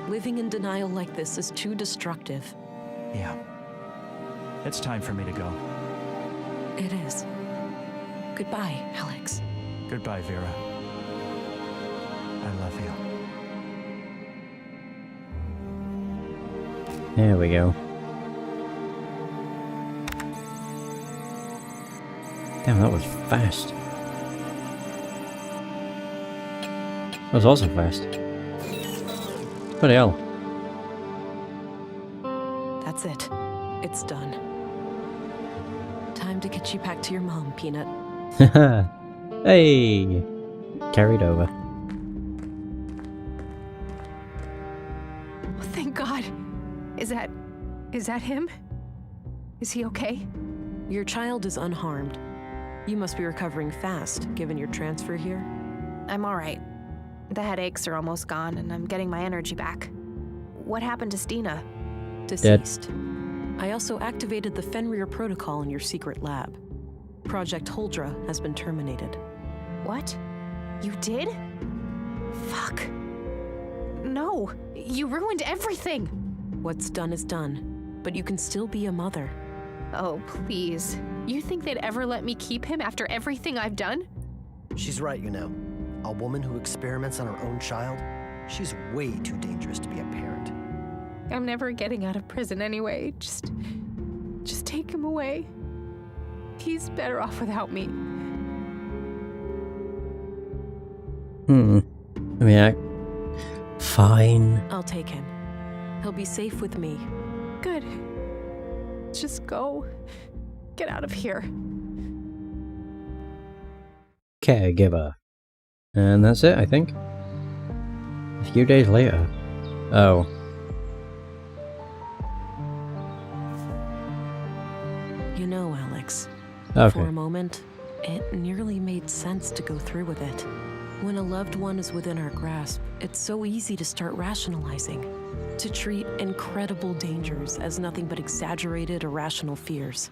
Living in denial like this is too destructive. Yeah. It's time for me to go. It is. Goodbye, Alex. Goodbye, Vera. I love you. There we go. Damn, that was fast. That was also fast. Bloody hell. That's it. It's done. Time to get you back to your mom, Peanut. Hey! Carried over. Oh, thank God. Is that him? Is he okay? Your child is unharmed. You must be recovering fast, given your transfer here. I'm all right. The headaches are almost gone, and I'm getting my energy back. What happened to Stina? Deceased. I also activated the Fenrir Protocol in your secret lab. Project Huldra has been terminated. What? You did? Fuck. No, you ruined everything. What's done is done, but you can still be a mother. Oh, please. You think they'd ever let me keep him after everything I've done? She's right, you know. A woman who experiments on her own child, she's way too dangerous to be a parent. I'm never getting out of prison anyway. Just take him away. He's better off without me. Fine. I'll take him. He'll be safe with me. Good. Just go. Get out of here. Caregiver. And that's it, I think. A few days later. Oh. You know, Alex, Okay. for a moment, it nearly made sense to go through with it. When a loved one is within our grasp, it's so easy to start rationalizing, to treat incredible dangers as nothing but exaggerated, irrational fears.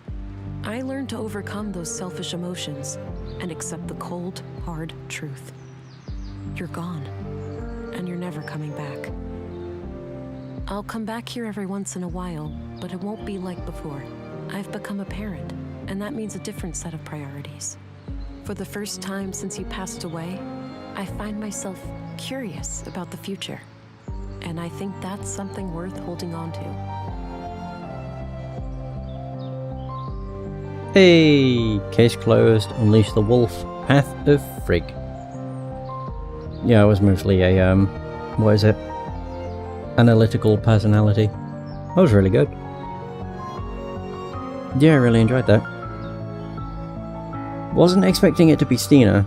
I learned to overcome those selfish emotions and accept the cold, hard truth. You're gone, and you're never coming back. I'll come back here every once in a while, but it won't be like before. I've become a parent, and that means a different set of priorities. For the first time since you passed away, I find myself curious about the future, and I think that's something worth holding on to. Hey! Case closed. Unleash the wolf. Path of Frigg. Yeah, it was mostly a, what is it? Analytical personality. That was really good. Yeah, I really enjoyed that. Wasn't expecting it to be Stina.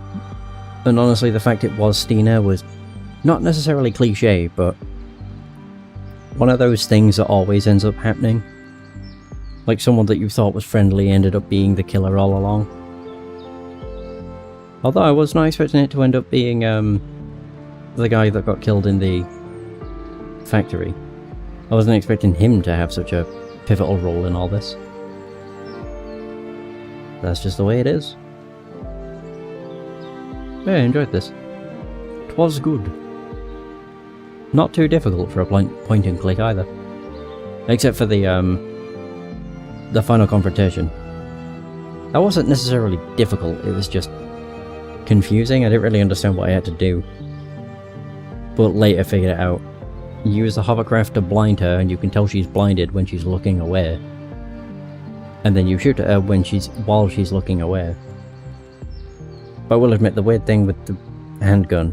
And honestly, the fact it was Stina was not necessarily cliche, but one of those things that always ends up happening. Like someone that you thought was friendly ended up being the killer all along. Although I was not expecting it to end up being the guy that got killed in the factory. I wasn't expecting him to have such a pivotal role in all this. That's just the way it is. Yeah, I enjoyed this. 'Twas good. Not too difficult for a point and click either. Except for the final confrontation. That wasn't necessarily difficult, it was just confusing. I didn't really understand what I had to do. But later figured it out. You use the hovercraft to blind her, and you can tell she's blinded when she's looking away. And then you shoot at her while she's looking away. But I will admit, the weird thing with the handgun,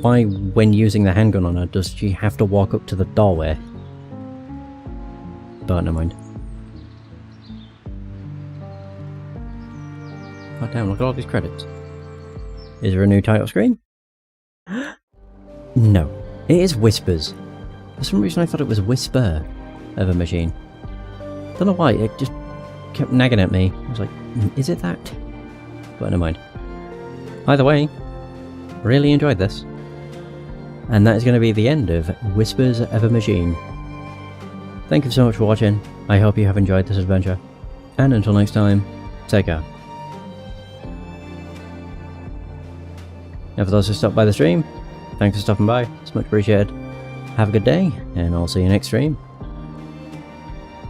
why, when using the handgun on her, does she have to walk up to the doorway? But never mind. Oh damn, look at all these credits. Is there a new title screen? No. It is Whispers. For some reason I thought it was Whisper of a machine. Don't know why, it just kept nagging at me. I was like, is it that? But never mind. Either way, really enjoyed this. And that is going to be the end of Whispers of a Machine. Thank you so much for watching. I hope you have enjoyed this adventure. And until next time, take care. And for those who stopped by the stream, thanks for stopping by. It's much appreciated. Have a good day, and I'll see you next stream.